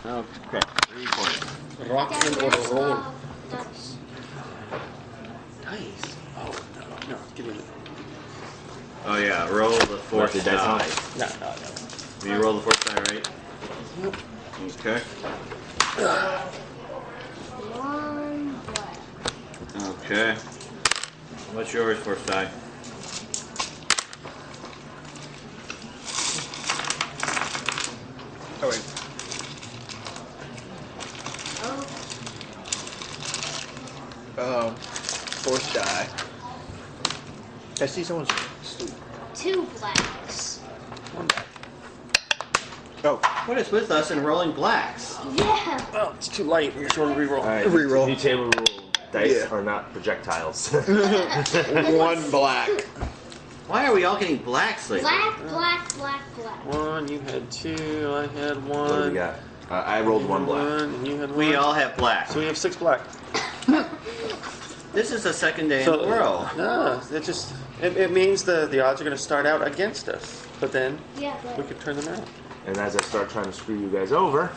Okay, 3 points. Rockman or roll? Dice. Dice. Oh no, give me. Oh yeah, roll the fourth the dice die. No. You roll the fourth die, right? Yep. Okay. One black. Okay. What's yours, fourth die? Oh wait. Fourth die. I see someone's asleep. 2 blacks. One back. Oh, What is with us in rolling blacks? Yeah. Oh, it's too light. We should reroll. All right. Reroll. New table rule: dice Yeah. are not projectiles. 1 black. Why are we all getting blacks lately? Black. 1, you had 2, I had 1. What do we got? I rolled 1 black. And you had 1. We all have blacks. So we have 6 black. This is the second day in a row. No, it means the odds are going to start out against us, but then Yeah, we but could turn them out. And as I start trying to screw you guys over.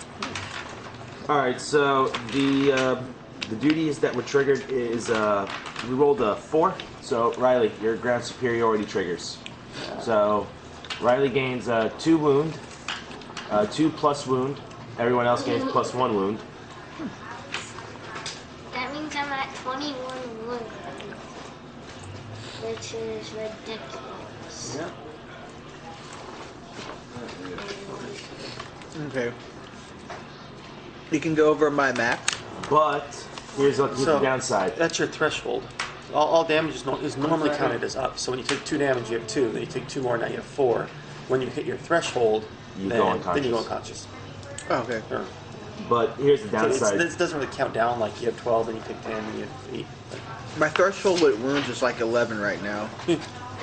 All right. So the duties that were triggered is we rolled a 4. So Riley, your ground superiority triggers. So Riley gains 2 wound, 2 plus wound. Everyone else gains plus 1 wound. that means I'm at 21 wood, which is ridiculous. Yeah. Okay. You can go over my max. But here's the So downside. that's your threshold. All damage is normally counted as up. So when you take 2 damage, you have 2. Then you take 2 more, now you have 4. When you hit your threshold, You then, go unconscious. then you go unconscious. Oh, okay. Or, But here's the so downside. this doesn't really count down like you have 12, then you take 10, then you have 8. My threshold with wounds is like 11 right now.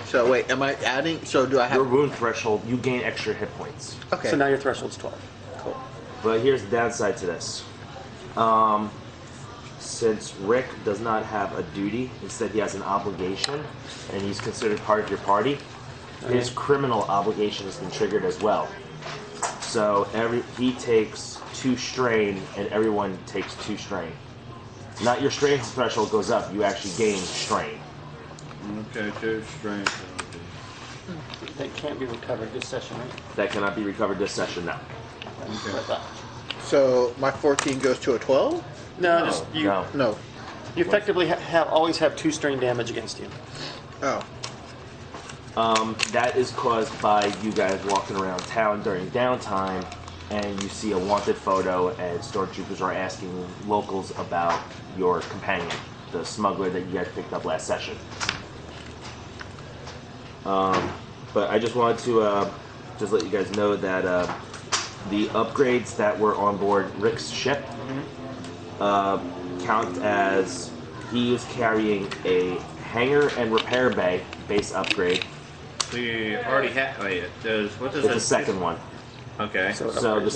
So wait, am I adding? So do I Your have? wound threshold, you gain extra hit points. Okay. So now your threshold's 12. Cool. But here's the downside to this. Since Rick does not have a duty, instead he has an obligation, and he's considered part of your party, his criminal obligation has been triggered as well. So he takes 2 strain, and everyone takes 2 strain. Not your strain threshold goes up; you actually gain strain. Okay, 2 strength. That can't be recovered this session, right? That cannot be recovered this session now. So my 14 goes to a 12? No, just you. No. No. You effectively always have 2 strain damage against you. Oh. That is caused by you guys walking around town during downtime, and you see a wanted photo, and stormtroopers are asking locals about your companion, the smuggler that you guys picked up last session. But I just wanted to just let you guys know that the upgrades that were on board Rick's ship count as he was carrying a hangar and repair bay base upgrade. We already have. Wait, what does It's that? the second one. Okay. So the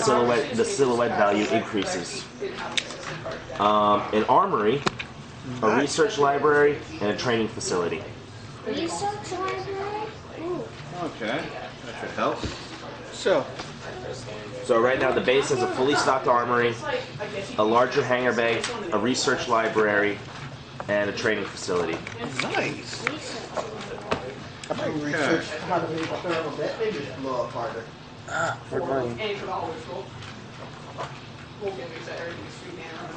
silhouette value increases. An armory, a research library, and a training facility. Research library? Ooh. Okay. That should help. So So right now the base has a fully stocked armory, a larger hangar bay, a research library, and a training facility. nice. Research. I might research how to make a thermal that maybe just blow up harder. Where'd mine? And for the always roll. We'll get these at everything's free now.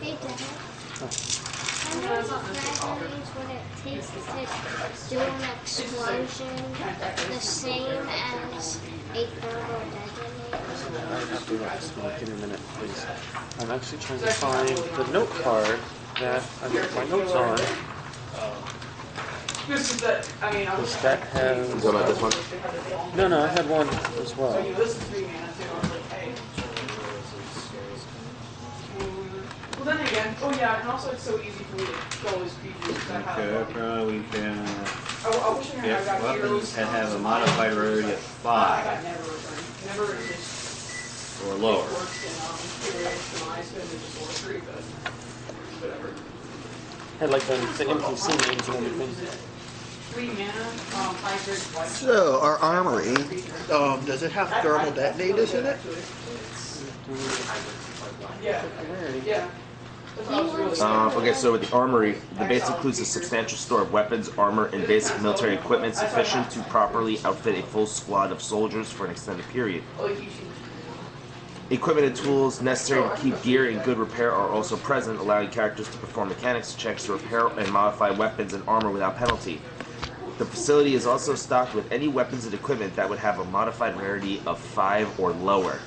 Hey, Dad. I know fragments what it takes to do an explosion the same as a thermal detonator. I have to look this one. Give me a minute, please. I'm actually trying to find the note card that I put my notes on. This is the, I mean, I was. Does that have... What about this one? No, I had one as well. So you listen to me, man, too, I was like, hey. Well, then again, oh yeah, and also it's so easy for me to go all these creatures. 'Cause I have Okay, them. probably we can. I wish I If got weapons heroes. that have a modified rarity of I 5 never returned. Never just or lower. worked in experience demise and just sorcery, but whatever. Had like the NPC names and everything. 3 mana, hybrid white. So our armory, does it have thermal detonators in it? Yeah. Yeah. That's what I was really Okay, so with the armory, the base includes a substantial store of weapons, armor, and basic military equipment sufficient to properly outfit a full squad of soldiers for an extended period. Equipment and tools necessary to keep gear in good repair are also present, allowing characters to perform mechanics checks to repair and modify weapons and armor without penalty. The facility is also stocked with any weapons and equipment that would have a modified rarity of 5 or lower.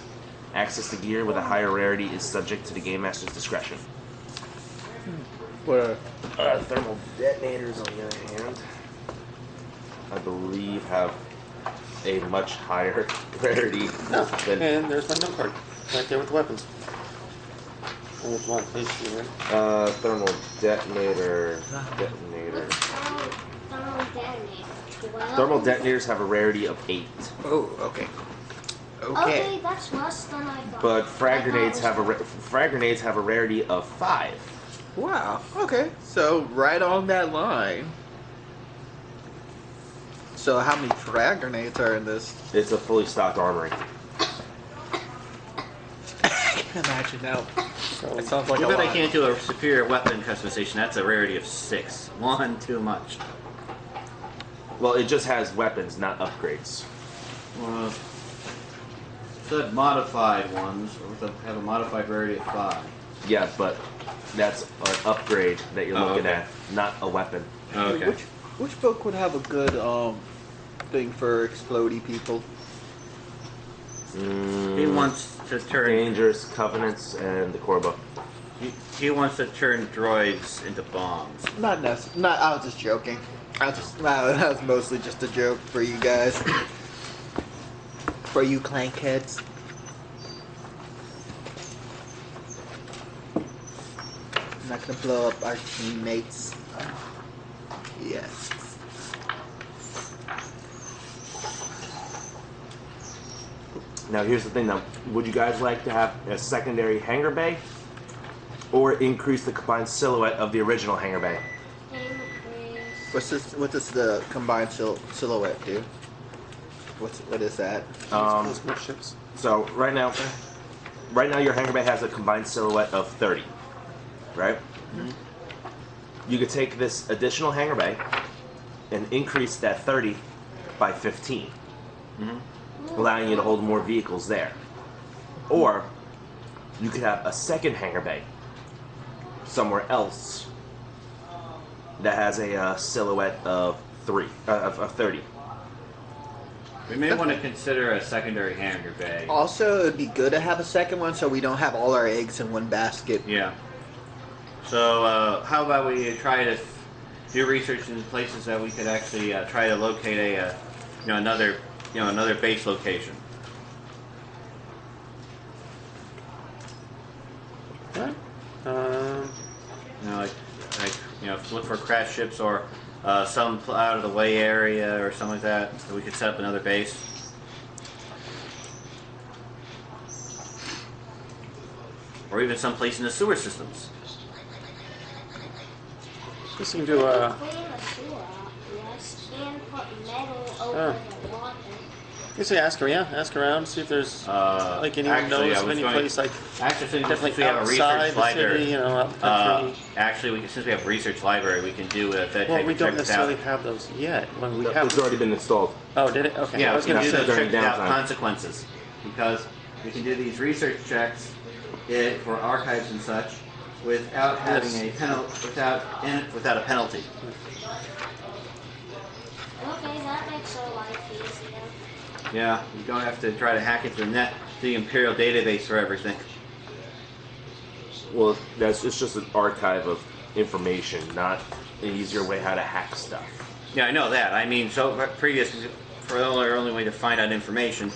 Access to gear with a higher rarity is subject to the Game Master's discretion. What? Thermal detonators, on the other hand, I believe have a much higher rarity than And there's my note card right there with the weapons. And there's one place here. thermal detonator. Thermal detonator. 12. Thermal detonators have a rarity of 8, Oh, okay. Okay, Okay. that's less than I thought. but frag I thought grenades it have was- frag grenades have a rarity of 5. Wow. Okay. So right on that line. So how many frag grenades are in this? It's a fully stocked armory. I can imagine now. So It sounds like You a bet lot. I can't do a superior weapon customization. That's a rarity of 6. 1 too much. Well, it just has weapons, not upgrades. Well, said modified ones have a modified rarity of 5. Yeah, but that's an upgrade that you're Oh, looking okay. at, not a weapon. Okay. Which book would have a good thing for explodey people? He wants to turn. Dangerous Covenants and the core book. He wants to turn droids into bombs. Not necessarily. Not. I was just joking. That was mostly just a joke for you guys. For you clank heads. I'm not gonna blow up our teammates. Yes. Now here's the thing though. Would you guys like to have a secondary hangar bay? Or increase the combined silhouette of the original hangar bay? Increase. What's this? What does the combined silhouette do? What is that? those more ships. So right now your hangar bay has a combined silhouette of 30, right? Mm-hmm. You could take this additional hangar bay and increase that 30 by 15, allowing you to hold more vehicles there. Or you could have a second hangar bay somewhere else that has a silhouette of 30. We may want to consider a secondary hangar bay. Also, it'd be good to have a second one so we don't have all our eggs in one basket. Yeah. So how about we try to do research in places that we could actually try to locate another base location. Alright. Look for crash ships or some out of the way area or something like that. So we could set up another base. Or even someplace in the sewer systems. Guess you can do a. Clean the sewer out, yes, and put metal over Oh. the water. Guess you ask her, yeah. Ask around, see if there's like anyone Actually, knows I of was any going- place like Actually, since definitely we have a outside research the library, city, out the country. since we have a research library, we can do that Well, type we of don't check necessarily out. have those yet. When we have. It's already been installed. Oh, did it? Okay. Yeah, I was we can gonna do say. those during check out downtime. consequences because we can do these research checks for archives and such without having a without a penalty. Okay, that makes our life easier. Yeah, you don't have to try to hack into the Imperial database for everything. Well, it's just an archive of information, not an easier way how to hack stuff. Yeah, I know that. I mean, so the only way to find out information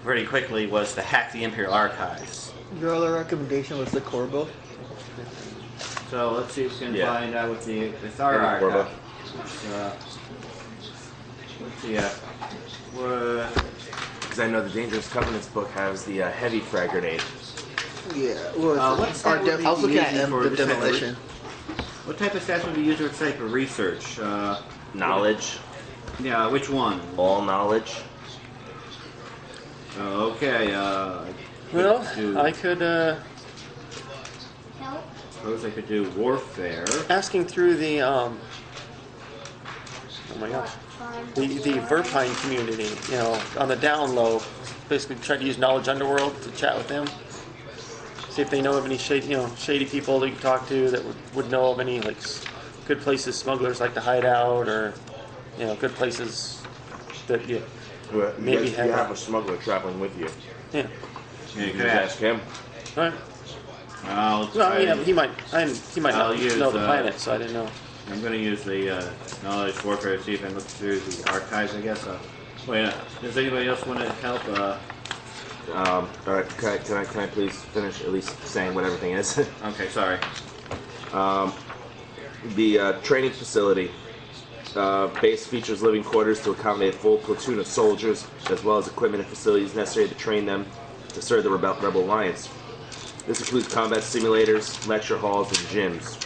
pretty quickly was to hack the Imperial archives. Your other recommendation was the core book. So let's see if we can Yeah. find out with our Yeah, archive. Corbo. Let's see. Because I know the Dangerous Covenants book has the heavy frag grenade. Yeah. Well, what's our that would I was be looking at used for the this type of demolition. What type of stats would be used for type of research? knowledge, Yeah, which one? all knowledge. Okay, Well, do- I could, Help. suppose I could do warfare. asking through the, oh my gosh. Find The Verpine community, you know, on the down low, basically try to use Knowledge Underworld to chat with them. See if they know of any shady people that you can talk to that would know of any like good places smugglers like to hide out, or good places that Well, Maybe you have- have a smuggler traveling with you. yeah. Yeah, you You could could ask. ask him. All right. I'll Well, try. yeah, he might. He might I'll not use, know the planet, so I didn't know. I'm going to use the knowledge warfare to see if I can look through the archives, I guess. Wait, does anybody else want to help? All right, can I please finish at least saying what everything is? Okay, sorry. The training facility base features living quarters to accommodate a full platoon of soldiers, as well as equipment and facilities necessary to train them to serve the Rebel Alliance. This includes combat simulators, lecture halls, and gyms.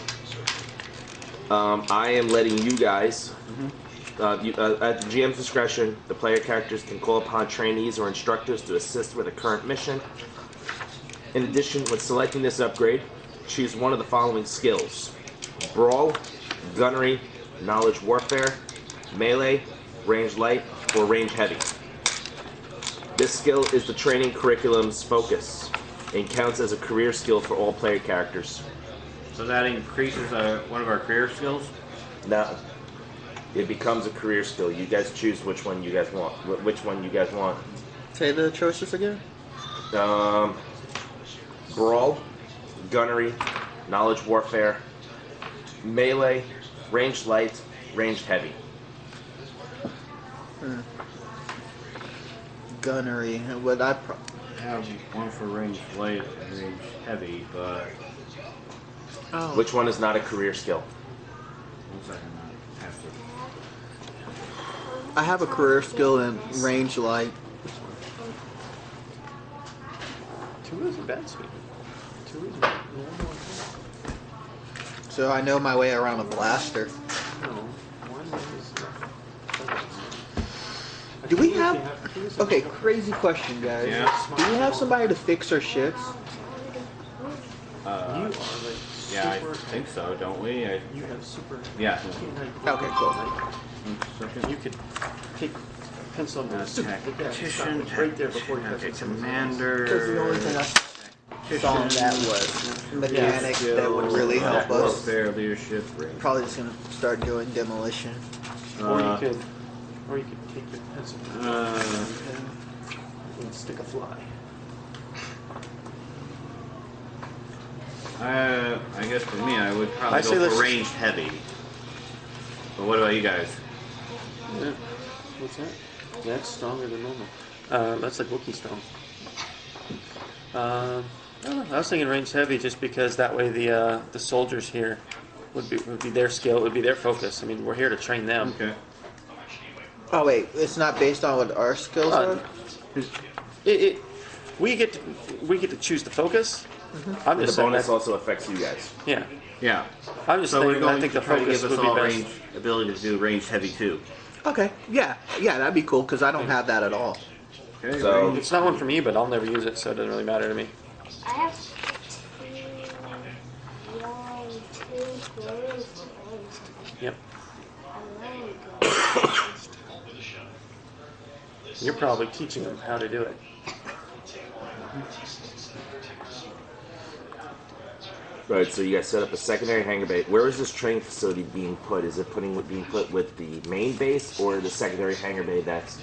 I am letting you guys, at the GM's discretion, the player characters can call upon trainees or instructors to assist with a current mission. In addition, when selecting this upgrade, choose one of the following skills: Brawl, Gunnery, Knowledge Warfare, Melee, Range Light, or Range Heavy. This skill is the training curriculum's focus and counts as a career skill for all player characters. So that increases one of our career skills? Now, it becomes a career skill. You guys choose which one you guys want. Say the choices again. Brawl, Gunnery, Knowledge Warfare, Melee, Ranged Light, Ranged Heavy. Gunnery. Would I? I have one for range light and range heavy, but Oh. Which one is not a career skill? one second, I have to. I have a career skill in range light. Two isn't bad, sweet. Two isn't bad. So I know my way around a blaster. No, one is. Do we have? Okay, crazy question, guys. Yeah. Do we have somebody to fix our shits? You are like Yeah, I super. think so, don't we? You have super. Yeah. Okay, cool. You could take pencil and Tactician, right there before you okay, touch something. commander. Because the only thing I saw on that was mechanics that would really help us. Warfare, leadership, range. Probably just gonna start doing demolition. Or you could take your pencil Uh, and stick a fly. I guess for me, I would I probably say go let's for just- ranged heavy. But what about you guys? Yeah. What's that? That's stronger than normal. That's like Wookiee strong. I don't know. I was thinking range heavy just because that way the soldiers here would be their skill, would be their focus. I mean, we're here to train them. Okay. Oh wait, it's not based on what our skills are. We get to choose the focus. I'm The just saying bonus that, also affects you guys. yeah. Yeah. I'm just So we're saying I going think to the try to focus give would us be all best. range ability to do ranged heavy too. Okay, yeah, that'd be cool because I don't have that at all. Okay. So- range- It's not one for me, but I'll never use it, so it doesn't really matter to me. I have two clothes. Yep. I You're probably teaching them how to do it. Right, so you guys set up a secondary hangar bay. Where is this training facility being put? Is it being put with the main base or the secondary hangar bay that's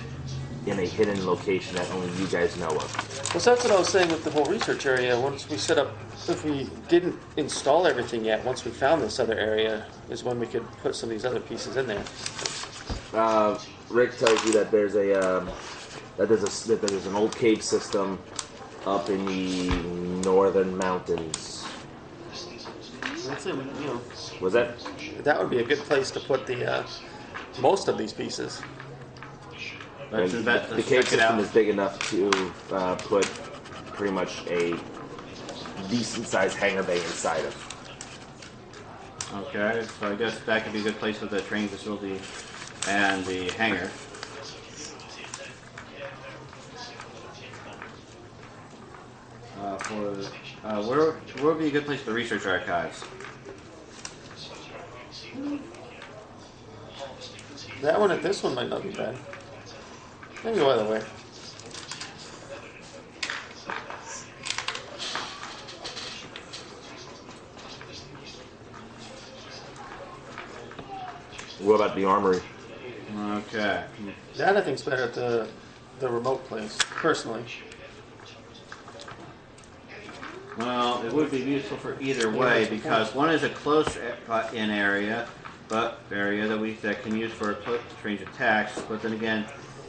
in a hidden location that only you guys know of? Well, so that's what I was saying with the whole research area. Once we set up, if we didn't install everything yet, once we found this other area, is when we could put some of these other pieces in there. Rick tells you that there's an old cave system up in the northern mountains. That's it. Was that? That would be a good place to put the most of these pieces. Let's the let's cave check it system out. is big enough to put pretty much a decent sized hangar bay inside of. Okay, so I guess that could be a good place for the training facility and the hangar. Where would be a good place for the research archives? That one and this one might not be bad. Maybe go either way. What about the armory? Okay. That I think's better at the remote place, personally. Well, it would be useful for either way because one is a close-in area, that can use for close range attacks. But then again,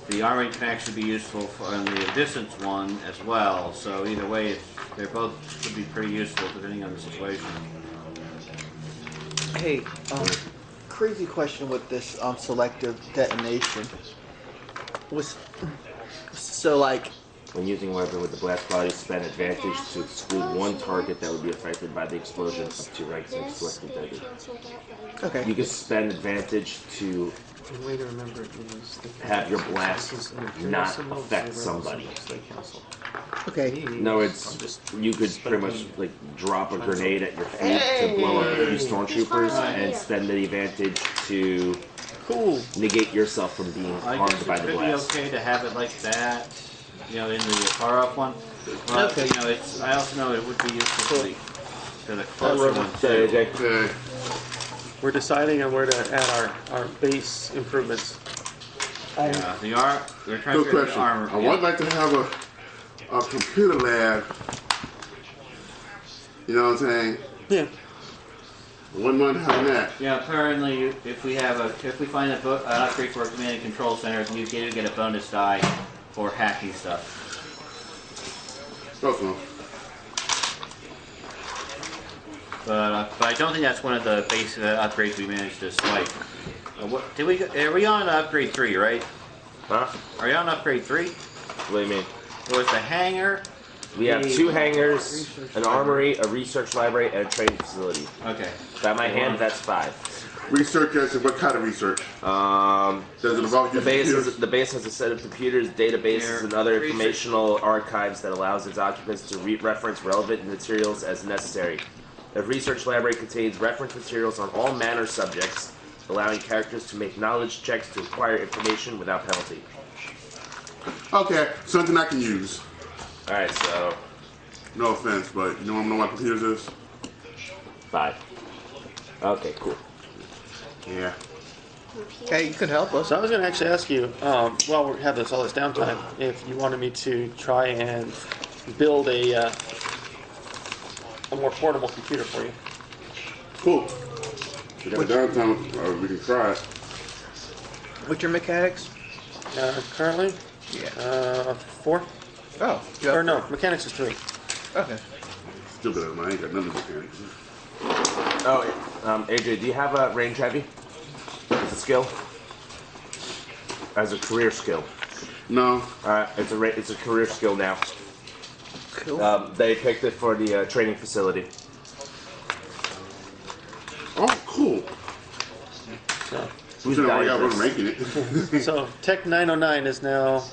the armory can actually be useful for on the distance one as well. So either way, they're both could be pretty useful depending on the situation. Hey, crazy question with this selective detonation. So like, When using a weapon with the blast quality, spend advantage to exclude one target that would be affected by the explosion up to rank 6 selected deadly. okay. You can spend advantage to The way to remember it is have your blast not affect somebody. Okay. No, it's you could pretty much like drop a grenade at your feet to blow up a few stormtroopers and spend the advantage to Cool. negate yourself from being I harmed guess by it the could be blast. okay to have it like that, in the far-off one. But, Okay. I also know it would be useful for the closer Robert, one say, too. AJ. Okay. We're deciding on where to add our base improvements. We're trying Good to figure out the question. armor. I would like to have a computer lab. You know what I'm saying? Yeah. Wouldn't mind having that. Currently, if we find an upgrade for a command and control center, you get a bonus die for hacking stuff. Close enough. But I don't think that's one of the base upgrades we managed to swipe. What did we? Are we on upgrade 3, right? Huh? Are you on upgrade 3? What do you mean? It was the hangar. We have the 2 hangars, research an armory, a research library, and a training facility. Okay. By my hand, that's 5. Research as in what kind of research? Does it involve The using base, computers? the base has a set of computers, databases, Here, and other research. informational archives that allows its occupants to reference relevant materials as necessary. The research library contains reference materials on all manner subjects, allowing characters to make knowledge checks to acquire information without penalty. Okay, something I can use. Alright, so No offense, but you know what computers is? 5. Okay, cool. Yeah. Hey, you can help us. So I was going to actually ask you, while we have all this downtime, if you wanted me to try and build a more portable computer for you. Cool. We got downtime. We can try it. What's your mechanics? Currently, Yeah. 4. Oh. Or no, mechanics is 3. Okay. Still better than mine. I ain't got none of the mechanics. Oh, AJ, do you have a range heavy as a skill? As a career skill? No. Alright, it's a career skill now. Cool. They picked it for the training facility. Oh, cool. So, Who's gonna worry out we're making it? so Tech 909 is now.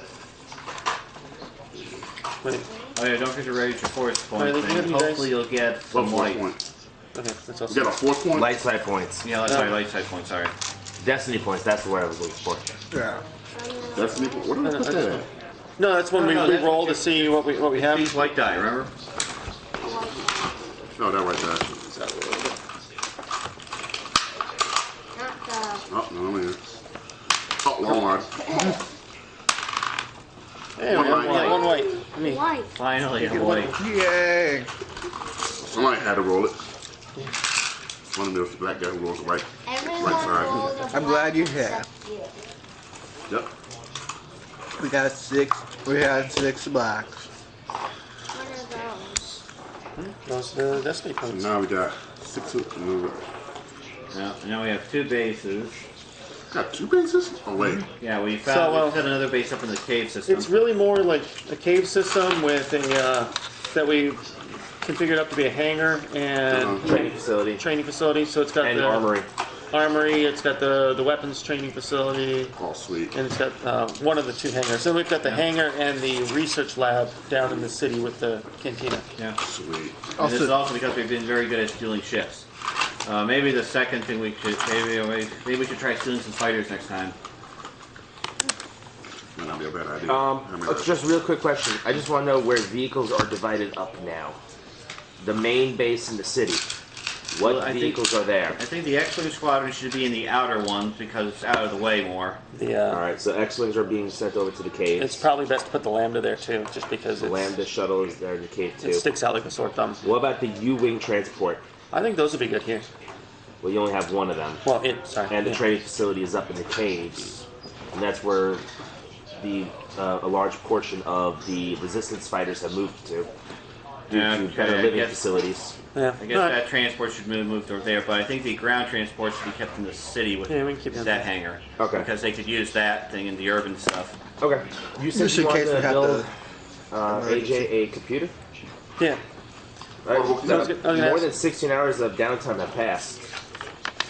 Wait, Oh yeah, don't forget to raise your force Alright, points, they give and you guys- hopefully you'll get What some force light. point? okay, that's You also. got a force point? Light side points. Yeah, that's right, light side points. Sorry. Destiny points, that's the word I was looking for. Yeah. Destiny point? Where did I put I that just- at? No, that's when No, no, we that's roll to see what we have. These white die, remember? No, that right there. Not the Oh, no, I'm here. Oh, wrong one. Hey, One we have white. one white. Me. white. Finally, a white. Yay. Somebody had to roll it. One of them was the black guy who rolls the white. Everyone Right side. rolled a I'm glad you black have. except you. Yep. We got 6. We had 6 blacks. What are those? Those are the Destiny So points. now we got 6. Now we have 2 bases. Got 2 bases? Oh, wait. Yeah, we So, we set another base up in the cave system. It's really more like a cave system with a that we configured up to be a hangar and Training facility. training facility. So it's got And the armory. armory. It's got the weapons training facility. Oh, sweet. And it's got one of the 2 hangars. So we've got the hangar and the research lab down in the city with the cantina. Yeah. Sweet. And this is also because we've been very good at stealing ships. Maybe the second thing we should maybe we should try stealing some fighters next time. Might not be a bad idea. It's just a real quick question. I just want to know where vehicles are divided up now. The main base in the city. What Well, I think- vehicles are there? I think the X-wing squadron should be in the outer ones because it's out of the way more. The All right, so X-wings are being sent over to the cave. it's probably best to put the Lambda there too, just because The Lambda shuttle is there in the cave too. it sticks out like a sore thumb. What about the U-wing transport? I think those would be good here. Well, you only have one of them, Well, sorry. and the yeah. training facility is up in the caves, and that's where a large portion of the resistance fighters have moved to due Yeah, to okay, better I living guess- facilities. Yeah. I guess All right. that transport should move over there, but I think the ground transport should be kept in the city with Yeah, we can keep it. that hangar. Okay. Because they could use that thing in the urban stuff. Okay. You said Just you in wanted case we to have build to. AJ a computer. Yeah. Right. I was gonna More ask- than 16 hours of downtime have passed,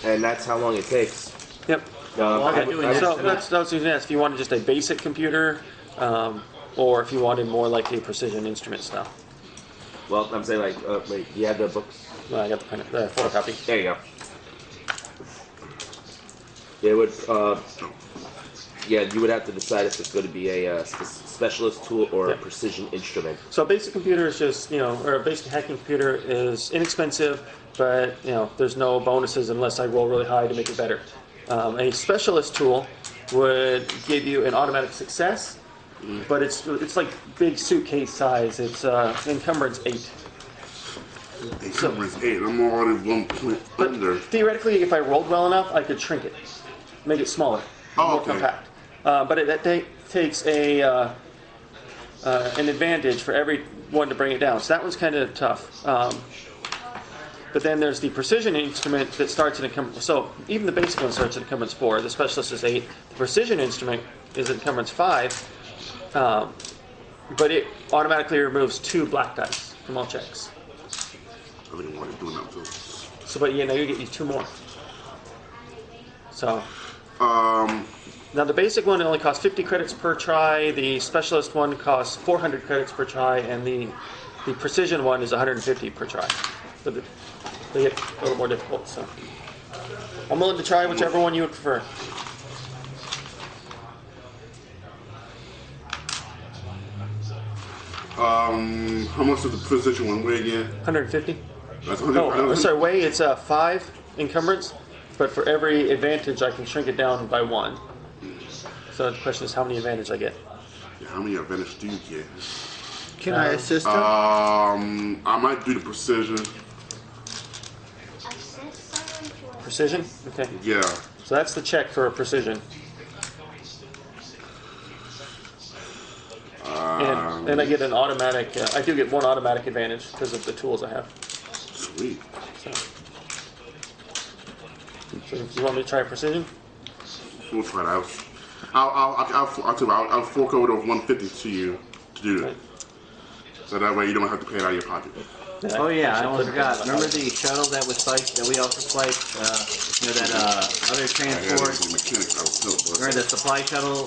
and that's how long it takes. Yep. I'm doing that So tonight. that's what I was going to ask. If you wanted just a basic computer, or if you wanted more like a precision instrument style. Well, I'm saying like, wait, you have the books? Well, I got the photocopy. There you go. It would, yeah, you would have to decide if it's going to be a specialist tool or a Yeah. precision instrument. So a basic computer is just, or a basic hacking computer is inexpensive, but, there's no bonuses unless I roll really high to make it better. A specialist tool would give you an automatic success, but it's like big suitcase size. It's encumbrance 8. Encumbrance 8. I'm already 1 point But under. theoretically, if I rolled well enough, I could shrink it, make it smaller, Oh, more okay. compact. But that takes an advantage for every one to bring it down. So that one's kind of tough. But then there's the precision instrument that starts at encumbrance. So even the basic one starts at encumbrance 4. The specialist is 8. The precision instrument is at encumbrance 5. But it automatically removes 2 black dice from all checks. I think I'm already doing that too. So, but you get you 2 more. So. Now the basic one only costs 50 credits per try, the specialist one costs 400 credits per try, and the precision one is 150 per try. So they get a little more difficult, so. I'm willing to try whichever one you would prefer. How much is the precision one weigh again? 150? That's No, 100. sorry, weigh, it's 5 encumbrance, but for every advantage I can shrink it down by 1. So the question is how many advantage I get. Yeah, how many advantage do you get? Can I assist him? I might do the precision. Assist someone to a Precision? Okay. Yeah. So that's the check for precision. And I get an automatic, I do get 1 automatic advantage because of the tools I have. Sweet. So you want me to try precision? We'll try that out. I'll fork over those 150 to you to do that. So that way you don't have to pay it out of your pocket. Oh yeah, I almost forgot. Remember the shuttle that was flight that we also flight? That other I had transport. the mechanics I was built, Remember the supply shuttle?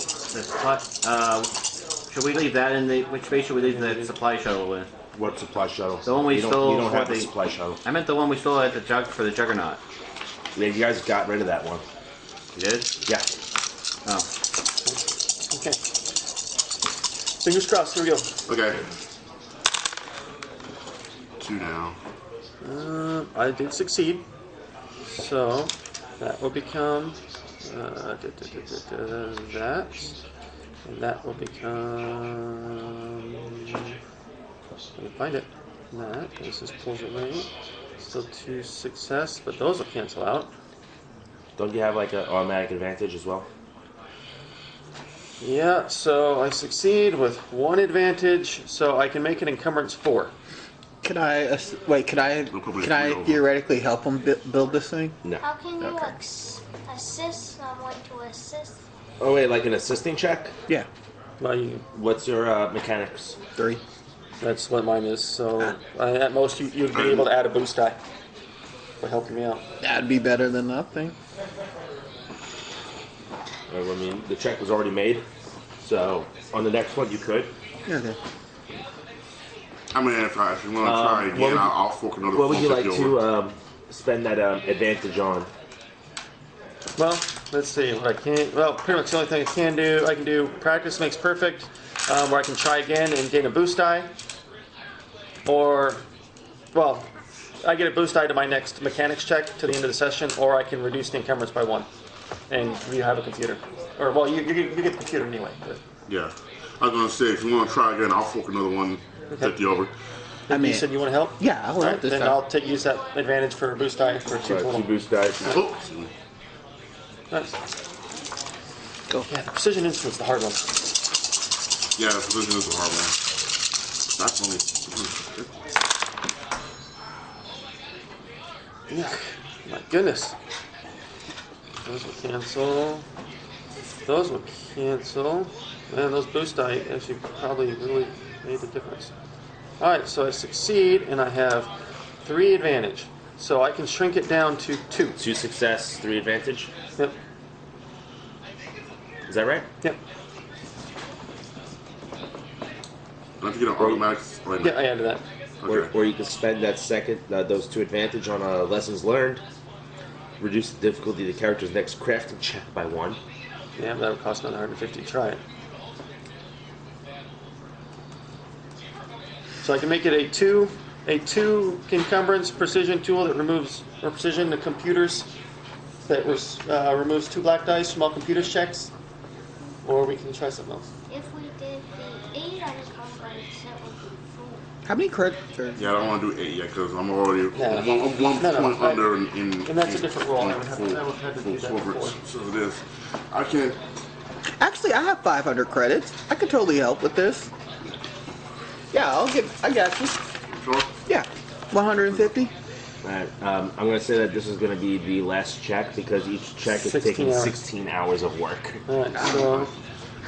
Should we leave that in the? Which base should we leave the supply shuttle with? What supply shuttle? The one we you don't, stole You don't for have the the- supply shuttle. I meant the one we stole at the for the Juggernaut. Yeah, you guys got rid of that one. You did? Yeah. Oh. Okay. Fingers crossed, here we go. Okay. 2 down. I did succeed. So that will become that. And that will become. Let me find it. That. This is pulls away. Still 2 success, but those will cancel out. Don't you have like an automatic advantage as well? Yeah, so I succeed with 1 advantage, so I can make an encumbrance 4. Can I wait? Can I theoretically help him build this thing? No. How can you Okay. assist someone to assist? Oh wait, like an assisting check? Yeah, Well, What's your mechanics? 3. that's what mine is. So at most you'd be able to add a boost die. by helping me out. That'd be better than nothing. I mean, the check was already made, so on the next one you could. Okay. I mean, if you want to try what again, would- I'll fork another What would you like 150 over. to spend that advantage on? Well, let's see what I can. Well, pretty much the only thing I can do practice makes perfect, where I can try again and gain a boost die. Or, well, I get a boost die to my next mechanics check to the end of the session, or I can reduce the encumbrance by 1, and you have a computer. Or well, you get the computer anyway. But Yeah. I was gonna say, if you want to try again, I'll fork another 150 over. I mean, you said you want to help. yeah, I'll help Alright, this then time. I'll use that advantage for a boost die for 2 Two total. boost dice. Oh, Nice. Go. Yeah, the precision instrument's the hard one. yeah, this is a hard one. That's only. Yeah, my goodness. Those will cancel. Those will cancel. Man, those boost die actually probably really made the difference. Alright, so I succeed and I have 3 advantage. So I can shrink it down to 2. 2 success, 3 advantage. Yep, Is that right? yep. Don't you get an automatic? Wait a Yeah, minute. I added that. Okay. Or you can spend that second, those 2 advantage on lessons learned. Reduce the difficulty of the character's next crafting check by 1. Yeah, that would cost another 150 to try it. So I can make it a 2 encumbrance precision tool that removes, or precision the computers, that removes 2 black dice from all computers checks. Or we can try something else. If we did the 8 unencumbrance, that would be 4. How many credits are... Yeah, I don't want to do 8 yet because I'm already Yeah. one No, point I- under in. and that's a different roll. I would have to- full- I would have to do full that coverage. before. So it is. I can't. Actually, I have 500 credits. I could totally help with this. Yeah, I got you. Sure. Yeah. 150? Alright, I'm going to say that this is going to be the last check because each check is 16 taking hours. 16 hours of work. Alright, so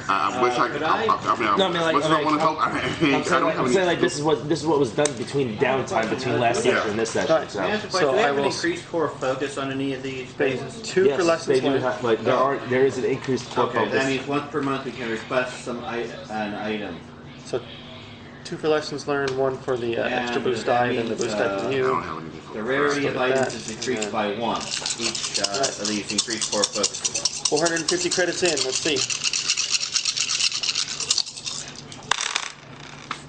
I wish I could. could I mean, No, I mean, like, much as I want to help. I'm saying like this is what was done between downtime between last Yeah. session and this session. Alright. So. May I ask a So question? Do they I have an will- increased core focus on any of these phases? 2 Yes, for lessons they do learned. have, but there is an increased core Okay, focus. that means once per month we can request an item. So 2 for lessons learned, 1 for the extra And boost that die, and then the means, boost die I to don't you. have anything for The rarity of Start with items that, is increased and by 1. Each of these increased core focuses. 450 credits in. Let's see.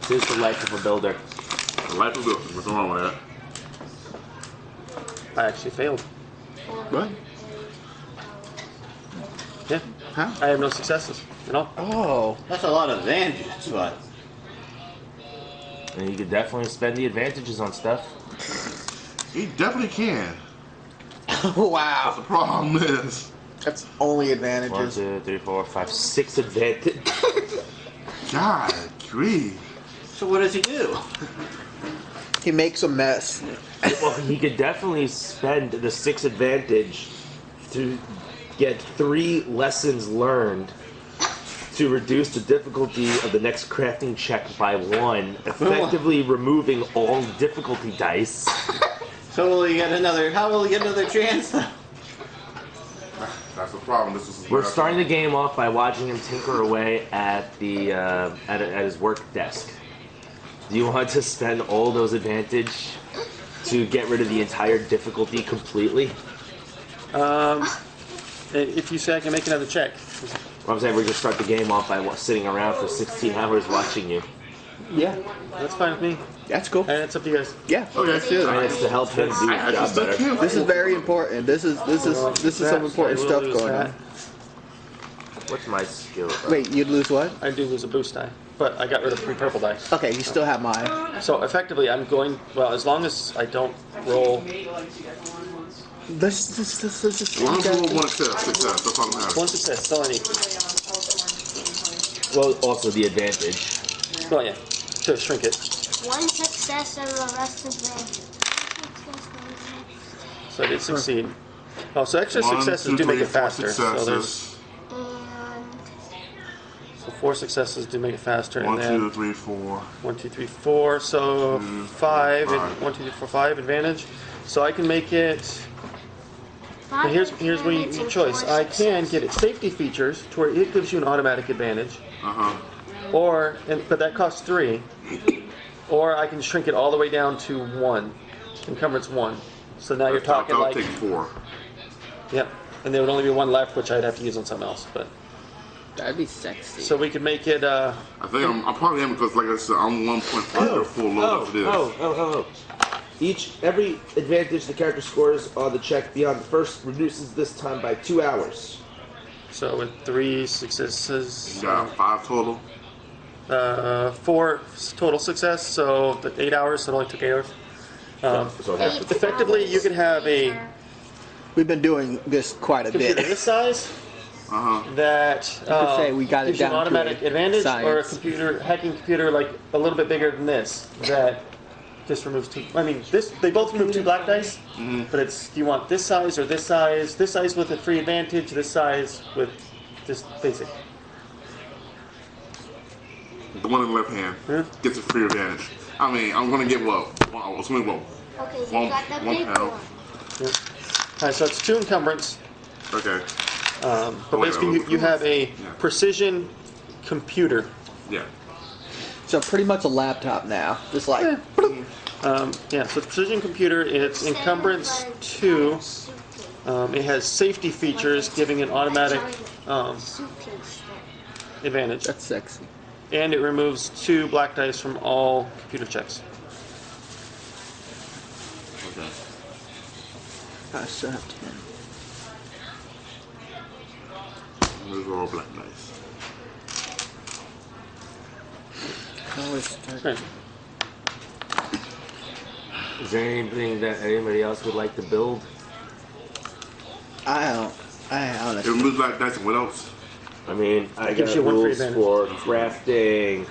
Here's the life of a builder. The life is good. What's wrong with that? I actually failed. What? Yeah. How? I have no successes at all. Oh. That's a lot of advantages, but And you could definitely spend the advantages on stuff. He definitely can. Wow. The problem is, That's only 1, advantages. 2, 3, 4, 5, 6 advantage. God, grief. so what does he do? He makes a mess. Well, he could definitely spend the 6 advantage to get 3 lessons learned to reduce the difficulty of the next crafting check by 1, effectively removing all difficulty dice. So will he get another? How will he get another chance? That's the problem. This is. We're starting the game off by watching him tinker away at the at his work desk. Do you want to spend all those advantage to get rid of the entire difficulty completely? If you say I can make another check. Well, I'm saying we're gonna start the game off by sitting around for 16 hours watching you. Yeah. That's fine with me. That's cool. And it's up to you guys. Yeah. Okay. That's good. And it's to help him do his I job just don't better. care. This is very important. This is some important stuff going on. What's my skill? Wait, you'd lose what? I do lose a boost die, but I got rid of 3 purple dice. Okay, you still have mine. So effectively, I'm going, well, as long as I don't roll Mate likes you guys one once. Let's just One rule, one success. Success. That's all that matters. 1 success, that's all I need. Well, also the advantage. Well, yeah, to shrink it. 1 success and the rest advantage. So I did succeed. Oh, so extra 1, successes 2, do make 3, it 4 faster. So there's successes. so 4 successes do make it faster, 1, and then 2, 3, 4. 1, 2, 3, 4. So 5. 1, 2, 3, 4, 5 advantage. So I can make it. Now here's where you Credits and choice. four I can success. get its safety features to where it gives you an automatic advantage, or but that costs 3. Or I can shrink it all the way down to 1, encumbrance 1. So now you're talking I'll like, take 4. yep, and there would only be 1 left, which I'd have to use on something else. But That'd be sexy. so we could make it. I think I probably am because, like I said, I'm 1.5 full load as it is. Every advantage the character scores on the check beyond the first reduces this time by 2 hours. So with 3 successes, You got 5 total. 4 total success. So the 8 hours. So it only took 8 hours. So half the Effectively, you could have a We've been doing this quite a computer bit. this size that could say we got it gives you an down to automatic a advantage, or a science. hacking computer like a little bit bigger than this that just removes 2. I mean, they both remove 2 black dice, but it's, do you want this size or this size? This size with a free advantage, this size with just basic. The one in the left hand gets a free advantage. I mean, I'm gonna get what? Okay, so you got the One big pound. one. Alright, so it's 2 encumbrance, Okay. but wait, basically you have a Yeah. precision computer. Yeah. So pretty much a laptop now. Just like Yeah, so precision computer, it's encumbrance 2. It has safety features giving an automatic Suitcase advantage. that's sexy. And it removes 2 black dice from all computer checks. Okay. I still have 10. Those are all black dice. Can always start. Right. Is there anything that anybody else would like to build? I It honestly. removes black dice and what else? I mean, I Gives got you 1 free rules advantage. for crafting.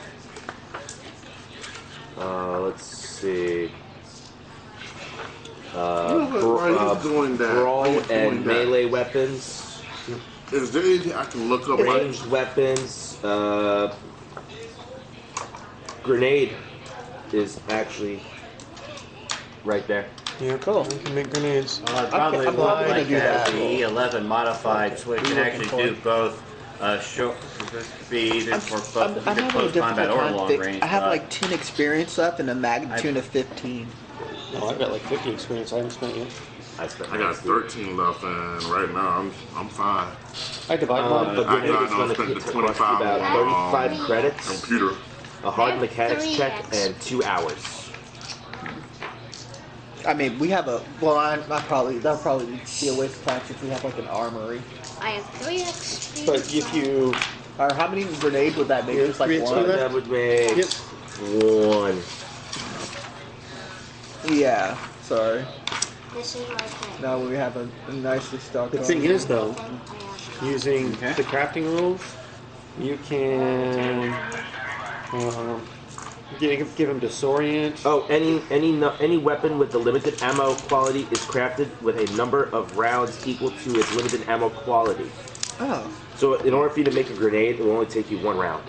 Let's see. Why are you doing that? Why Brawl are you doing and that? melee weapons, Is there anything I can look up? ranged weapons. Grenade is actually right there. Yeah, cool. You can make grenades. I'd probably I'm probably like gonna do that. that. The E11 modified, so it can actually do both short speed and for both I'm either having a close difficult combat or time. long range. I have but like 10 experience left and a magnitude of 15. Oh, I've got like 50 experience. I haven't spent it yet. I spent. I got 13 left, and right now I'm fine. I divide mine. The I grenade is know, going to spent the cost you 25 about on 35 credits, Computer. a hard mechanics 3 check, X. and 2 hours. I mean, we have a. Well, that'll probably be a waste of time if we have like an armory. I have 3 XP. But if you Or how many grenades would that make? Just like 3 XP one. left? That would make Yep. 1. Yeah. Sorry. This is like it. Now we have a nicely stocked. The thing armory. is, though, using Okay. the crafting rules, you can give him disorient. Oh, any weapon with the limited ammo quality is crafted with a number of rounds equal to its limited ammo quality. Oh. So in order for you to make a grenade, it will only take you 1 round.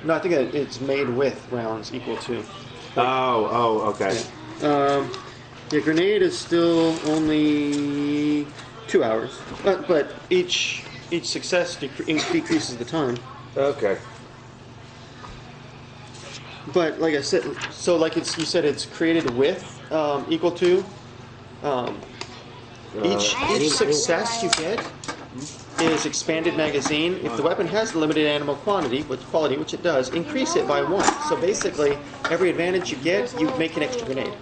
No, I think it's made with rounds equal to. Okay. The grenade is still only 2 hours, but each success decreases the time. Okay. But like I said, so like you said, it's created with equal to. Each success you get is expanded magazine. If the weapon has limited ammo quality, which it does, increase it by 1. So basically, every advantage you get, you make an extra grenade.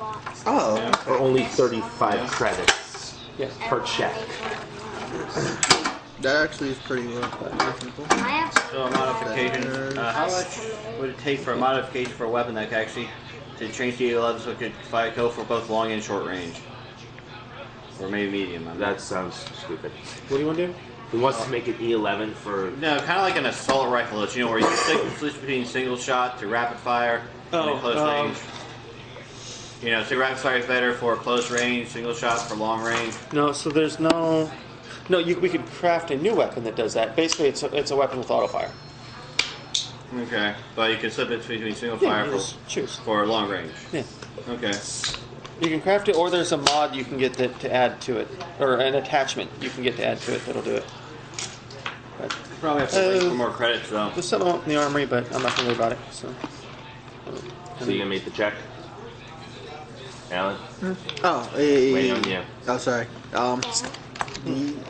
Oh. Or only 35 credits Yeah. per check. That actually is pretty reasonable. I have So a modification. How much would it take for a modification for a weapon that could actually to change the E11 so it could go for both long and short range, or maybe medium? I'm not- That sounds stupid. What do you want to do? He wants to make an E11 for. No, kind of like an assault rifle, you know, where you can switch between single shot to rapid fire and close range. You know, so rapid fire is better for close range, single shot for long range. No, so there's no. We could craft a new weapon that does that. Basically, it's a weapon with auto fire. Okay, but you can slip it between single Yeah, fire you just choose. for long range. Yeah. Okay. You can craft it, or there's a mod you can get to add to it, or an attachment you can get to add to it that'll do it. But Probably have to wait for more credits though. there's some in the armory, but I'm not gonna worry about it. So. So you gonna make the check, Alan? Oh, Waiting on you. oh, sorry.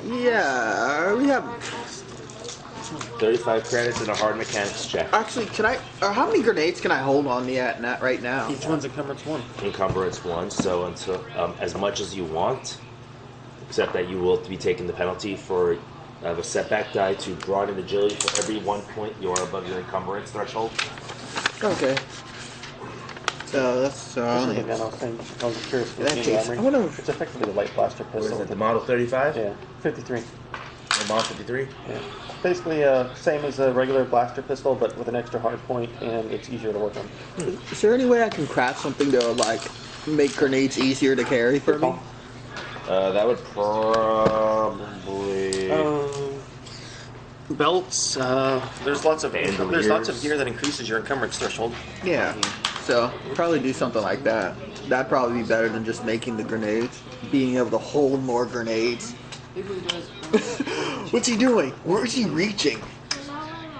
Yeah, we have. 35 credits and a hard mechanics check. Actually, can I? Or how many grenades can I hold on me at right now? Each one's encumbrance 1. Encumbrance 1, so until as much as you want, except that you will be taking the penalty for a setback die to brawn and agility for every 1 point you are above your encumbrance threshold. Okay. So that's Actually, again, I was curious. In that case, I wonder if- It's effectively the light blaster What is pistol. it, the Model 35? Yeah, 53. The Model 53? Yeah, basically same as a regular blaster pistol, but with an extra hard point, and it's easier to work on. Is there any way I can craft something to like make grenades easier to carry for me? That would probably... Belts. There's lots of Bandoliers. gear that increases your encumbrance threshold. Yeah. So probably do something like that. That'd probably be better than just making the grenades. Being able to hold more grenades. What's he doing? Where is he reaching?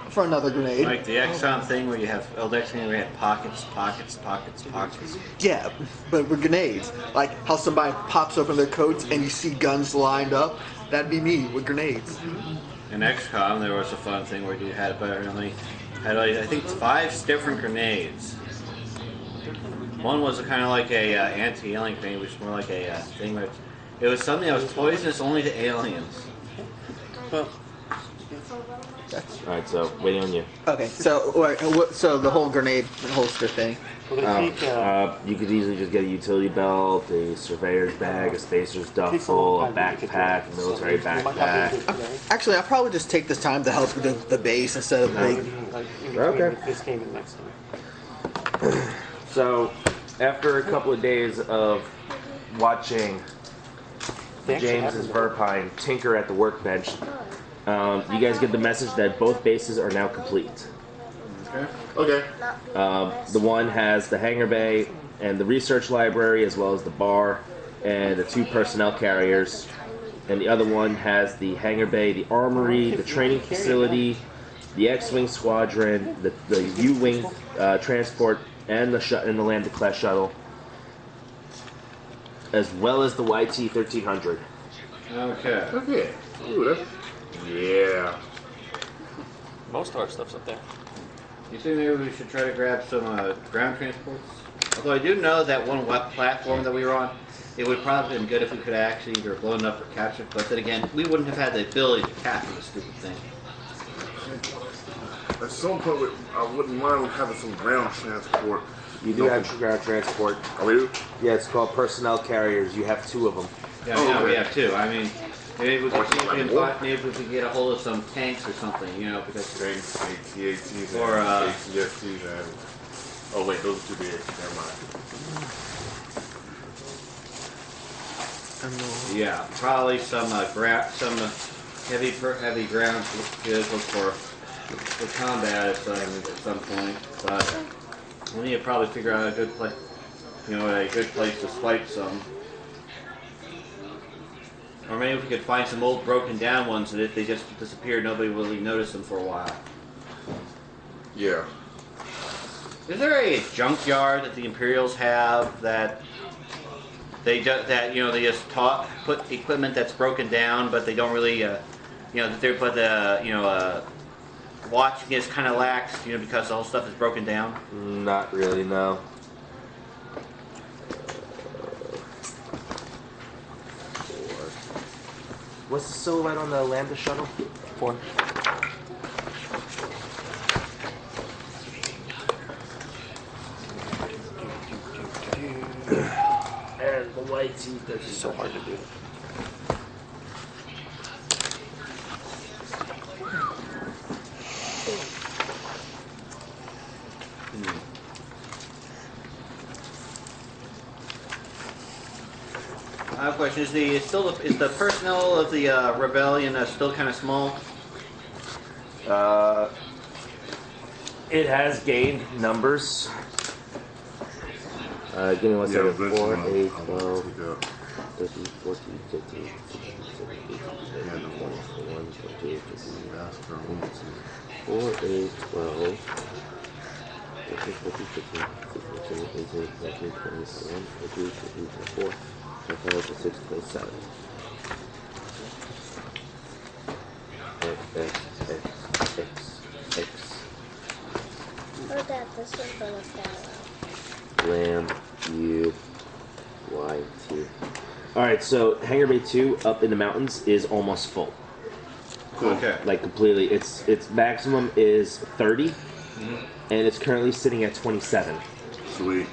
For another grenade. Like the XCOM thing where you have pockets. Yeah, but with grenades. Like how somebody pops open their coats and you see guns lined up. That'd be me with grenades. In XCOM, there was a fun thing where you had apparently had like, I think 5 different grenades. One was kind of like a anti-alien grenade, which was more like a thing where it was something that was poisonous only to aliens. Well, Alright, so waiting on you. Okay, so so the whole grenade holster thing. You could easily just get a utility belt, a surveyor's bag, a spacer's duffel, a backpack, a military backpack. Actually, I'll probably just take this time to help with the base instead of big. Okay. This game and next time. So, after a couple of days of watching James's Verpine tinker at the workbench, you guys get the message that both bases are now complete. Okay. The one has the hangar bay and the research library, as well as the bar and the 2 personnel carriers. And the other one has the hangar bay, the armory, the training facility, the X-wing squadron, the U-wing transport, and the Lambda class shuttle, as well as the YT-1300. Okay. Okay. Ooh, that's... Yeah. Most of our stuff's up there. You think maybe we should try to grab some ground transports? Although I do know that one web platform that we were on, it would probably have been good if we could actually either blow it up or capture it. But then again, we wouldn't have had the ability to capture the stupid thing. At some point, I wouldn't mind having some ground transport. You do have ground transport. Oh, we do? Yeah, it's called personnel carriers. You have 2 of them. Yeah, Oh, now we okay. have 2. I mean, maybe we could see if we Like can what? maybe we could get a hold of some tanks or something, you know, because Tanks, AT-ATs, Or, and ATSTs, and... Oh, wait, those are too big. Never mind. yeah, probably some heavy ground vehicles for combat at some point. But we need to probably figure out a good place, a good place to swipe some. Or maybe if we could find some old broken down ones that if they just disappeared, nobody really noticed them for a while. Yeah. Is there a junkyard that the Imperials have that they just put equipment that's broken down, but they don't really, watching is kind of lax, because the whole stuff is broken down. Not really, no. What's the silhouette on the Lambda shuttle? 4. And the YT-1300. It's so hard to do. I have a question: is the personnel of the rebellion still kind of small? It has gained numbers. Give me one Yeah, second. Vince, 4, 8, I'm 12, take that. 13, 14, 15, 16, 17, 18, 19, 20, 21, 22, 23, That's what I want to. 4, 8, 12, 13, 14, 15, 16, 17, 18, 19, 20, 21, 22, 23, 24, 25, 26, 27. X. Oh, Dad, this is gonna fall out. Lamb, U, Y, T. Alright, so Hangar Bay 2 up in the mountains is almost full. Okay. Like completely. Its maximum is 30, and it's currently sitting at 27. Sweet.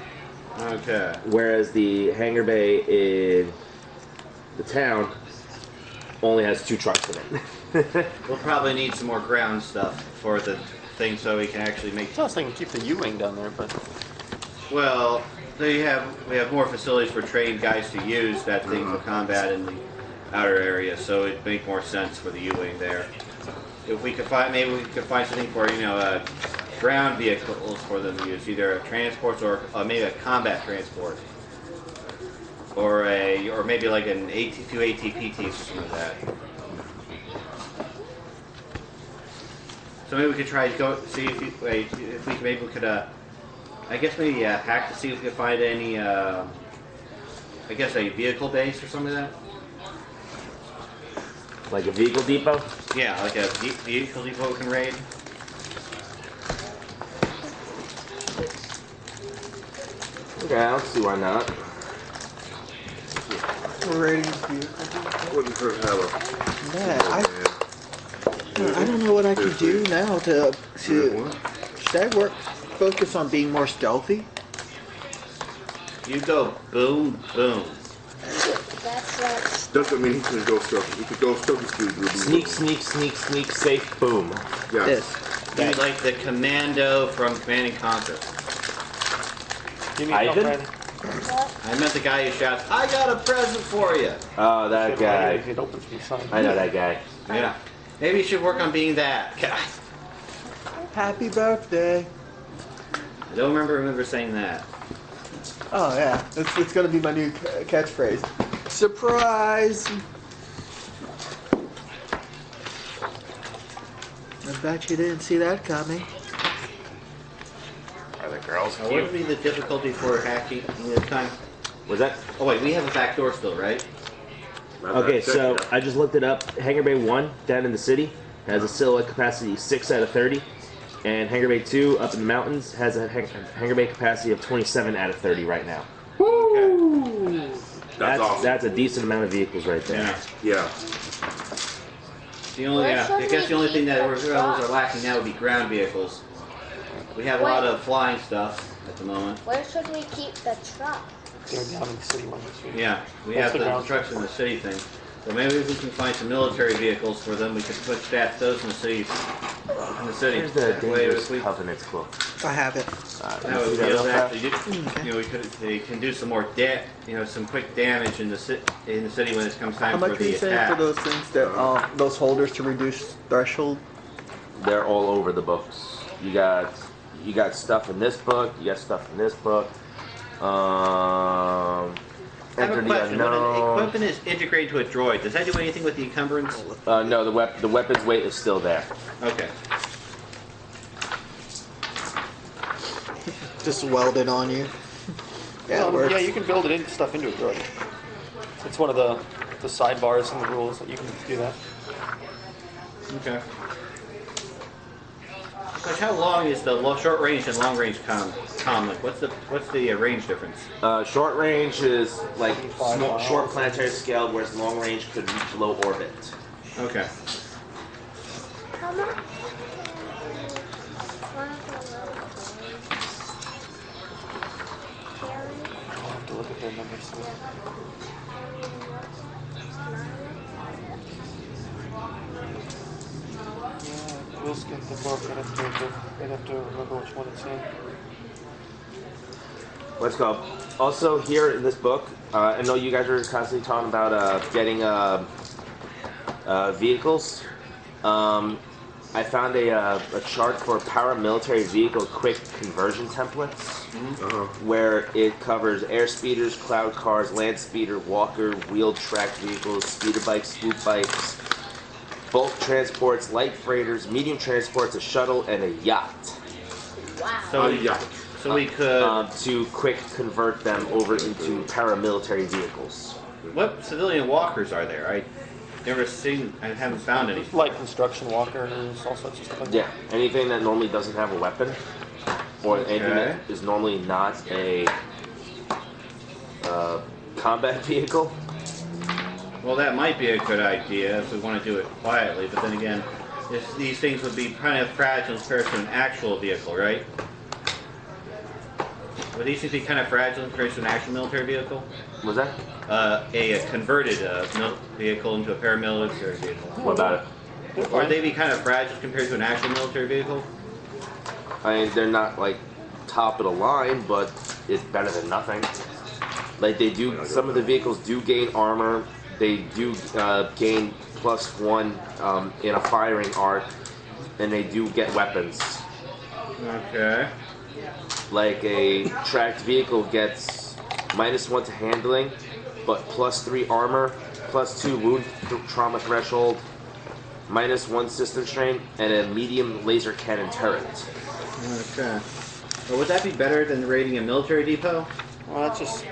Okay. Whereas the Hangar Bay in the town only has 2 trucks in it. We'll probably need some more ground stuff for the thing so we can actually make. I was thinking keep the U-wing down there, but Well, we have more facilities for trained guys to use that thing for combat in the outer area, so it'd make more sense for the U-wing there. If we could find, maybe we could find something for ground vehicles for them to use, either a transport or maybe a combat transport, or maybe like an AT2 ATPT or something like that. So maybe we could try to go see if we maybe we could I guess maybe hack to see if we could find any I guess a vehicle base or something like that. Like a vehicle depot? Yeah, like a vehicle depot we can raid. Okay, I don't see why not. We're ready to do. Wouldn't hurt to have a. Man, I don't know what I could do now to should I focus on being more stealthy? You go boom, boom. That's Doesn't mean he can go stealthy. He could go stealthy speed. Sneak, safe, boom. Yeah. This. You like the commando from Command and Conquer. you need Ivan? help, Randy? what? I meant the guy who shouts, "I got a present for you." Oh, that If guy. it opens from the side. I know that guy. Yeah. Maybe you should work on being that guy. Happy birthday. I don't remember saying that. Oh yeah, it's gonna be my new catchphrase. Surprise! I bet you didn't see that coming. Are the girls What would be the difficulty for hacking this time? Was that? Oh wait, we have a back door still, right? Okay, so I just looked it up. Hangar Bay 1 down in the city has a silhouette capacity 6 out of 30. And Hangar Bay 2 up in the mountains has a Hangar Bay capacity of 27 out of 30 right now. Okay. That's awesome. That's a decent amount of vehicles right there. Yeah. Yeah. I guess the only thing that are lacking now would be ground vehicles. We have a lot of flying stuff at the moment. Where should we keep the truck? They're down in the city one this week. Yeah, we That's have the the ground trucks in the city thing. So maybe if we can find some military vehicles for them, we could put those in the city. Here's the That way, Dangerous if we, Covenants book. I have it. that would see be that able to real actually do, they can do some more some quick damage in the city when it comes How time for much are the you saying attack. for those things that those holders to reduce threshold? They're all over the books. You got stuff in this book. You got stuff in this book. I have Enter a the question. When an Unknown. equipment is integrated to a droid, does that do anything with the encumbrance? No, the weapon's weight is still there. Okay. Just welded on you. Yeah, it works. Yeah, you can build stuff into a droid. It's one of the sidebars in the rules that you can do that. Okay. Like how long is the short range and long range com? Like what's the range difference? Short range is like 75 miles. short planetary scale, whereas long range could reach low orbit. Okay. How much? I'll have to look at their numbers. Yeah, we'll skip the book. I'd have to remember which one it's in. Let's go. Also, here in this book, I know you guys are constantly talking about getting vehicles. I found a chart for paramilitary vehicle quick conversion templates, where it covers air speeders, cloud cars, land speeder, walker, wheeled tracked vehicles, speeder bikes, swoop bikes, bulk transports, light freighters, medium transports, a shuttle, and a yacht. Wow. So we could. To quick convert them over into paramilitary vehicles. What civilian walkers are there? I never seen. I haven't found any. Light construction walkers, all sorts of stuff like that. Yeah, anything that normally doesn't have a weapon, or anything Okay. that is normally not a combat vehicle. Well, that might be a good idea if we want to do it quietly. But then again, these things would be kind of fragile in comparison to an actual vehicle, right? Would these things be kind of fragile in comparison to an actual military vehicle? Was that? A converted vehicle into a paramilitary vehicle. What about it? Or would they be kind of fragile compared to an actual military vehicle? I mean, they're not like top of the line, but it's better than nothing. Like they do, some of the vehicles do gain armor. They do gain +1 in a firing arc, and they do get weapons. Okay. Like a tracked vehicle gets -1 to handling, but +3 armor, +2 wound trauma threshold, -1 system strain, and a medium laser cannon turret. Okay. Well, would that be better than raiding a military depot? Well, that's just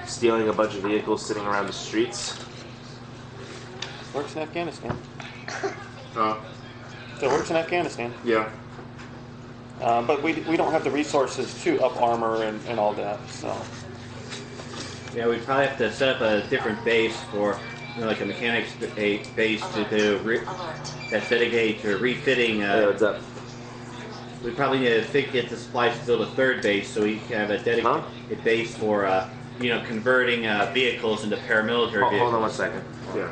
Stealing a bunch of vehicles sitting around the streets. works in Afghanistan. Uh, So it works in Afghanistan. yeah. But we don't have the resources to up armor and all that. So Yeah, we'd probably have to set up a different base for, like a mechanics base that's dedicated to refitting. Hey, what's up? We probably need to get the supplies to build a third base so we can have a dedicated base for, converting vehicles into paramilitary vehicles. Hold on 1 second. Yeah.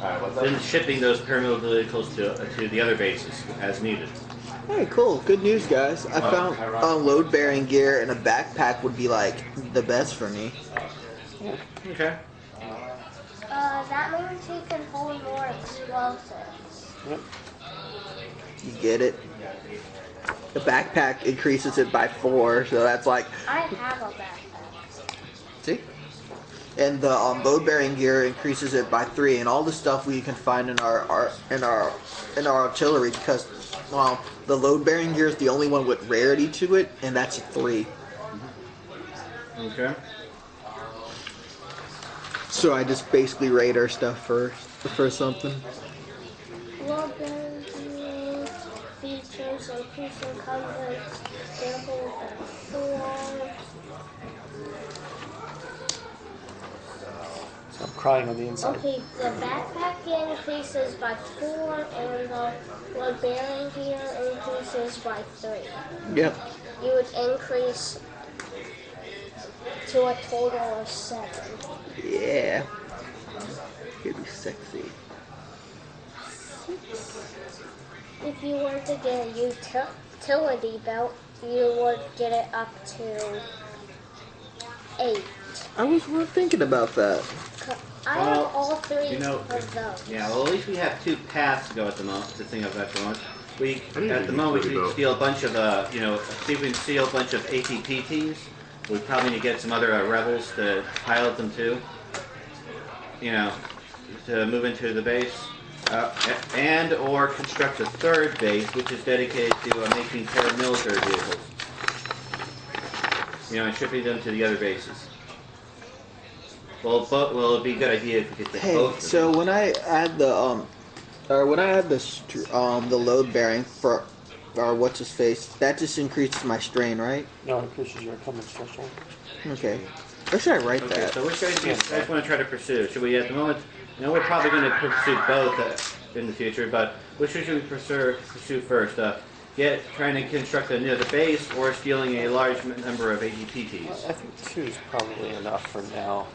Alright, what's Then shipping those paramilitary vehicles to the other bases as needed. Hey, cool. Good news, guys. I found load bearing gear and a backpack would be like the best for me. Okay. That means he can hold more explosives. yep. You get it? The backpack increases it by 4, so that's like, I have a backpack. see? And the load bearing gear increases it by 3, and all the stuff we can find in our artillery, because the load bearing gear is the only one with rarity to it, and that's a 3. Okay. So I just basically raid our stuff first for something. Load bearing gear features increasing coverage, therefore 4. So I'm crying on the inside. Okay, the backpack increases by 4, and the load bearing gear increases by 3. Yep. You would increase to a total of 7. Yeah. It'd be sexy. If you were to get a utility belt, you would get it up to 8. I was thinking about that. I Well, have all 3 you know, of those. Yeah, well, at least we have 2 paths to go at the moment. To think of at the moment, at the moment we pretty can steal a bunch of, see if we can steal a bunch of ATPTs. We probably need to get some other rebels to pilot them too. To move into the base, and or construct a third base, which is dedicated to making paramilitary vehicles. And shipping them to the other bases. Well, it'd be a good idea if we could get Hey, both. so when I add the the load bearing for what's his face, that just increases my strain, right? No, it increases your encumbrance threshold. Okay. Where should I write Okay, that? so which guys do you guys want to try to pursue? Should we, at the moment, we're probably going to pursue both in the future, but which should we pursue first? Trying to construct the base, or stealing a large number of ATPTs? I think 2 is probably enough for now.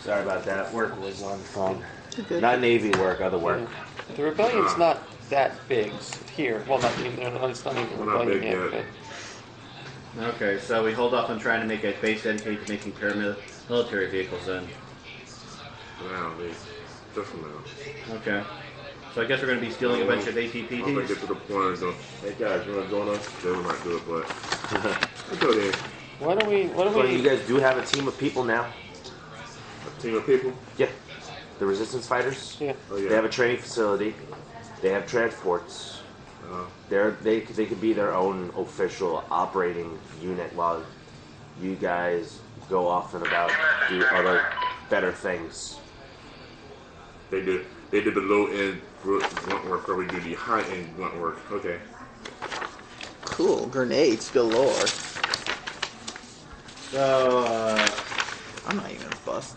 Sorry about that. Work was on phone. Good. Not Navy work, other work. The rebellion's not that big here. Well, it's not even a Not rebellion big yet. yet. But Okay, so we hold off on trying to make a base dedicated to making paramilitary vehicles then. Now, just now. Okay. So I guess we're going to be stealing a bunch of I'll get ATPTs. to the point and go, hey guys, you want to join us? Then we might do it, but until then, Why don't we? Well, you guys do have a team of people now. a team of people. Yeah. The resistance fighters. Yeah. Oh yeah. They have a training facility. They have transports. They could be their own official operating unit while you guys go off and about do other better things. They did the low end grunt work, or we do the high end grunt work. Okay. Cool. Grenades galore. So, I'm not even fussed.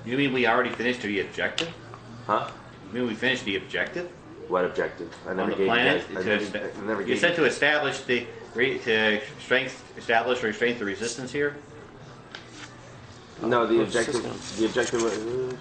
you mean we already finished the objective? Huh? You mean we finished the objective What objective? I on never the gave planet? you guys. I never You gave said to establish the establish or strengthen the resistance here. No, the Which objective. system? The objective was.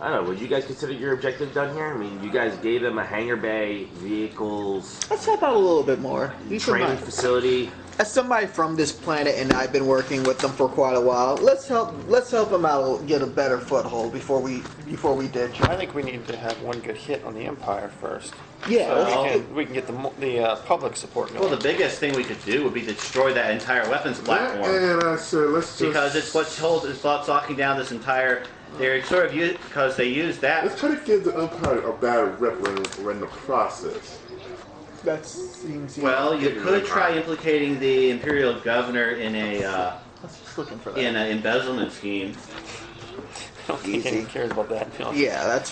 I don't know. Would you guys consider your objective done here? I mean, you guys gave them a hangar bay, vehicles, Let's help out a little bit more. These are training my- facility. As somebody from this planet, and I've been working with them for quite a while. Let's help them out get a better foothold before we ditch. I think we need to have one good hit on the Empire first. Yeah. So let's we can get the public support Well, going. the biggest thing we could do would be to destroy that entire weapons platform. And I said, let's just Because it's what's locking down this entire. They're sort of because they use that. let's try to give the Empire a bad rep when the process. that seems. Well, you could try implicating the imperial governor in a I was just looking for that. in an embezzlement scheme. I don't think Easy. anyone cares about that. No. Yeah, that's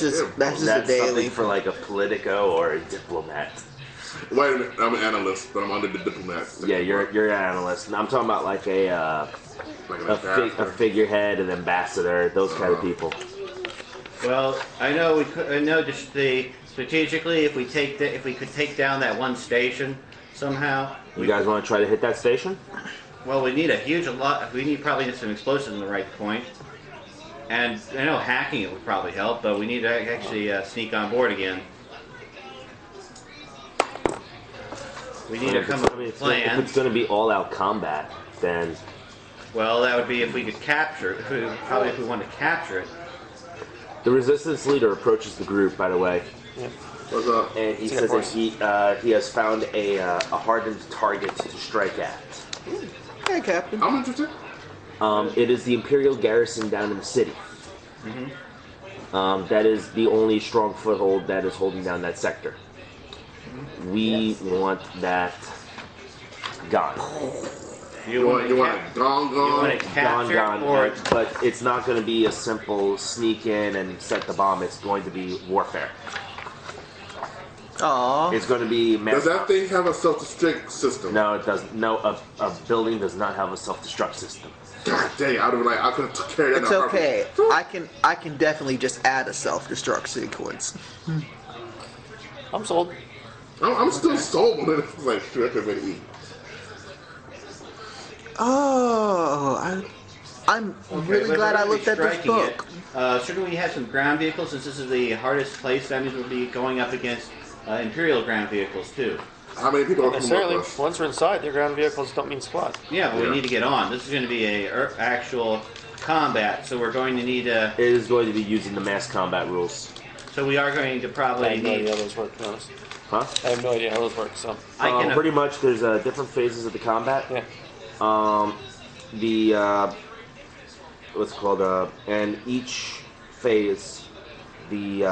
just a That's daily. something for like a Politico or a diplomat. Wait a minute, I'm an analyst, but I'm under the diplomat. Yeah, you're an analyst. And I'm talking about like like an a ambassador. figurehead, an ambassador, those kind of people. Well, I know we could. I know just strategically, if we could take down that one station somehow. You guys want to try to hit that station? Well, we need We need probably some explosives in the right point. And I know hacking it would probably help, but we need to actually sneak on board again. We need to come up with a If plan. it's going to be all-out combat, then Well, that would be if we could capture it. If we want to capture it. the resistance leader approaches the group. By the way, What's up? and he It's a says good that he has found a hardened target to strike at. Hey, Captain. I'm interested. It is the Imperial garrison down in the city. That is the only strong foothold that is holding down that sector. We want that gone. You want it gone, You want gone? it captured, Gone, or but it's not going to be a simple sneak in and set the bomb. It's going to be warfare. Aw. It's going to be Does that thing have a self-destruct system? No, it doesn't. No, a building does not have a self-destruct system. God dang, I would have I could have carried that. It's in a okay. heartbeat. I can definitely just add a self-destruct sequence. I'm sold. I'm still sold, but it's like, sure, I could really eat. Oh, I'm really but glad we're I gonna looked be at this striking book. it. Shouldn't we have some ground vehicles since this is the hardest place? That means we'll be going up against Imperial ground vehicles too. How many people are coming Necessarily, up with us? once we're inside, their ground vehicles don't mean squat. Yeah, but Yeah. we need to get on. This is going to be a actual combat, so we're going to need It is going to be using the mass combat rules. So we are going to I probably have no idea need. how those work, to be honest. Huh? I have no idea how those work, so. I can. Pretty much, there's different phases of the combat. Yeah. The what's it called? And each phase, the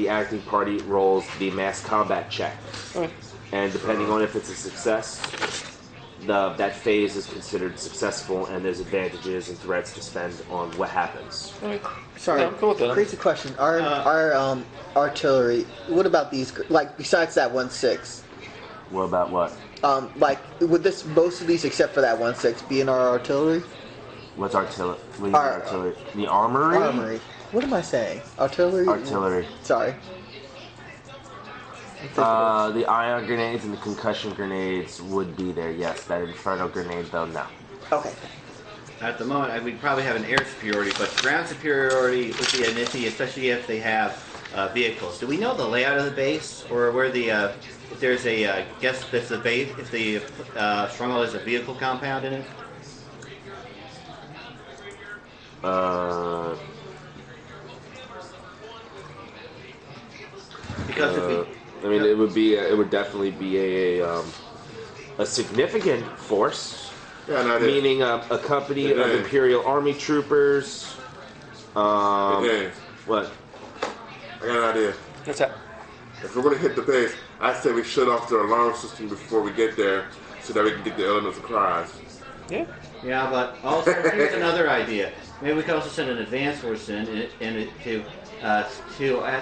acting party rolls the mass combat check, Okay. and depending on if it's a success, that phase is considered successful, and there's advantages and threats to spend on what happens. Okay. Sorry, Yeah, I'm cool with that. crazy question. Our artillery. What about these? Like besides that 1.6, What about what? like would this most of these except for that 1.6 be in our artillery? What's artillery? What do you mean Our- artillery? The armory? Armory. What am I saying? Artillery. Artillery. Sorry. The ion grenades and the concussion grenades would be there, yes. That inferno grenade, though, no. Okay. At the moment, we'd probably have an air superiority, but ground superiority would be an issue, especially if they have vehicles. Do we know the layout of the base, or where the if there's a guess if the base if the stronghold has a vehicle compound in it? Because if we I mean, it would definitely be a significant force, Yeah, no, idea. meaning a company of Okay. Imperial Army troopers. Okay, What? I got an idea. What's that? If we're gonna hit the base, I say we shut off the alarm system before we get there, so that we can get the element of surprise. Yeah. Yeah, but also here's another idea. Maybe we could also send an advance force in,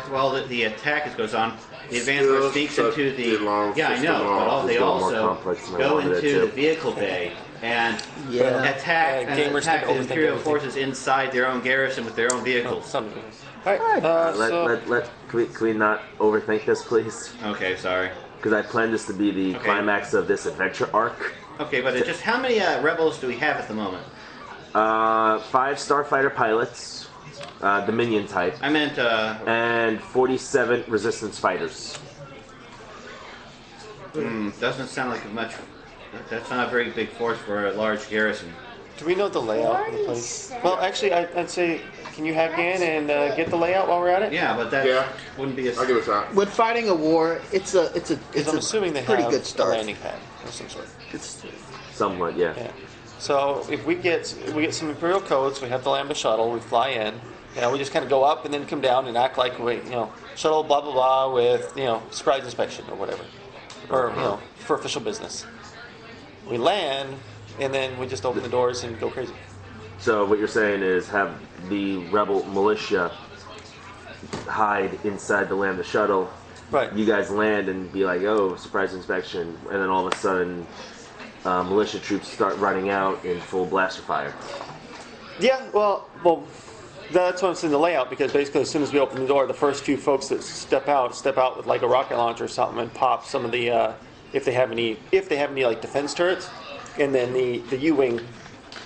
while the attack goes on, the advance Still force sneaks shut into the alarm yeah, I system know, off. but they It's a little more also complex than I go wanted it into to. the vehicle bay and Yeah. attack Yeah, gamers attack think the overthink Imperial everything. forces inside their own garrison with their own vehicles. Some games. All right. Can we not overthink this, please? Okay, sorry. Because I plan this to be the Okay. climax of this adventure arc. Okay, but just how many rebels do we have at the moment? 5 starfighter pilots, Dominion type, I meant and 47 resistance fighters. doesn't sound like much. That's not a very big force for a large garrison. Do we know the layout of the place? Well, actually, I'd say, can you have Gan and get the layout while we're at it? Yeah, but that Yeah. wouldn't be a. I'll give it a shot. When fighting a war, it's a Because I'm assuming they pretty have good a start. landing pad of some sort. It's, Somewhat, yeah. Yeah. So if we get some Imperial codes, we have to land the shuttle, we fly in. We just kind of go up and then come down and act like we, shuttle blah blah blah with surprise inspection or whatever, or for official business. We land and then we just open the doors and go crazy. So what you're saying is have the rebel militia hide inside the Lambda shuttle. Right. You guys land and be like, oh, surprise inspection. And then all of a sudden, militia troops start running out in full blaster fire. Yeah. Well, that's what I'm saying, the layout, because basically as soon as we open the door, the first few folks that step out with like a rocket launcher or something and pop some of the if they have any like defense turrets, and then the U-wing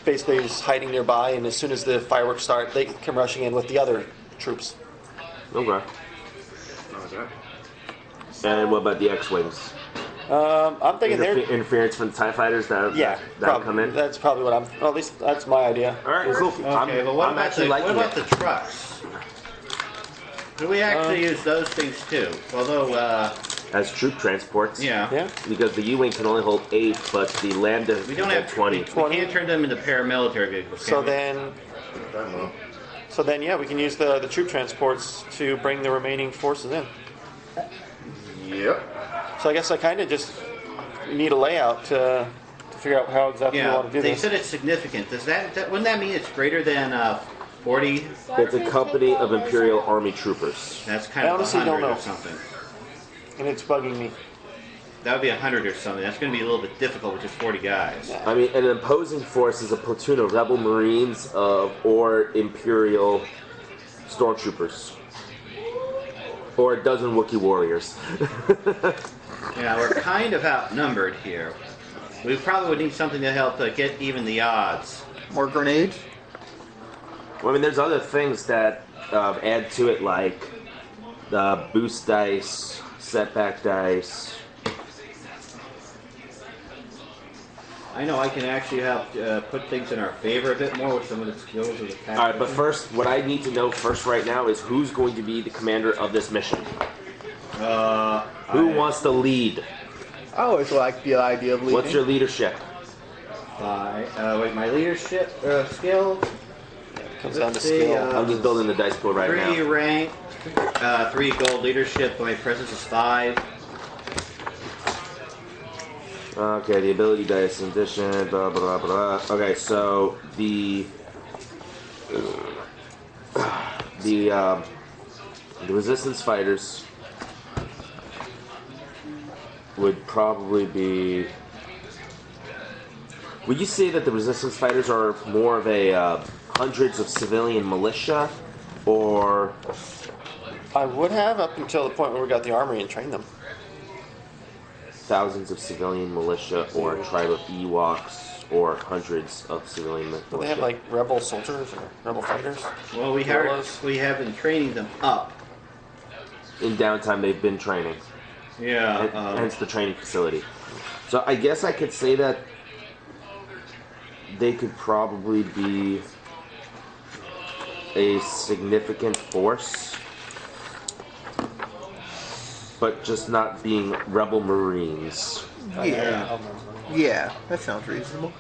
basically is hiding nearby, and as soon as the fireworks start, they come rushing in with the other troops. Okay. Okay. And what about the X-Wings? I'm thinking Interference from the TIE fighters that probably, come in? that's probably what well, at least that's my idea. All right, cool. Okay, but what I'm about actually what liking about it. the trucks? Do we actually use those things too? Although, As troop transports. yeah, Yeah. Because the U-Wing can only hold 8, but the Lambda we don't can have hold 20. We can't turn them into paramilitary vehicles. So can we? then, we can use the troop transports to bring the remaining forces in. Yep. So I guess I kind of just need a layout to figure out how exactly we Yeah, want to do they this. said it's significant. Does that wouldn't that mean it's greater than 40? It's a company of Imperial Army troopers. That's kind I of honestly don't 100 or know. something. And it's bugging me. That would be 100 or something. That's going to be a little bit difficult with just 40 guys. I mean, an opposing force is a platoon of Rebel Marines or Imperial Stormtroopers. Or a dozen Wookiee warriors. Yeah, we're kind of outnumbered here. We probably would need something to help get even the odds. more grenades. Well, I mean, there's other things that add to it, like boost dice, setback dice. I know I can actually help put things in our favor a bit more with some of the skills of the tactics. All right, but first, what I need to know first right now is who's going to be the commander of this mission. Who wants to lead? I always like the idea of leading. What's your leadership? Wait, my leadership skill. Comes down to Let's see, skill. I'm just building the dice pool right 3 now. rank, 3 gold leadership. My presence is 5. Okay, the ability dice addition, blah blah blah. Okay, so the resistance fighters would probably be. Would you say that the resistance fighters are more of a hundreds of civilian militia, or I would have up until the point where we got the armory and trained them. thousands of civilian militia, or a tribe of Ewoks, or hundreds of civilian militia? Do they have like rebel soldiers or rebel fighters? Well, we have been training them up. In downtime, they've been training. Yeah. Hence the training facility. So I guess I could say that they could probably be a significant force, but just not being rebel Marines. Yeah. Yeah, that sounds reasonable.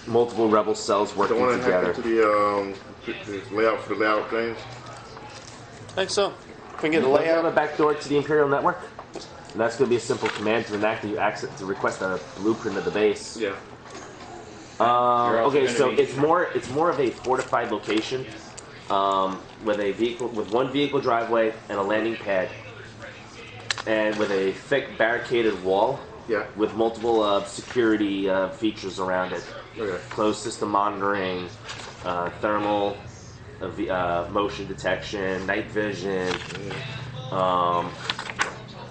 Multiple rebel cells working Don't want to hack together. into the layout for the layout things. I think so. If we can get a Don't you have layout. a backdoor to the Imperial network? And that's going to be a simple command to enact the access to request a blueprint of the base. Yeah. You're also Okay, gonna so be- it's more of a fortified location, with one vehicle driveway and a landing pad, and with a thick barricaded wall. Yeah. With multiple security features around it. Okay. Closed system monitoring, thermal, motion detection, night vision,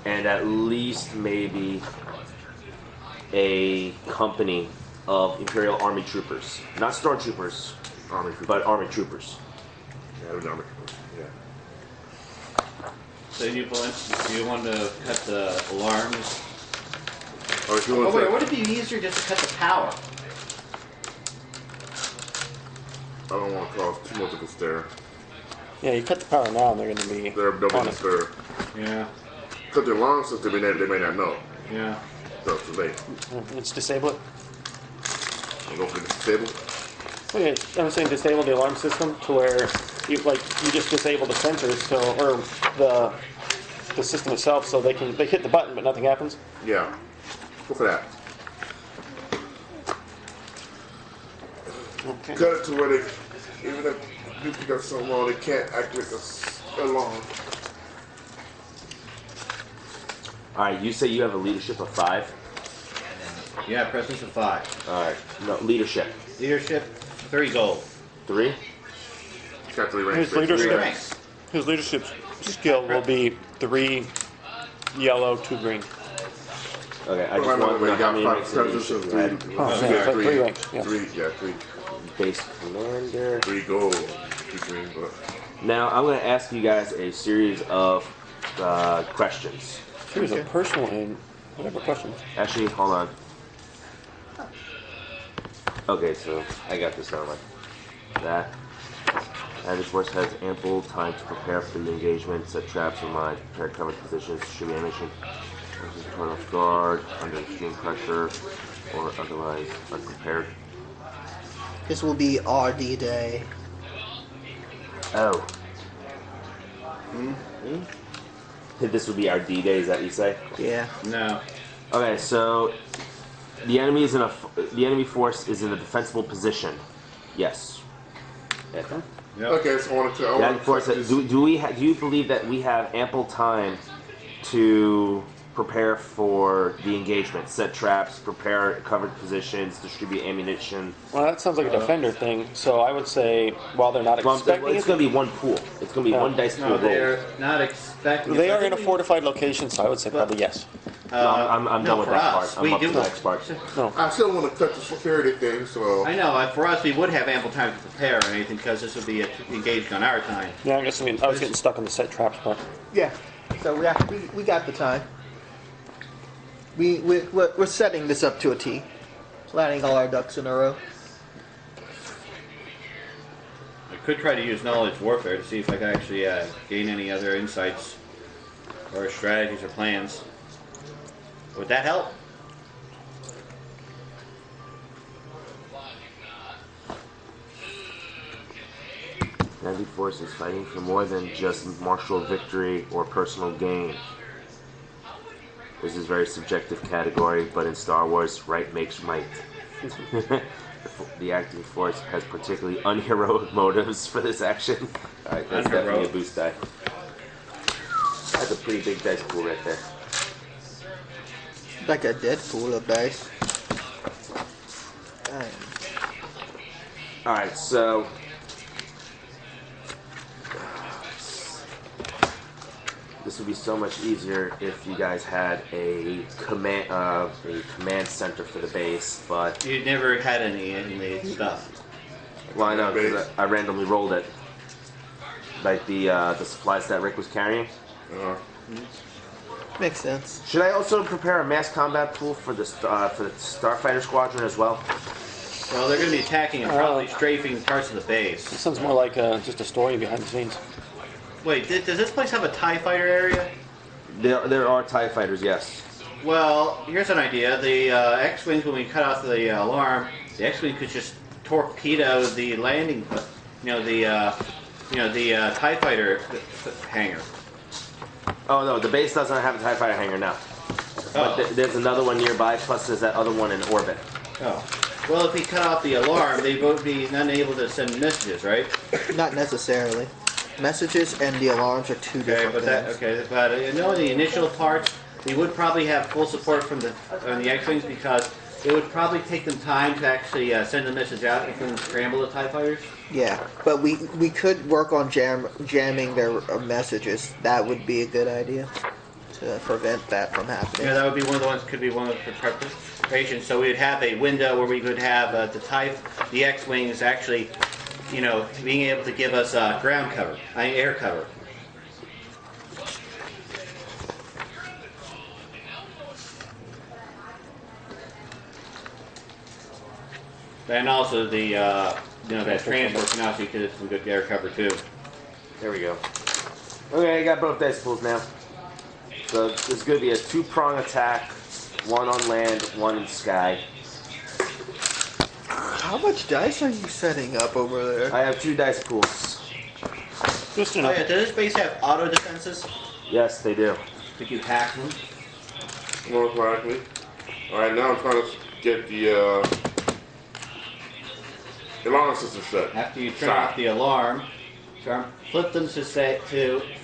and at least maybe a company of Imperial Army troopers. Not stormtroopers, Army troopers. but army troopers. Yeah, the army troopers. Yeah. So do you want to cut the alarms? Or if you Oh want wait, to, would it be easier just to cut the power? I don't want to cause too much of a stir. Yeah, you cut the power now, and they're going to be. They'll be on a it. stir. Yeah, Cut the alarm system, they may not know. yeah. So it's too late. Let's disable it. I'll go for the table. Okay, I'm saying disable the alarm system to where you just disable the sensors or the system itself, so they hit the button but nothing happens. Yeah. Go for that. Okay. Cut it to where they, even if you pick up something wrong, they can't activate the alarm. All right, you say you have a leadership of 5. Yeah, presence of 5. All right, no leadership Leadership, 3 gold. 3. Got 3 ranks. His 3 leadership, ranks. his leadership skill will be 3 yellow, 2 green. Okay, I just want to know how many ranks of leadership you had. Oh, Yeah, yeah, three. 3 ranks. Yeah. 3 Base commander. gold. 2 green, but Now I'm going to ask you guys a series of questions. Here's a personal and whatever question. Actually, hold on. Okay, so I got this down like that. And this force has ample time to prepare for the engagement, set traps in mind, prepare cover positions, distribute ammunition, versus turn off guard, under extreme pressure, or otherwise unprepared. This will be RD Day. Oh. This would be our D-Day, is that what you say? Yeah. No. Okay, so the enemy is the enemy force is in a defensible position. Yes. Okay. Yep. okay. So I want to. The enemy force. Do you believe that we have ample time to prepare for the engagement, set traps, prepare covered positions, distribute ammunition? Well, that sounds like a defender thing. So I would say while they're not Well, expecting it's it, going to be one pool. It's going to be No. one dice pool No, of gold. they're not expecting. they it. are in a fortified location. So I would say probably yes. No, I'm done with for that us, part. we I'm up do. to the next part. No. I still want to cut the security thing. So I know. For us, we would have ample time to prepare or anything because this would be engaged on our time. Yeah, I guess I was getting stuck on the set traps part. Yeah. So we got the time. We're setting this up to a T. Lining all our ducks in a row. I could try to use knowledge warfare to see if I can actually gain any other insights or strategies or plans. Would that help? The enemy force is fighting for more than just martial victory or personal gain. This is a very subjective category, but in Star Wars, right makes might. The active force has particularly unheroic motives for this action. Alright, that's definitely a Unheroic. boost die. That's a pretty big dice pool right there. Like a Deadpool of dice. Alright, so this would be so much easier if you guys had a command center for the base, but You never had any in the stuff. well, I know because I randomly rolled it, like the supplies that Rick was carrying. Makes sense. Should I also prepare a mass combat pool for the Starfighter Squadron as well? Well, they're going to be attacking and probably strafing parts of the base. This sounds more like just a story behind the scenes. Wait, does this place have a TIE fighter area? There are TIE fighters, yes. Well, here's an idea. The X-Wings, when we cut off the alarm, the X-Wing could just torpedo the landing, the TIE fighter hangar. Oh no, the base doesn't have a TIE fighter hangar now. Oh. But there's another one nearby, plus there's that other one in orbit. Oh. Well, if we cut off the alarm, they would be unable to send messages, right? Not necessarily. Messages and the alarms are two Okay, different but things. the initial parts, we would probably have full support from the X-Wings because it would probably take them time to actually send the message out and then scramble the TIE fighters. Yeah, but we could work on jamming their messages. That would be a good idea to prevent that from happening. Yeah, that would be one of the ones. Could be one of the preparations. So we'd have a window where we could have the X-Wings actually, being able to give us ground cover, air cover. And also that transport can also get some good air cover too. There we go. Okay, I got both dice pools now. So this is going to be a two-prong attack. One on land, one in sky. How much dice are you setting up over there? I have 2 dice pools. Just Oh enough. yeah, does this base have auto defenses? Yes, they do. Did you hack them? Most likely. Alright, now I'm trying to get the alarm system set. After you turn off the alarm, flip them to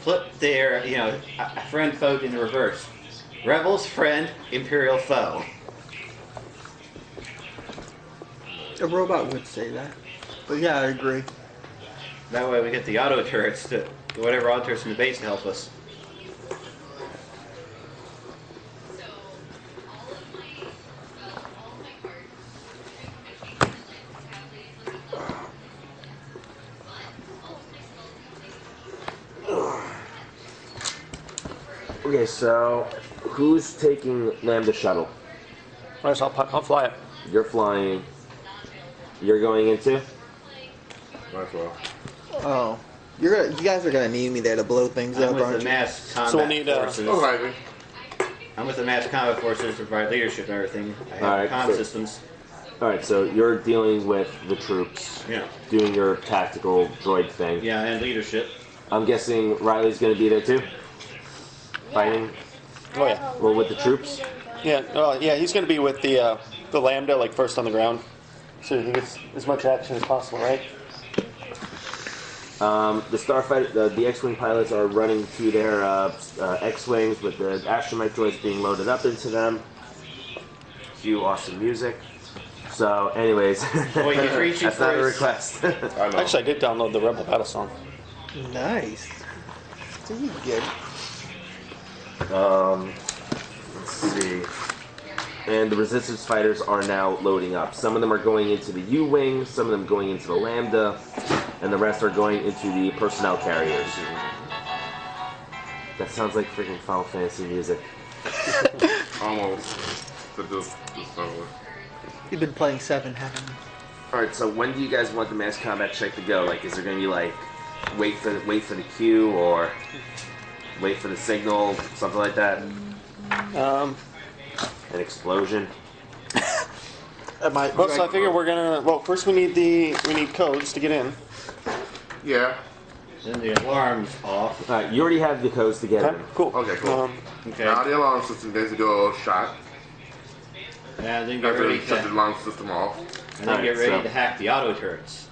flip their, a friend foe in reverse. Rebels, friend, Imperial foe. A robot would say that. But yeah, I agree. That way we get the auto turrets to whatever auto turrets in the base to help us. Okay, so who's taking Lambda Shuttle? Alright, so I'll fly it. You're flying. You're going into? Might as well. Oh, you guys are gonna need me there to blow things I'm up, with aren't the you? mass combat So we'll need, forces. Most likely. I'm with the mass combat forces to provide leadership and everything. I have Alright, comm so- systems. Alright, so you're dealing with the troops, Yeah. doing your tactical droid thing. Yeah, and leadership. I'm guessing Riley's going to be there too? Fighting? Oh yeah. Well, with the troops? Yeah, he's going to be with the Lambda, like first on the ground, so he gets as much action as possible, right? The starfighter, the X-wing pilots are running to their X-wings with the astromech droids being loaded up into them. Cue awesome music. So, anyways, Oh, he's reaching that's not a for his- request. I know. Actually, I did download the Rebel Battle Song. Nice. So you good. Let's see. And the resistance fighters are now loading up. Some of them are going into the U-wing, some of them going into the Lambda, and the rest are going into the personnel carriers. That sounds like freaking Final Fantasy music. Almost. But this over. You've been playing 7, haven't you? Alright, so when do you guys want the mass combat check to go? Like, is there going to be like, wait for the cue, or wait for the signal, something like that? An explosion? Well, so I figure we're gonna. Well, first we need codes to get in. Yeah. Then the alarm's off. Alright, you already have the codes to get Okay, in. cool. Okay, cool. Okay. Now the alarm system needs to go shot. And then get After ready they shut the to, alarm system off. and then get Alright, ready so- to hack the auto turrets.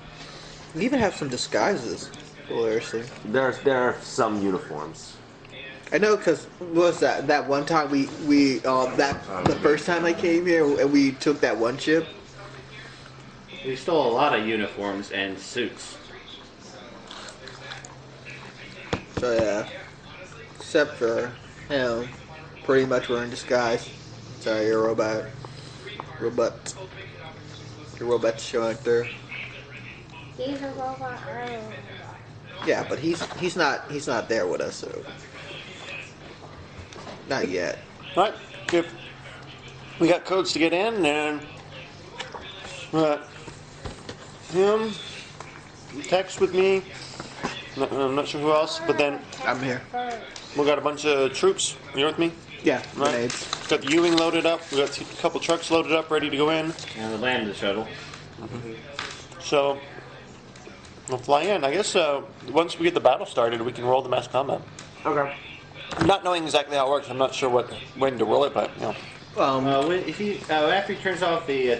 We even have some disguises. Hilariously. There are some uniforms. I know, because what was that one time the first time I came here and we took that one ship? We stole a lot of uniforms and suits. So yeah. Except for, pretty much we're in disguise. Sorry, you're a robot. Your robot's showing through. He's a robot. I'm a robot. Yeah, but he's not there with us, so not yet. Alright, if we got codes to get in, and him, Tex with me. I'm not sure who else, but then I'm here. we got a bunch of troops. You're with me? Yeah, Right. grenades. Got the U-wing loaded up. We got a couple trucks loaded up, ready to go in. And the land of the shuttle. So we'll fly in. I guess once we get the battle started, we can roll the mass combat. Okay. Not knowing exactly how it works, I'm not sure when to roll it, but you know. If you after he turns off the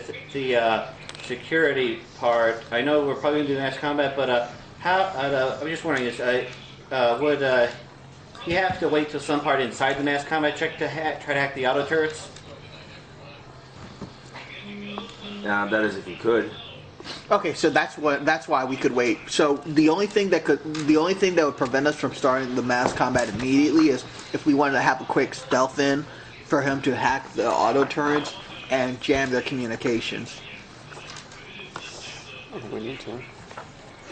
security part, I know we're probably gonna do mass combat, but I'm just wondering is would he have to wait till some part inside the mass combat check to try to hack the auto turrets? That is if you could. Okay, so that's why we could wait. So the only thing that would prevent us from starting the mass combat immediately is if we wanted to have a quick stealth in for him to hack the auto turrets and jam their communications. I don't think we need to.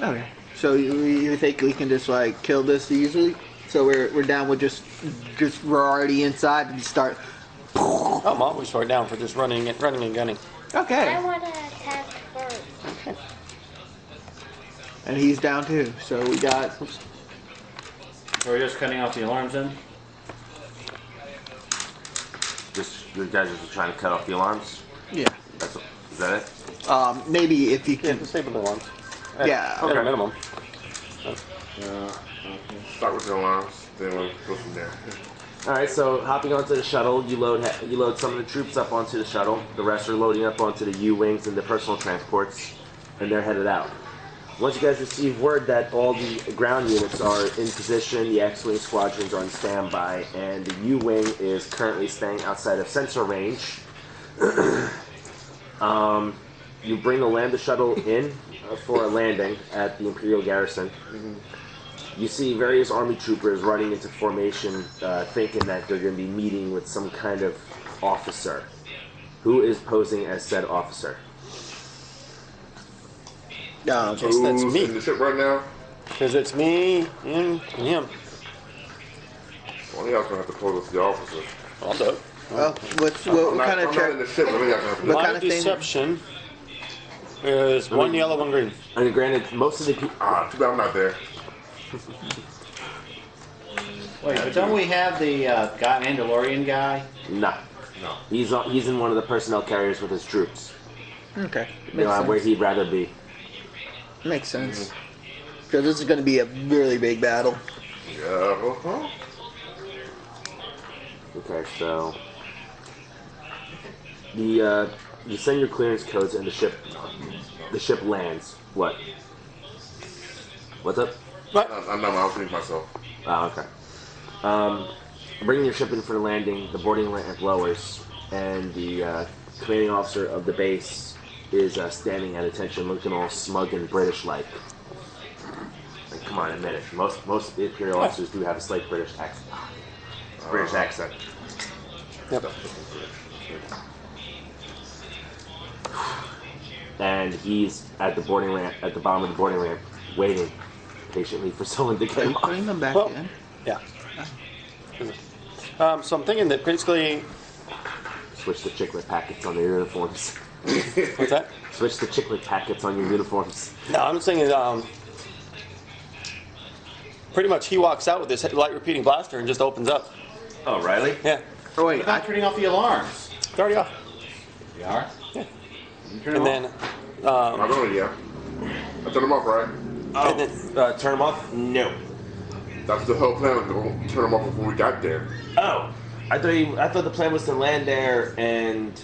Okay. So you think we can just like kill this easily? So we're down with just we're already inside and start. I'm always right down for just running and gunning. Okay. I want to attack first. And he's down too. So we got. We're just cutting off the alarms then? Just you guys are just trying to cut off the alarms. Yeah. Is that it? Maybe if you Yeah, can. disable the alarms. Yeah, At okay. a minimum. Start with the alarms, then we'll go from there. All right. So hopping onto the shuttle, you load some of the troops up onto the shuttle. The rest are loading up onto the U-wings and the personal transports, and they're headed out. Once you guys receive word that all the ground units are in position, the X-wing squadrons are on standby, and the U-wing is currently staying outside of sensor range. You bring the Lambda shuttle in for a landing at the Imperial garrison. You see various army troopers running into formation, thinking that they're going to be meeting with some kind of officer. Who is posing as said officer? Guess that's Who's me. in the ship right now? Because it's me and him. Well, y'all gonna have to pose us the officers. I'll do it. Well, what I'm kind of not in the check? ship, but y'all gonna have to. What My kind of thing- deception is one yellow, one green. And granted, most of the people. Too bad I'm not there. Wait, but don't we have the guy, Mandalorian guy? No. No. He's in one of the personnel carriers with his troops. Okay. You know, where he'd rather be. Makes sense. So this is going to be a really big battle. Yeah. Uh-huh. Okay, so you send your clearance codes and the ship lands. What? What's up? I'm not. I was thinking myself. Oh, okay. Bringing your ship in for the landing, the boarding ramp lowers, and the commanding officer of the base is standing at attention, looking all smug and British-like. Like, come on, admit it. Most Imperial officers do have a slight British accent. British accent. Yep. And he's at the boarding ramp, at the bottom of the boarding ramp, waiting patiently for someone to get him off. Putting them back Well- in. Yeah. So I'm thinking that basically, Switch the chiclet packets on their uniforms. what's that? Switch the chiclet packets on your uniforms. No, I'm saying pretty much he walks out with this light repeating blaster and just opens up. Oh, Riley? Yeah, Oh What wait, about turning off the alarms? it's already off. You are? Yeah. You turn And them then, I don't know yet. I turned them off, right? and then Turn them off? No. That's the whole plan. Was to turn them off before we got there. Oh, I thought the plan was to land there and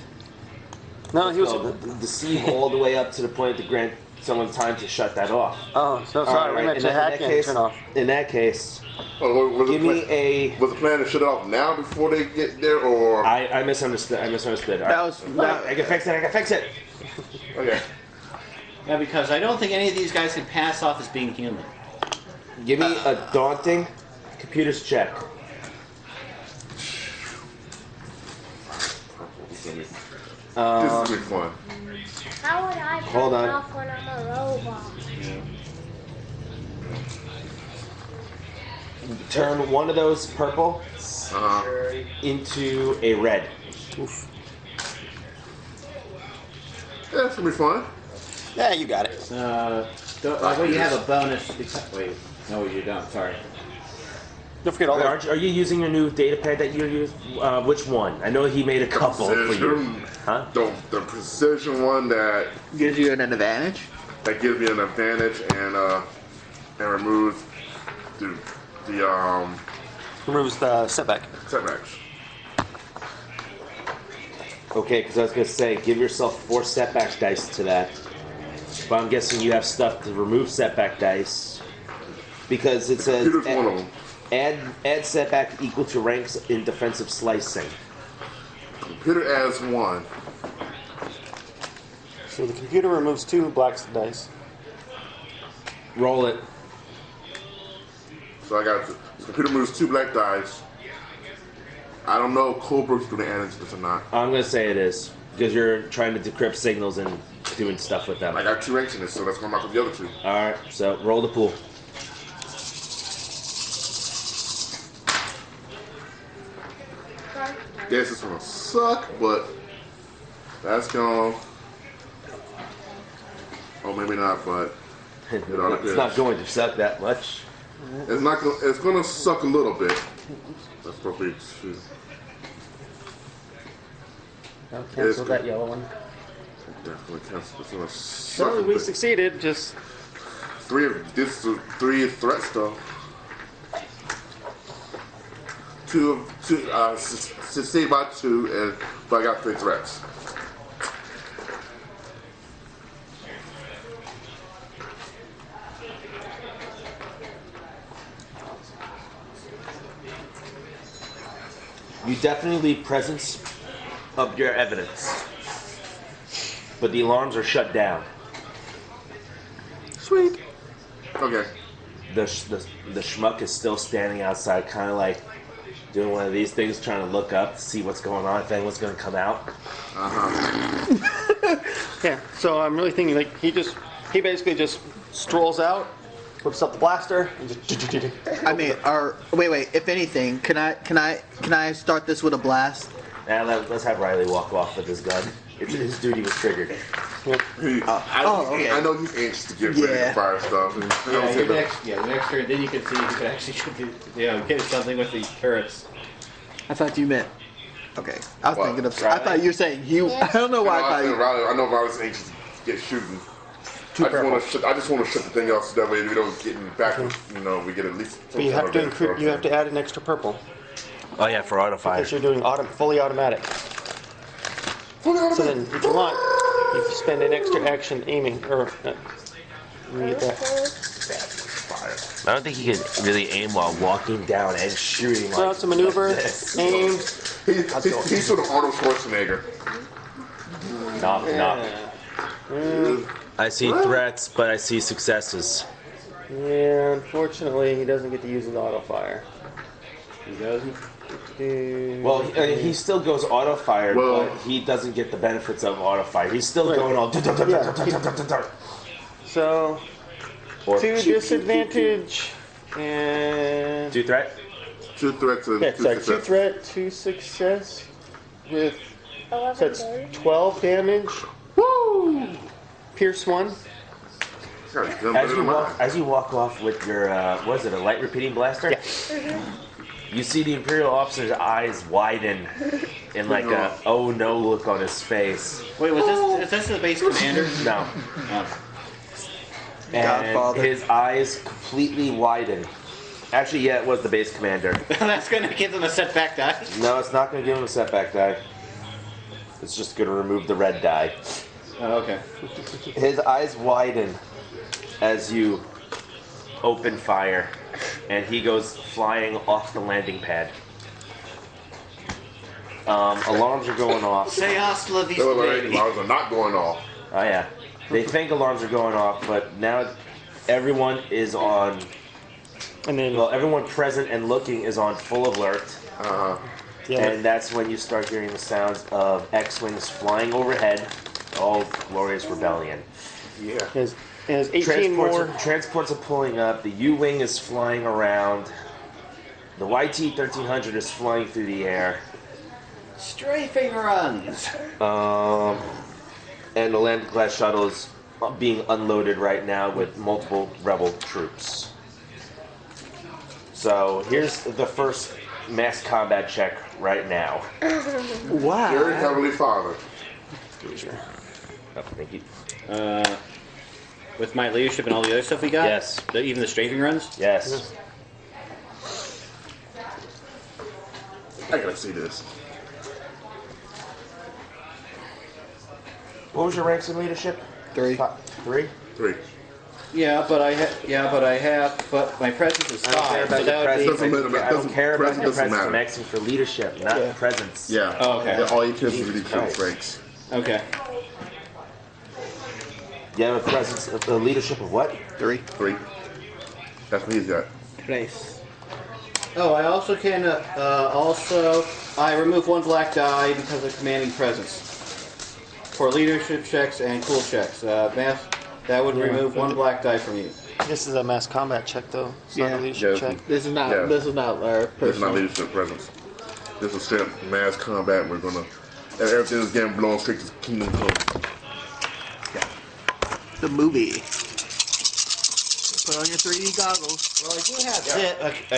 no, he was. deceive all the way up to the point to grant someone time to shut that off. Oh, so sorry. Alright, We meant in to that hack and case- turn off. In that case, Oh, was give the me plan, a. was the plan to shut it off now before they get there, or I misunderstood. I misunderstood. All that right. was I can fix it. I can fix it. okay? Yeah, because I don't think any of these guys can pass off as being human. Give me a daunting computers check. This is gonna be fun. How would I Hold turn on. off when I'm a robot? Turn one of those purple Uh-huh. into a red. Yeah, it's gonna be fun. Yeah, you got it. Well, you have a bonus. Wait, no, you don't. Sorry. Don't forget all Wait, the. are you using your new data pad that you use? Which one? I know he made a couple for you. Precision, Huh? the precision one that Gives you an advantage. gives me an advantage and removes the Removes the setback. setbacks. Okay, because I was gonna say, give yourself 4 setback dice to that. But I'm guessing you have stuff to remove setback dice. Because it says Computer's one of them. add setback equal to ranks in defensive slicing. Computer adds 1. So the computer removes 2 blacks dice. Roll it. So I got the computer moves 2 black dice. I don't know if Colebrook's going to add into this or not. I'm gonna say it is because you're trying to decrypt signals and doing stuff with them. I got 2 ranks in this, so that's going to knock off the other 2. All right, so roll the pool. Guess it's going to suck, but that's going to... Oh, maybe not, but all It's not going to suck that much. it's not. It's going to suck a little bit. That's probably 2. I'll It's cancel good. that yellow one. Definitely cancel. It's going to suck So a we bit. succeeded. Just 3 of this. 3 threats though. 2 succeed by 2, but I got 3 threats. You definitely leave presence of your evidence, but the alarms are shut down. sweet. Okay. The schmuck is still standing outside, kind of like doing one of these things, trying to look up to see what's going on, if anyone's going to come out. Yeah. So I'm really thinking like he basically just strolls out, whips up the blaster, and just. I mean, wait. If anything, can I start this with a blast? Now let's have Riley walk off with his gun. His duty was triggered. okay. I know he's anxious to get ready Yeah. to fire stuff. And, The next turn, then you can see if you can actually get something with the turrets. I thought you meant. Okay, I was What, thinking of. I Riley? thought you were saying you. I don't know why I thought I know Riley's anxious to get shooting. I just want to shut the thing off so that way we don't get back. We get at least. But you have to include. You have to add an extra purple Oh yeah, for auto fire. because you're doing fully automatic. So then, if you want, you can spend an extra action aiming or. Let me get that. I don't think he can really aim while walking down and shooting. So it's a maneuver, aim. He's sort of Arnold Schwarzenegger. Knock, knock. I see threats, but I see successes. Yeah, unfortunately, he doesn't get to use his auto fire. He doesn't. Well, he still goes auto fire, Well- but he doesn't get the benefits of auto fire. He's still Right. going all. So, Or 2 disadvantage and 2 threat. 2 threats and yeah, 2 sorry, 2 success. threat, 2 success with 11 so that's damage. 12 damage. Woo! Pierce 1. Got a gun better than mine. As you walk off with your what is it, a light repeating blaster? Yeah. You see the Imperial officer's eyes widen in like a oh no look on his face. Wait, is this the base commander? No. Oh. And Godfather. his eyes completely widen. Actually, yeah, it was the base commander. That's gonna give them a setback die. No, it's not going to give him a setback die. It's just going to remove the red die. Oh, okay. His eyes widen as you open fire, and he goes flying off the landing pad. Alarms are going off. Say hasta la vista, Those baby. alarms are not going off. Oh yeah, they think alarms are going off, but now everyone is on. And then Well, everyone present and looking is on full alert, yeah, and that's when you start hearing the sounds of X-wings flying overhead. All glorious rebellion. Yeah. has 18 more. Transports are pulling up. The U-wing is flying around. The YT-1300 is flying through the air. Strafing runs. And the land class shuttle is being unloaded right now with multiple rebel troops. So here's the first mass combat check right now. Wow. Very heavily fathered. Oh, thank you. With my leadership and all the other stuff we got? Yes. Even the strafing runs? Yes. I gotta see this. What was your ranks in leadership? 3. 3? 3. Yeah, but my presence is I don't care 5, about so your that would be... Doesn't matter, I don't care about your doesn't presence. matter. I'm asking for leadership, not presence. Yeah. Oh, okay. Yeah, all you can do is really Christ. ranks. Okay. You have a presence, a leadership of what? 3. 3. That's what he's got. Nice. Oh, I also can, I remove 1 black die because of commanding presence. For leadership checks and cool checks. That would remove 1 black die from you. This is a mass combat check, though. It's not Yeah. a leadership Yeah. check. This is not. Yeah. This is not our This is not personal. leadership presence. This is straight up mass combat. We're gonna. And everything is getting blown straight to Kingdom Come. The movie. Put on your 3D goggles. Well,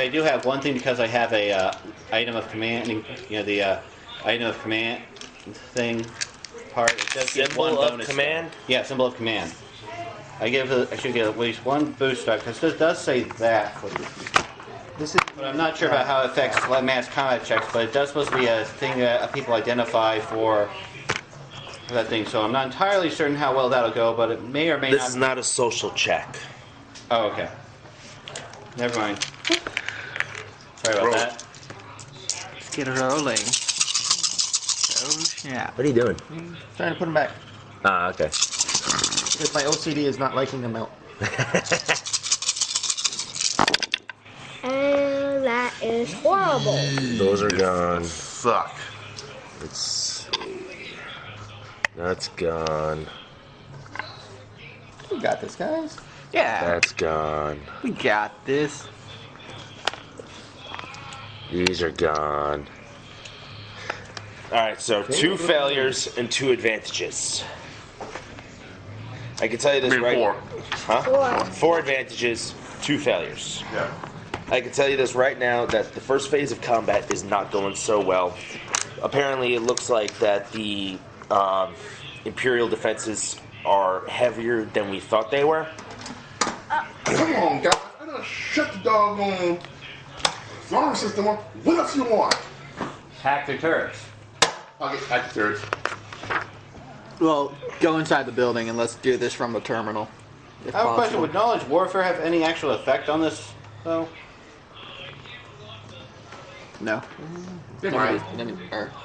I do have one thing because I have a item of commanding, the item of command thing part. It does give Symbol 1 of bonus. command? Yeah, symbol of command. I should get at least 1 boost die because it does say that. This is But I'm not sure about how it affects mass combat checks, but it does supposed to be a thing that people identify for that thing. So I'm not entirely certain how well that'll go, but it may or may This not. is not a social check. Oh, okay. Never mind. Sorry about Roll. that. Let's get it rolling. Oh snap. What are you doing? trying to put them back. Ah, okay. Because my OCD is not liking them out. And that is horrible. Those are gone. Suck. Let's see. That's gone. We got this, guys. Yeah. That's gone. We got this. These are gone. Alright, so 2 failures and 2 advantages. I can tell you this I mean, right 4. Huh? 4 advantages, 2 failures. Yeah. I can tell you this right now that the first phase of combat is not going so well. Apparently, it looks like that the Imperial defenses are heavier than we thought they were. Come on, guys. I done shut the doggone farm system off. What else you want? Hack their turrets. I'll get actors. Well, go inside the building and let's do this from the terminal. If I have a question. possible. Would knowledge warfare have any actual effect on this, though? No. It might.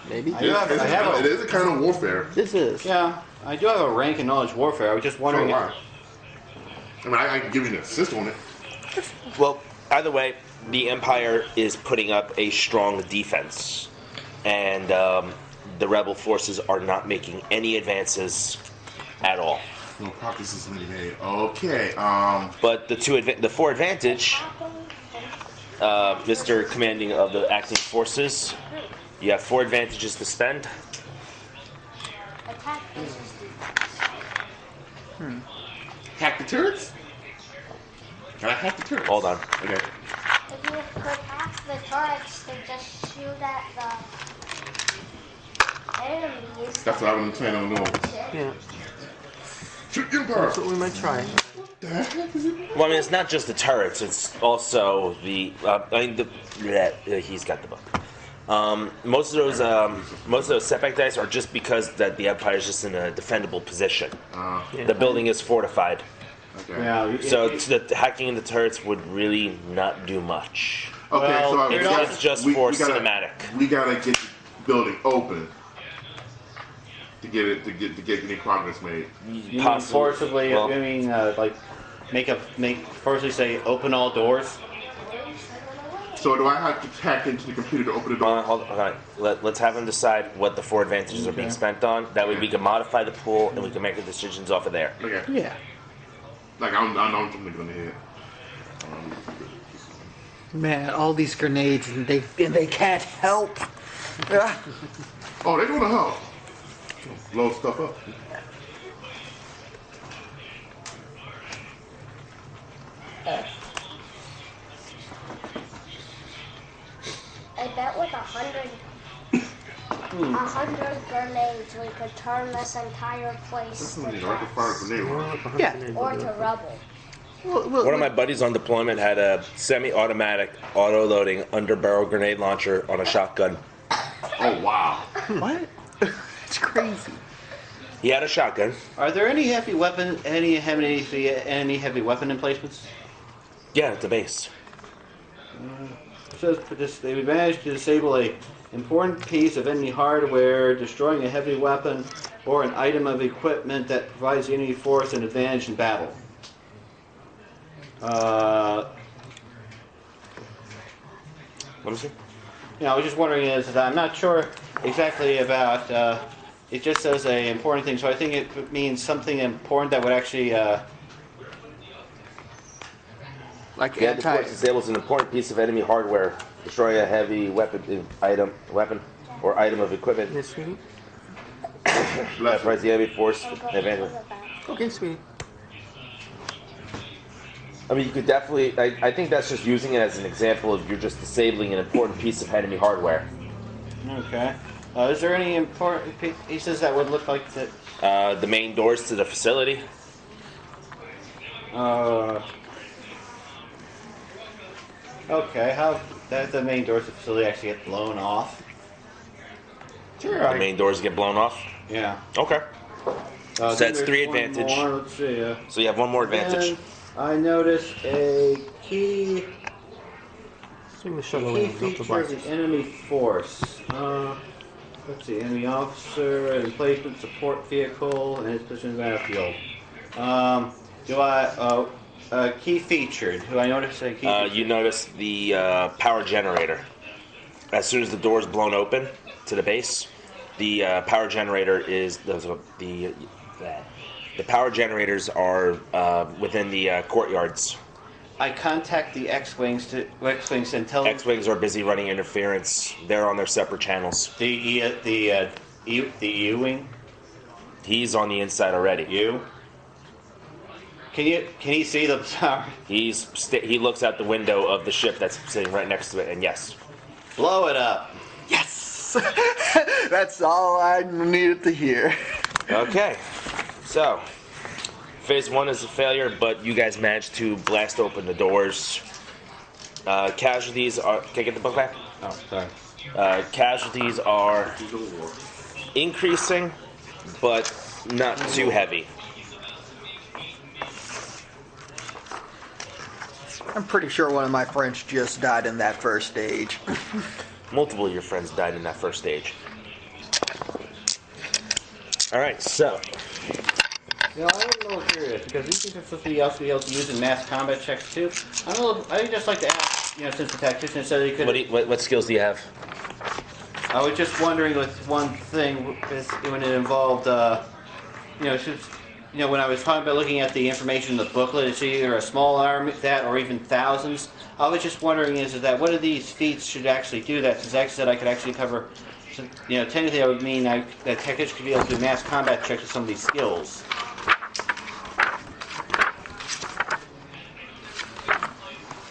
Maybe. I do have, I have It a, is a kind of warfare. This is. yeah, I do have a rank in knowledge warfare. I was just So wondering. do I. I mean, I can give you an assist on it. Well, either way, the Empire is putting up a strong defense. And the rebel forces are not making any advances at all. No practice is made. Okay. But the 4 advantage, Mr. Commanding of the acting forces, you have 4 advantages to spend. Attack resistance. Hack the turrets. Can I hack the turrets? Hold on. Okay. If you could hack the turrets to just shoot at the enemies. That's what I'm planning on doing. Yeah, Shoot your power. that's what we might try. What the heck is it? Well, I mean, it's not just the turrets; it's also the. He's got the book. Most of those setback dice are just because that the Empire is just in a defendable position. The building is fortified, Okay. Yeah. so the hacking the turrets would really not do much. Okay. Well, so they're It's just for cinematic. We gotta get the building open to get any progress made. You mean Possibly. forcibly, Well- you mean like forcibly say open all doors? So do I have to hack into the computer to open the door? Hold on. Let's have them decide what the 4 advantages are being spent on. That way, we can modify the pool and we can make the decisions off of there. Okay. Yeah. Like I know I'm jumping on the head. Man, all these grenades and they can't help. Ah. Oh, they're gonna help. Blow stuff up. bet with 100 grenades, we could turn this entire place to dust. Yeah. Or to rubble. One of my buddies on deployment had a semi-automatic auto-loading under-barrel grenade launcher on a shotgun. Oh wow. What? It's crazy. He had a shotgun. Are there any heavy weapon emplacements? Yeah, at the base. It says they managed to disable a important piece of enemy hardware, destroying a heavy weapon or an item of equipment that provides the enemy force an advantage in battle. Let me see. I was just wondering is I'm not sure exactly about. It just says a important thing, so I think it means something important that would actually. Like Yeah, the force disables an important piece of enemy hardware, destroying a heavy weapon or item of equipment. Yes, sweetie. That provides the enemy force advantage. Okay, sweetie. I mean, you could definitely. I think that's just using it as an example of you're just disabling an important piece of enemy hardware. Okay. Is there any important pieces that would look like that? The main doors to the facility. Okay. How that the main doors of the facility actually get blown off? Sure. The main doors get blown off. Yeah. Okay. So then that's 3 there's one advantage. more. Let's see. So you have one more advantage. And I noticed a key Swing the shuttle key in. Go to feature of the enemy force. Let's see, enemy officer, emplacement, support vehicle, and his position in the battlefield. Key featured. Do I notice a key? You notice the power generator. As soon as the door is blown open to the base, the power generator is the power generators are within the courtyards. I contact the X-wings and tell them X-wings are busy running interference. They're on their separate channels. the U-wing. He's on the inside already. You. Can he see the power? He looks out the window of the ship that's sitting right next to it, and yes. Blow it up. Yes! That's all I needed to hear. Okay, so phase 1 is a failure, but you guys managed to blast open the doors. Casualties are. Can I get the book back? Oh, sorry. Casualties are increasing, but not too heavy. I'm pretty sure one of my friends just died in that first stage. Multiple of your friends died in that first stage. All right, so I'm a little curious because these things are supposed to be also be able to use in mass combat checks too. I'd just like to ask, since the tactician said he could. what skills do you have? I was just wondering with one thing is when it involved, when I was talking about looking at the information in the booklet, it's either a small army that or even thousands. I was just wondering is that one of these feats should actually do that? Since I said I could actually cover, technically that would mean that tacticians could be able to do mass combat checks with some of these skills.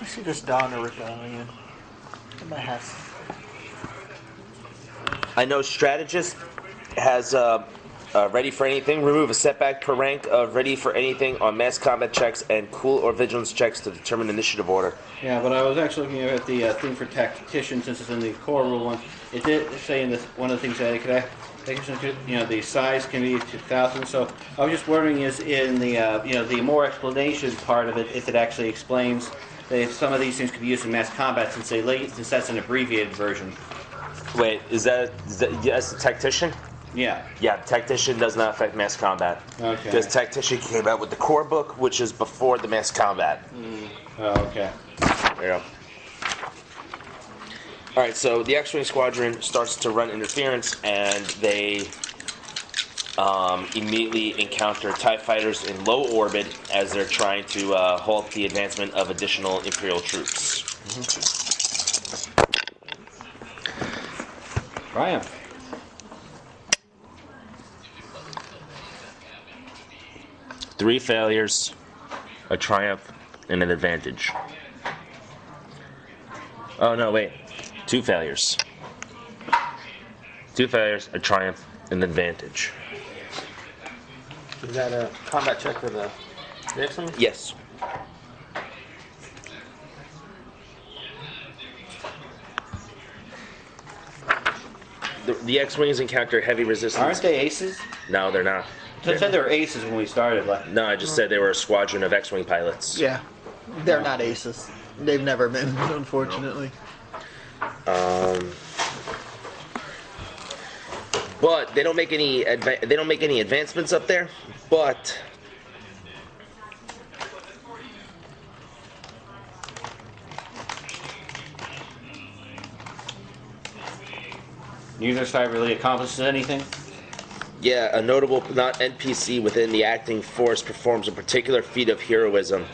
I see this Donner Rebellion in my house. I know strategist has ready for anything. Remove a setback per rank of ready for anything on mass combat checks and cool or vigilance checks to determine initiative order. Yeah, but I was actually looking at the thing for tactician since it's in the core rule one. It did say in this one of the things that it could the size can be 2,000. So I was just wondering is in the the more explanation part of it if it actually explains that if some of these things could be used in mass combat since that's an abbreviated version. Wait, is that yes, the tactician? Yeah. Yeah, tactician does not affect mass combat. Okay. Because tactician came out with the core book, which is before the mass combat. Oh, okay. There you go. All right, so the X-wing squadron starts to run interference, and they immediately encounter TIE fighters in low orbit as they're trying to halt the advancement of additional Imperial troops. Triumph. Three failures, a triumph, and an advantage. Oh no, wait. 2 failures. 2 failures, a triumph, an advantage. Is that a combat check for the X-wing? Yes. The X-wings encounter heavy resistance. Aren't they aces? No, they're not. They said they were aces when we started. Like, No, I just said they were a squadron of X-wing pilots. Yeah, they're not aces. They've never been, unfortunately. But they don't make any advancements up there. But neither side really accomplishes anything. yeah, a notable not NPC within the acting force performs a particular feat of heroism.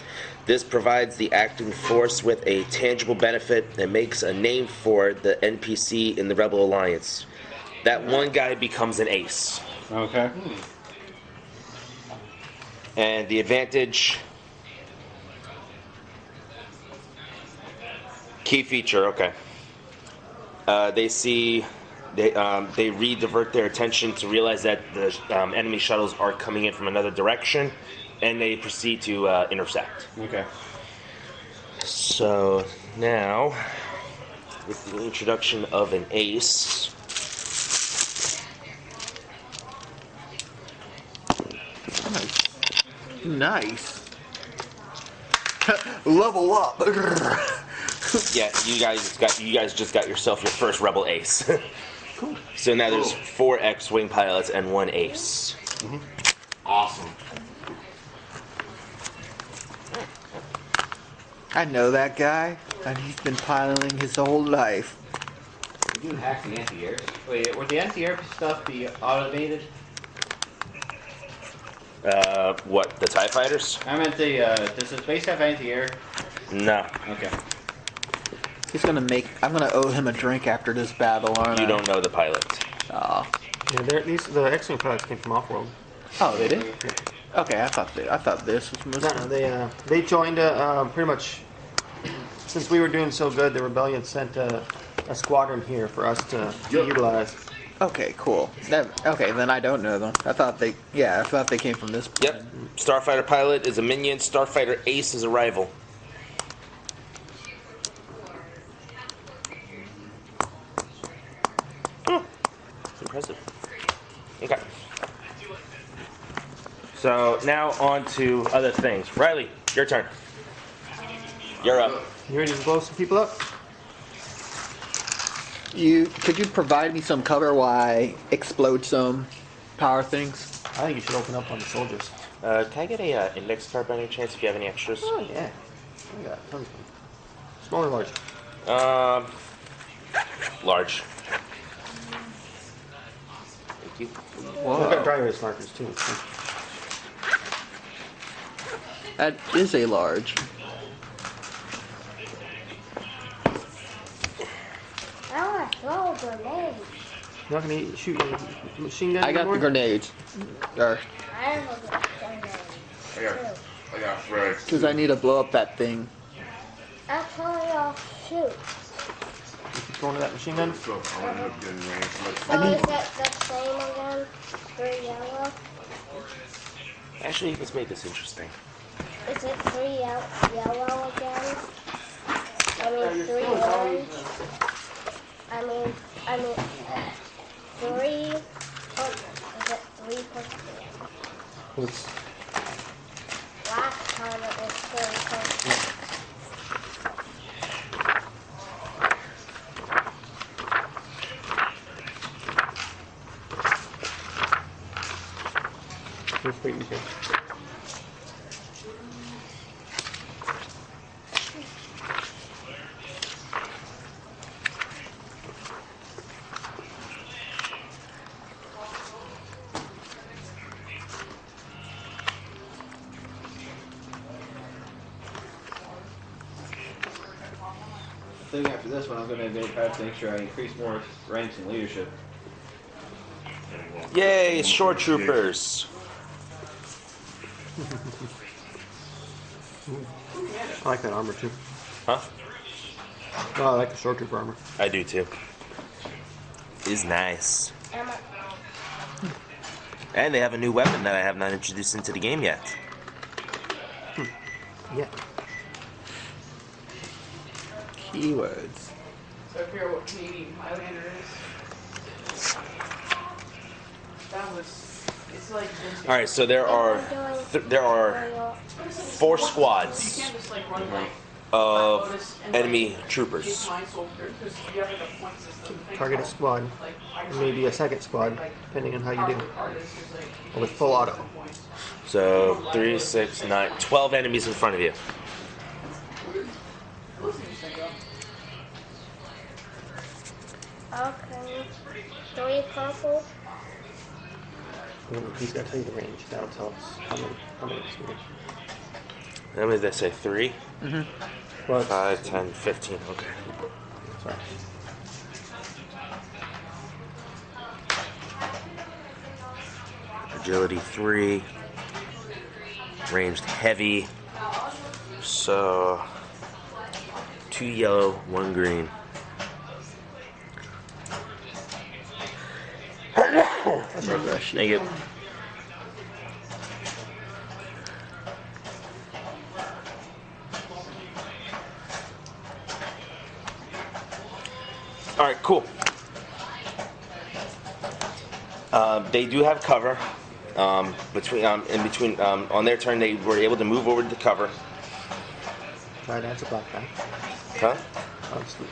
This provides the acting force with a tangible benefit and makes a name for the NPC in the Rebel Alliance. That one guy becomes an ace. Okay. And the advantage... Key feature, okay. They re-divert their attention to realize that the enemy shuttles are coming in from another direction, and they proceed to intersect. Okay. So now, with the introduction of an ace, Nice. Level up. yeah, you guys just got yourself your first rebel ace. Cool. So now there's 4 X-wing pilots and 1 ace. Awesome. I know that guy, and he's been piloting his whole life. You can hack the anti-air. Wait, would the anti-air stuff be automated? What, the TIE fighters? I meant the, does the base have anti-air? No, Okay. I'm gonna owe him a drink after this battle, aren't I? you don't know the pilot. Oh. Yeah, the X-wing pilots came from off-world. Oh, they did? Okay, I thought this was No, mostly... they joined pretty much since we were doing so good. The rebellion sent a squadron here for us to utilize. Okay, cool. Okay, then I don't know them. I thought they came from this Yep. planet. Starfighter pilot is a minion. Starfighter ace is a rival. Impressive. Okay. So now on to other things. Riley, your turn. You're up. You ready to blow some people up? Could you provide me some cover while I explode some power things? I think you should open up on the soldiers. Can I get a index card by any chance if you have any extras? Oh yeah, I got tons of them. Small or large? Large. Thank you. We've got dry erase markers too. That is a large. I want to throw a grenade. You're not gonna shoot your machine gun I got anymore? the grenades. I have a grenade. I got Fred. Because I need to blow up that thing. Actually, I'll shoot. You going to that machine gun? So I ended up getting range. So is it the same again? 3 yellow? Actually, let's make this interesting. Is it 3 yellow again? I mean 3 orange? I mean 3 purple. Is it 3 purple? It's Last time it was 3 purple. pretty good. I think after this one, I'm going to have to make sure I increase more ranks in leadership. Yay, shore troopers. I like that armor too. Huh? Oh, I like the stormtrooper armor. I do too. Is nice. Emma. And they have a new weapon that I have not introduced into the game yet. Yeah. Keywords. So I figure out what Canadian Highlander is. That was. It's like. Vintage. All right, so there are 4 You squads can't just like run like. of Lotus and, enemy like, troopers. take my soldier, 'cause you have like a point system. Target a squad, Like, and maybe a second squad, depending on how you do. With full auto. So 3, 6, 9, 12 enemies in front of you. Okay. 3 purple. He's got to tell you the range. That'll tell us how many it's gonna How many did they say? 3, be. Well, 5, 10, 15. Okay. sorry. Agility 3. Ranged heavy. So 2 yellow, 1 green. Thank you. All right, cool. They do have cover. In between, on their turn, they were able to move over to cover. Right, that's a black guy. Huh? Oh, sweet.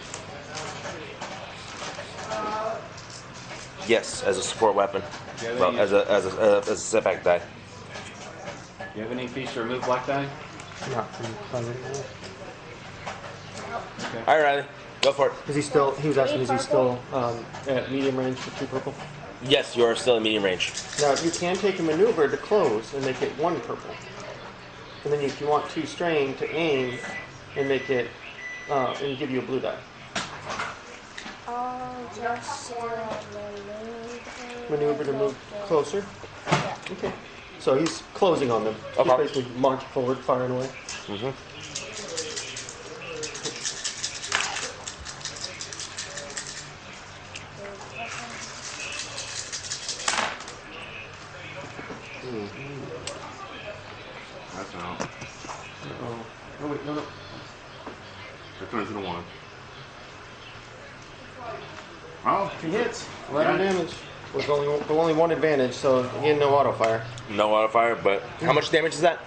Yes, as a support weapon. Do you have Well, any- as a setback die. Do you have any feats to remove black die? Not from clever. All right, Riley, go for it. Is he still? He was asking, is he still at medium range for 2 purple? Yes, you are still in medium range. Now you can take a maneuver to close and make it 1 purple, and then if you want 2 strain to aim and make it and give you a blue die. I'll just Maneuver to move closer. Okay. So he's closing on them. Okay. He's basically marching forward, firing away. Mm-hmm. That's out. Oh. Oh wait, no. That turns into 1. Oh, He hits. 11 damage. With only 1 advantage, so again, no auto fire. No auto fire, but how much damage is that?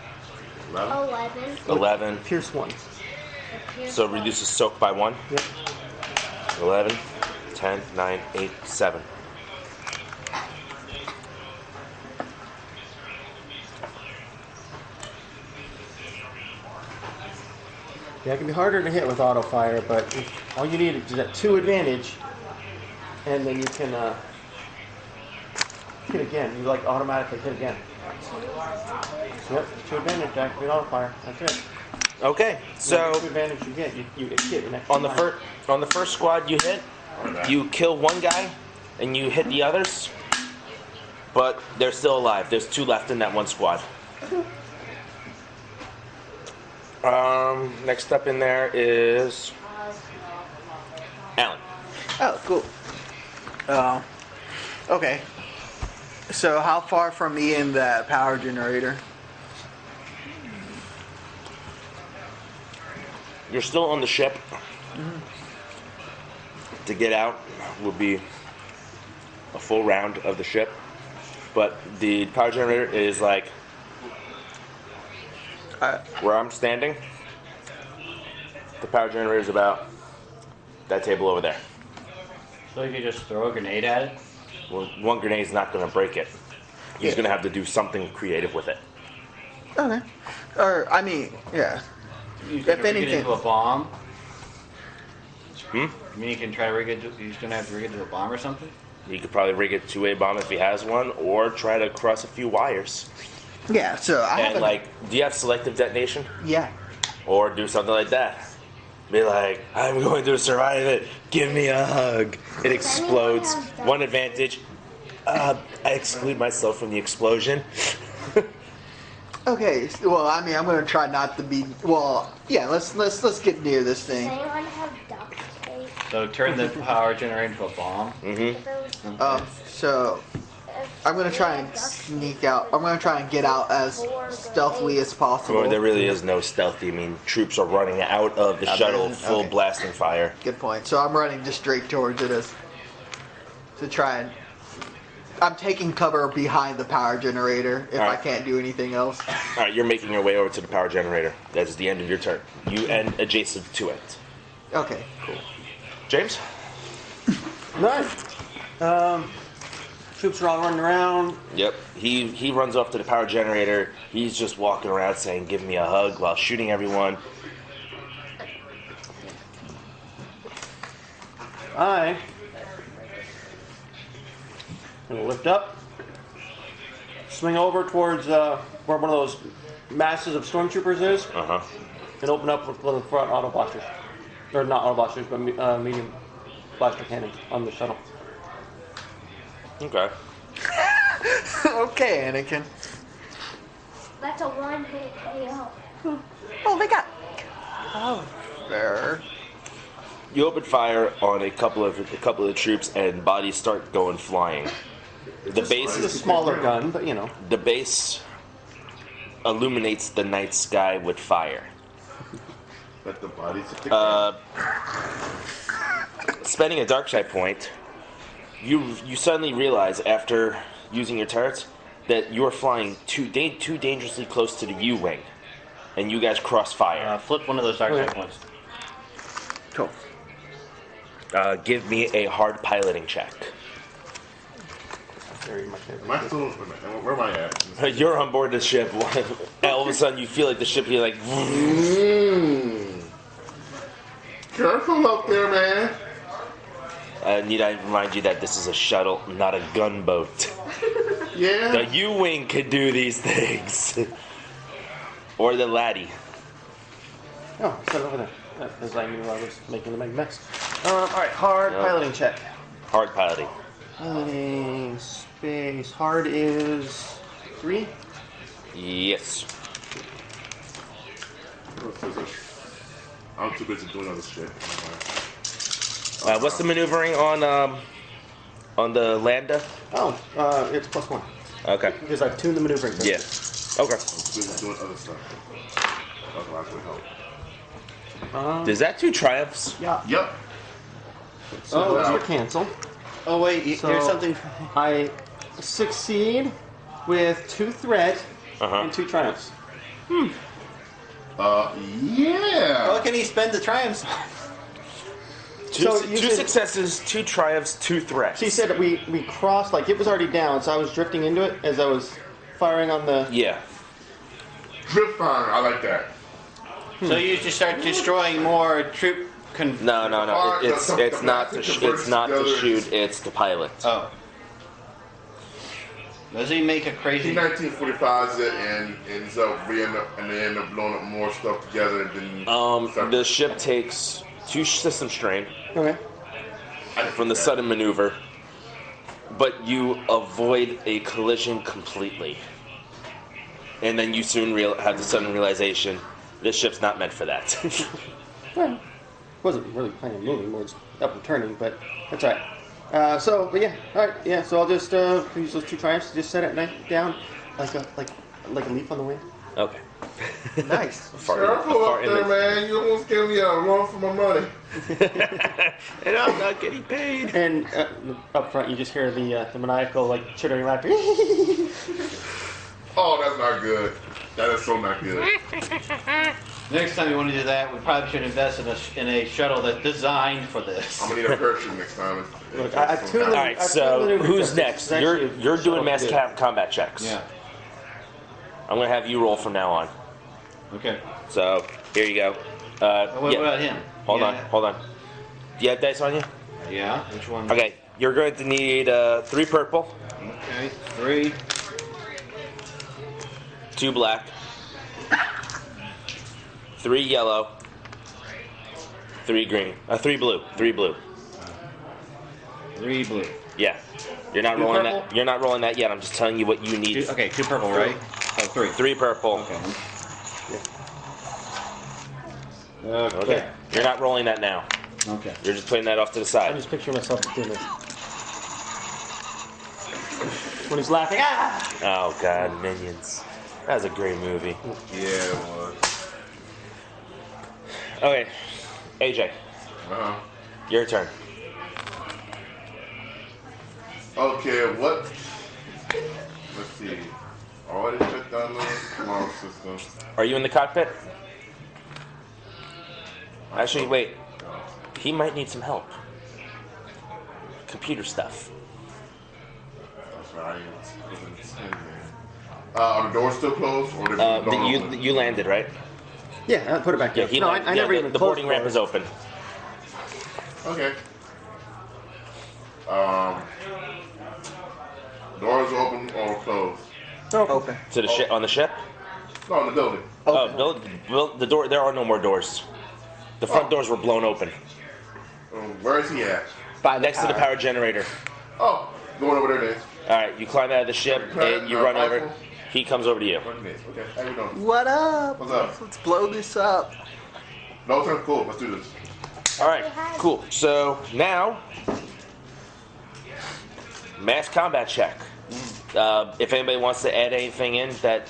11. 11. Pierce 1. So reduces soak by 1. Yep. 11, 10, 9, 8, 7. Yeah, it can be harder to hit with auto fire, but all you need is that 2 advantage, and then you can hit again. You like automatically hit again. Yep, 2 advantage to activate auto fire. That's it. Okay, so 2 advantage you get. You get hit next on the first squad you hit, you kill 1 guy, and you hit the others, but they're still alive. There's 2 left in that 1 squad. Next up in there is Alan. Oh, cool. Okay. So how far from me in that power generator? You're still on the ship. To get out would be a full round of the ship, but the power generator is like where I'm standing. The power generator is about that table over there. So you could just throw a grenade at it? Well, 1 grenade is not going to break it. He's going to have to do something creative with it. Okay. Or I mean, yeah. You If can rig it anything- into a bomb? Hmm? You mean you can try to rig it, he's gonna have to rig it to a bomb or something? He could probably rig it to a bomb if he has one, or try to cross a few wires. Yeah. So I And haven't. like, do you have selective detonation? Yeah. Or do something like that. Be like, I'm going to survive it. Give me a hug. It explodes. have that? 1 advantage. I exclude myself from the explosion. Okay. Well, I mean, I'm gonna try not to be. Well, yeah. Let's get near this Does thing. anyone have duct So turn the power generator into a bomb. Mm-hmm. So I'm gonna try and sneak out. I'm gonna try and get out as stealthily as possible. Well, there really is no stealthy. I mean, troops are running out of the shuttle, full Okay. blasting fire. Good point. So I'm running just straight towards it as to try and. I'm taking cover behind the power generator if I Alright. can't do anything else. All right, you're making your way over to the power generator. That's the end of your turn. You end adjacent to it. Okay, cool. James? Nice. Troops are all running around. Yep. He runs off to the power generator. He's just walking around saying, "Give me a hug," while shooting everyone. I'm gonna lift up, swing over towards where one of those masses of stormtroopers is, Uh huh. and open up with one of the front auto blasters, or not auto blasters, but medium blaster cannons on the shuttle. Okay. Okay, Anakin. That's a one-hit KO. Oh, they got. Oh, there. You open fire on a couple of troops, and bodies start going flying. The base It's a smaller gun, but you know. The base illuminates the night sky with fire. Let the bodies hit the Spending a dark side point, you suddenly realize after using your turrets that you are flying too dangerously close to the U-wing, and you guys cross fire. Flip one of those dark side points. Cool. Give me a hard piloting check. Very much. Am I still? Where am I at? You're on board the ship. All of a sudden, you feel like the ship. You're like, Careful up there, man. need I remind you that this is a shuttle, not a gunboat. Yeah. The U-wing could do these things, or the laddie. Oh, set it over there. As I knew I was making the big mess. All right, hard Yep. piloting check. Hard piloting. Piloting space. Hard is 3. Yes. I'm too busy doing other shit. What's the maneuvering on the Landa? Oh, it's +1 Okay. because I've tuned the maneuvering. Yeah. Okay. I'm too busy doing other stuff. That's why I should help. Is that 2 triumphs? Yeah. Yep. So those are cancel. Oh wait, So- here's something. I succeed with 2 threat Uh-huh. and 2 triumphs. Yeah. What can he spend the triumphs? Two, So you two said- successes, 2 triumphs, 2 threats. She said we crossed, like it was already down, so I was drifting into it as I was firing on the. Yeah. Drift fire. I like that. So you just start destroying more troop. No. It's not to shoot. It's to pilot. Oh. Does he make a crazy? He 1945s it and ends up they end up blowing up more stuff together and then. The ship takes 2 system strain Okay. from the sudden maneuver, but you avoid a collision completely. And then you soon have the sudden realization this ship's not meant for that. Well, wasn't really planning on moving, more just up and turning, but that's all right. But yeah, all right, yeah. So I'll just use those 2 triumphs to just set it down like a leaf on the wind. Okay. Nice. Careful up there, man. You almost gave me a run for my money. And I'm not getting paid. And up front, you just hear the maniacal like chittering laughter. Oh, that's not good. That is so not good. Next time you want to do that, we probably should invest in a shuttle that's designed for this. I'm gonna need a parachute next time. Look, I tuned All the- right. I So tuned the who's nuclear next? systems. You're Actually, doing mass good. combat checks. Yeah. I'm gonna have you roll from now on. Okay. So here you go. What Yeah. about him? Hold Yeah. on. Do you have dice on you? Yeah. Which one? Okay. You're going to need 3 purple, Okay. 3. 2 black, 3 yellow, 3 green, 3 blue, 3 blue. 3 blue. Yeah. You're not 2 rolling purple? that. You're not rolling that yet. I'm just telling you what you need. 2 purple, right? Oh, 3. 3 purple. Okay. Okay. You're not rolling that now. Okay. You're just putting that off to the I'm side. just picturing myself doing this. When he's laughing, ah! Oh God, Minions. That was a great movie. Yeah, it was. Okay, AJ, Uh-huh. your turn. Okay, what? Let's see. Already shut down the alarm system. Are you in the cockpit? Actually, wait. He might need some help. Computer stuff. That's right. I was intending. Are the doors still closed, or they You landed, right? Yeah, put it back Yeah, there. No, I never even the closed boarding ramp doors. is open. Okay. Doors open or closed? Open. To the ship on the ship. No, in the building. The door. There are no more doors. The front doors were blown open. Where is he at? By the Next to the power generator. Oh, going over there then. All right, you climb out of the ship and you run over. He comes over to you. Okay, how you doing? What up? What's up? Let's blow this up. No, turn cool. Let's do this. All right, cool. So now, mass combat check. If anybody wants to add anything in that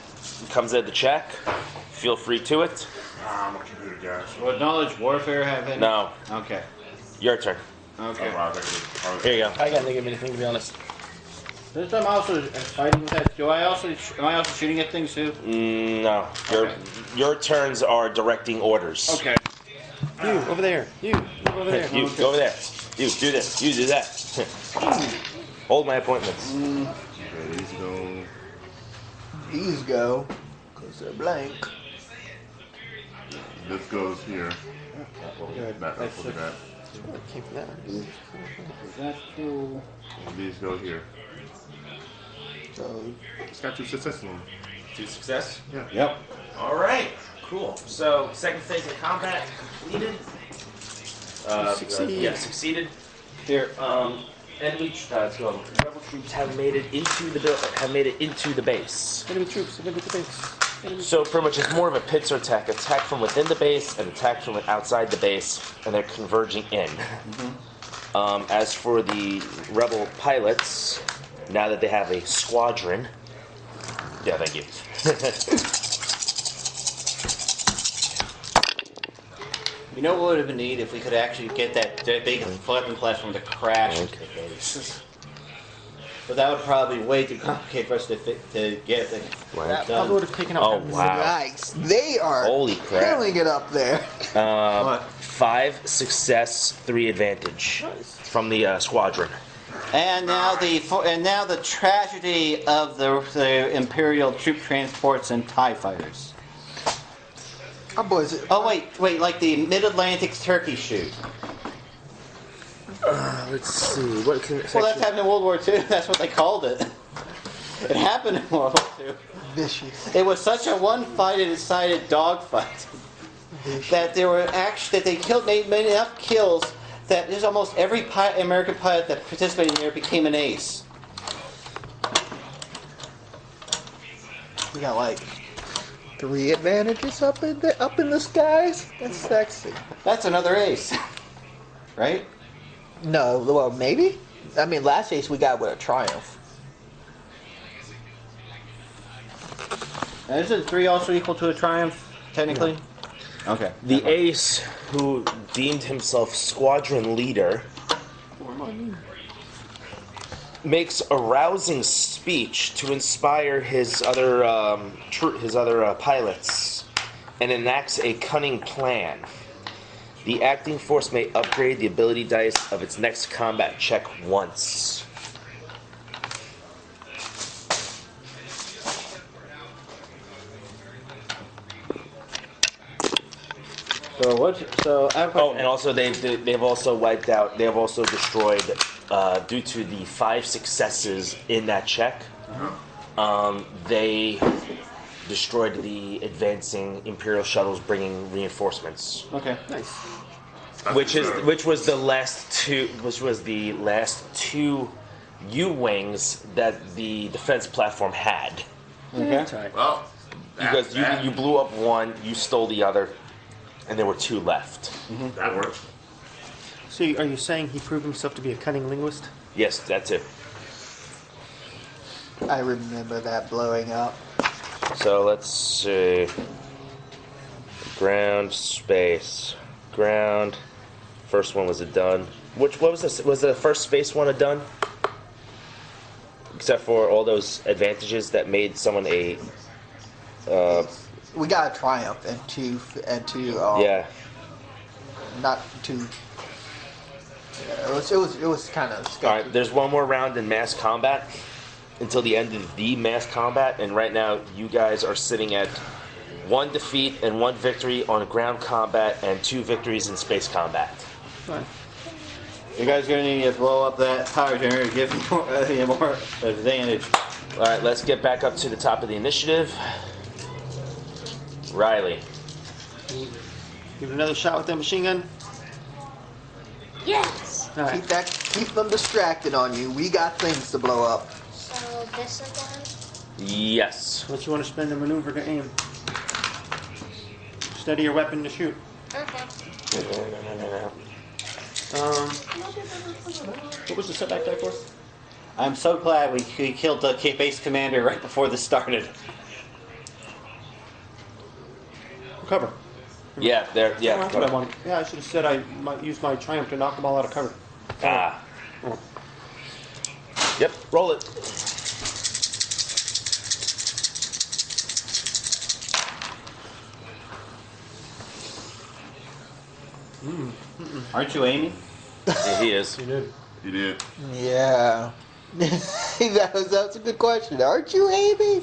comes at the check, feel free to it. I'm a computer guy. Would knowledge warfare have any? No, Okay. your turn. Okay. Here you go. I can't think of anything, to be honest. Since I'm also fighting with that, am I also shooting at things too? No, your turns are directing orders. Okay. You, over there. You, over there. You go over there. You do this. You do that. Hold my appointments. Okay, these go. These go. Because they're blank. This goes here. Good. Back up, look at that. Came from that. That's cool. And these go here. So, It's got 2 successes in it. 2 success. Yep. All right. Cool. So second phase of combat completed. Succeed. Yeah, succeeded. Here. Enemy rebel troops have made it into the base. Enemy troops, enemy the base. Enemy. So pretty much it's more of a pincer attack. Attack from within the base and attack from outside the base, and they're converging in. As for the rebel pilots, now that they have a squadron, yeah, thank you. You know what would have been neat if we could actually get that big weapon platform to crash into the base. But that would probably be way too complicated for us to get it That done. probably would have taken out. Oh wow! nice. They are Holy crap. killing it up there. What? 5 success, 3 advantage from the squadron. And now the tragedy of the Imperial troop transports and TIE fighters. Oh, boys. Oh wait, like the Mid-Atlantic turkey shoot. Let's see. What can Well, that's happened in World War II. That's what they called it. It happened in World War II. Vicious. It was such a one-sided dogfight that they made enough kills that there's almost every American pilot that participated in there became an ace. We got like 3 advantages up in the skies. That's sexy. That's another ace, right? No, well, maybe. I mean, last ace we got with a triumph. And isn't 3 also equal to a triumph, technically? Okay. The ace, who deemed himself squadron leader, makes a rousing speech to inspire his other pilots, and enacts a cunning plan. The acting force may upgrade the ability dice of its next combat check once. So what? So I have a Oh, question. and also they've also wiped out. They have also destroyed, due to the 5 successes in that check. They destroyed the advancing Imperial shuttles bringing reinforcements, Okay. Nice. which was the last two U-wings that the defense platform had. Okay. That's all right. Well, Because you blew up one, you stole the other, and there were 2 left. that works. So are you saying he proved himself to be a cunning linguist? Yes, that's it. I remember that blowing up. So let's see. Ground, space, ground. First one was a done. What was this? Was the first space one a done? Except for all those advantages that made someone a. We got a triumph and two. Yeah. Not two. Yeah, it was kind of sketchy. All right. There's one more round in mass combat until the end of the mass combat, and right now you guys are sitting at 1 defeat and 1 victory on ground combat and 2 victories in space combat. Fine. You guys gonna need to blow up that power generator to give you more advantage. All right. Let's get back up to the top of the initiative. Riley. Give it another shot with that machine gun. Yes! All right. Keep them distracted on you. We got things to blow up. So this again? Yes. Unless you want to spend a maneuver to aim. Steady your weapon to shoot. Okay. What was the setback die for? I'm so glad we killed the base commander right before this started. Cover. Yeah. There. Yeah. That's what I wanted. Yeah, I should have said I might use my triumph to knock them all out of cover. Ah. Oh. Yep. Roll it. Aren't you aiming? Yeah, he is. You did. You did. Yeah. That's a good question. Aren't you aiming?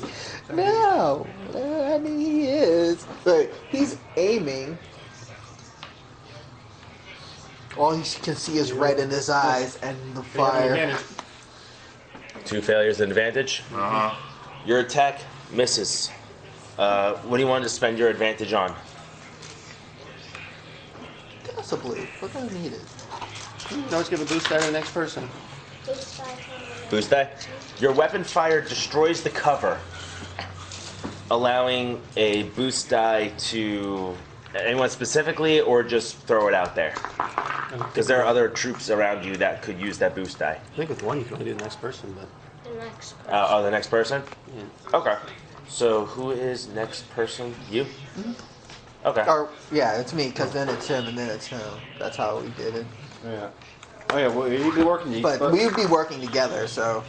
No. I mean, he is. But he's aiming. All you can see is red in his eyes and the fire. Advantage. 2 failures and advantage. Your attack misses. What do you want to spend your advantage on? Possibly. We're gonna need it. You can always give a boost die to the next person. Boost die from Boost die. Your weapon fire destroys the cover, allowing a boost die to anyone specifically, or just throw it out there. Because there are other troops around you that could use that boost die. I think with one you can only do the next person, but the next person. Oh, the next person? yeah. Okay. So who is next person? You? Okay. Or yeah, it's me because then it's him and then it's him. That's how we did it. Yeah. Oh yeah, well, you'd be working. But we'd be working together, so.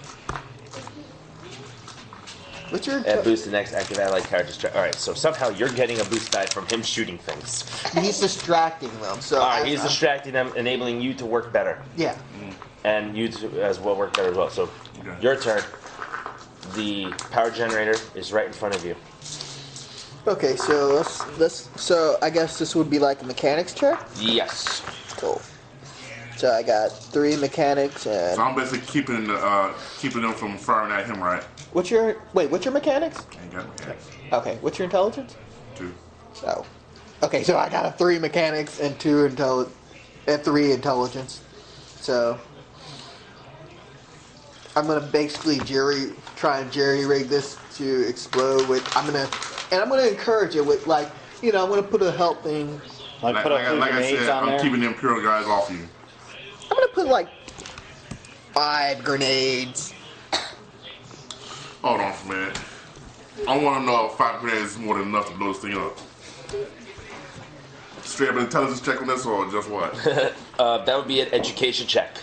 What's your? And boost the next active allied character's All right, so somehow you're getting a boost die from him shooting things. He's distracting them. So. All right, he's distracting them, enabling you to work better. Yeah. And you to, as well work better as well. So, Okay. your turn. The power generator is right in front of you. Okay, so let's. So I guess this would be like a mechanics check. Yes. Cool. So I got 3 mechanics and. So I'm basically keeping them from firing at him, right? What's your mechanics? Ain't got mechanics. Okay, what's your intelligence? 2. Oh. Okay, so I got a 3 mechanics and 3 intelligence. So I'm gonna basically try and jerry rig this to explode with. I'm gonna encourage it with I'm gonna put a help thing. Like Like, put like, a few like I grenades said, on I'm there. keeping the Imperial guys off you. I'm gonna put 5 grenades. Hold on for a minute. I want to know if 5 grenades is more than enough to blow this thing up. Straight up an intelligence check on this, or just what? That would be an education check.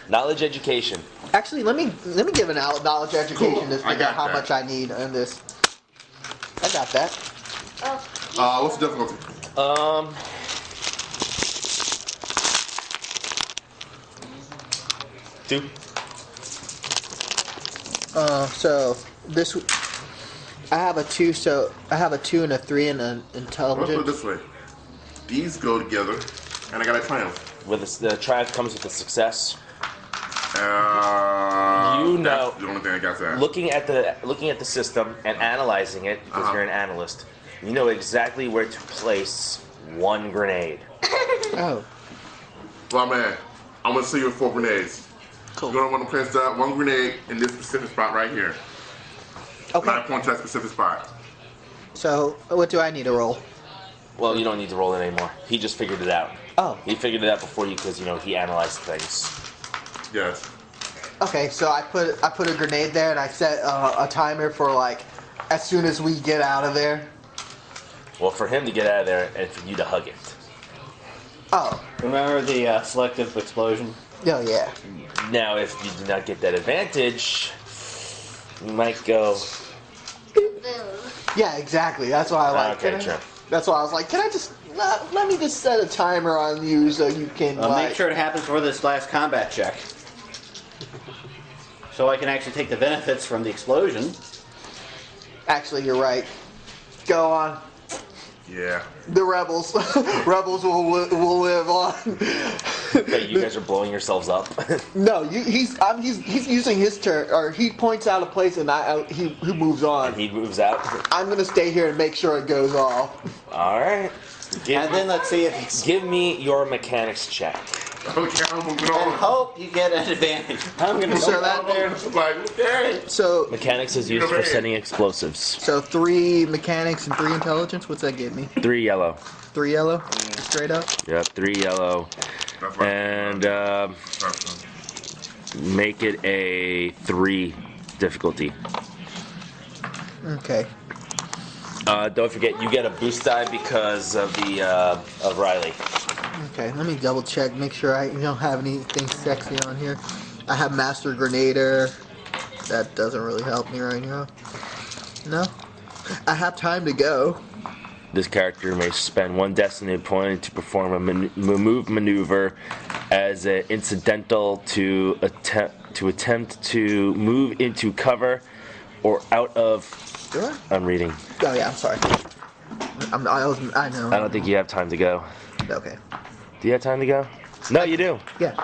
Knowledge education. Actually, let me give an knowledge education Cool, to I figure got out how that. much I need on this. I got that. Oh, What's the difficulty? 2. So this, I have a 2. So I have a 2 and a 3 and an Let's put it intelligence. this way. These go together, and I got a triumph. With the triumph comes with a success. You know- That's the only thing I got that. Looking at the system and analyzing it, because you're an analyst, you know exactly where to place 1 grenade. Oh, Well, man, I'm going to see you with 4 grenades. cool. You're going to want to place that 1 grenade in this specific spot right here. Okay. 9 point to that specific spot. So what do I need to roll? Well, you don't need to roll it anymore. He just figured it out. Oh, He figured it out before you because, he analyzed things. Yes. okay. So I put a grenade there, and I set a timer for like as soon as we get out of there. Well, for him to get out of there and for you to hug it. Oh, Remember the selective explosion? oh yeah. Now, if you do not get that advantage, you might go. Boom. Yeah, exactly. That's why I like. Okay, can I- true. That's why I was like, can I just let me just set a timer on you so you can like. Make sure it happens for this last combat check. So I can actually take the benefits from the explosion. Actually, you're right. Go on. Yeah. The rebels, rebels will live on. Wait, you guys are blowing yourselves up. No, he's using his turn, or he points out a place and he moves on. He moves out. I'm gonna stay here and make sure it goes off. All right. And then let's see if he's... Give me your mechanics check. Okay, I'm moving And on. hope you get an advantage. I'm gonna So go that- out there. It's like, okay. So Mechanics is used for setting explosives. 3 mechanics and 3 intelligence. What's that get me? 3 yellow. 3 yellow, straight up. Yep, 3 yellow. That's right. And That's make it a 3 difficulty. Okay. Don't forget, you get a boost die because of the of Riley. Okay. Let me double check, make sure I don't have anything sexy on here. I have Master Grenader. That doesn't really help me right now. No. I have time to go. This character may spend 1 destiny point to perform a move maneuver as an incidental to attempt to move into cover or out of. Do I? I'm reading. Oh yeah, I'm sorry. I know. I don't think you have time to go. Okay. Do you have time to go? No, you do. Yeah.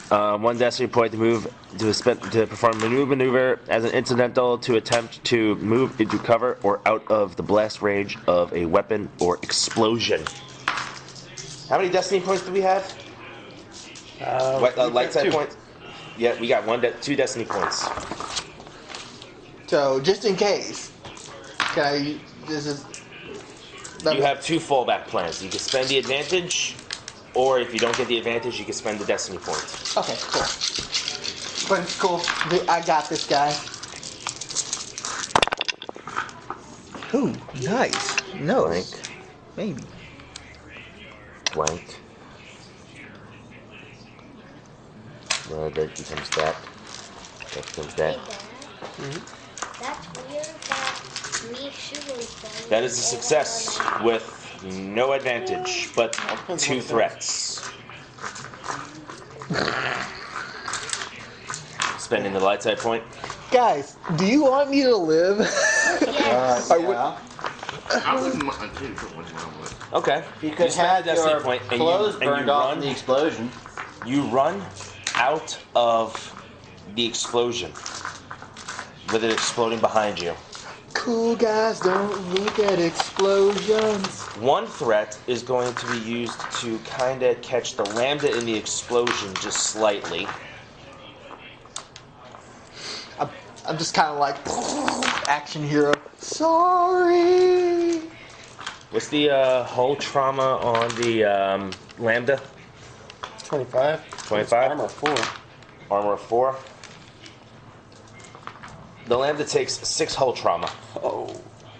1 destiny point to move to perform a maneuver as an incidental to attempt to move into cover or out of the blast range of a weapon or explosion. How many destiny points do we have? Light side 2. points. Yeah, we got 2 destiny points. So just in case, can I? This is. You have 2 fallback plans. You can spend the advantage, or if you don't get the advantage, you can spend the destiny points. Okay, cool. But it's cool. I got this guy. Ooh, nice. No. Blank, Maybe. blank. That becomes that. That becomes that. Hey, Dad. That's weird that me shooting things. That is a success with no advantage, but 2 threats. Spending the light side point. Guys, do you want me to live? Yes. Yeah. I wouldn't mind. I tell you what I would. Okay. You could spend have the destiny your point and clothes you burned off run. in the explosion. You run out of the explosion with it exploding behind you. Cool guys don't look at explosions. 1 threat is going to be used to kind of catch the lambda in the explosion just slightly. I'm just kind of like action hero. Sorry. What's the hull trauma on the lambda? 25. 25? Armor 4. Armor of 4. The lambda takes 6 hull trauma Oh.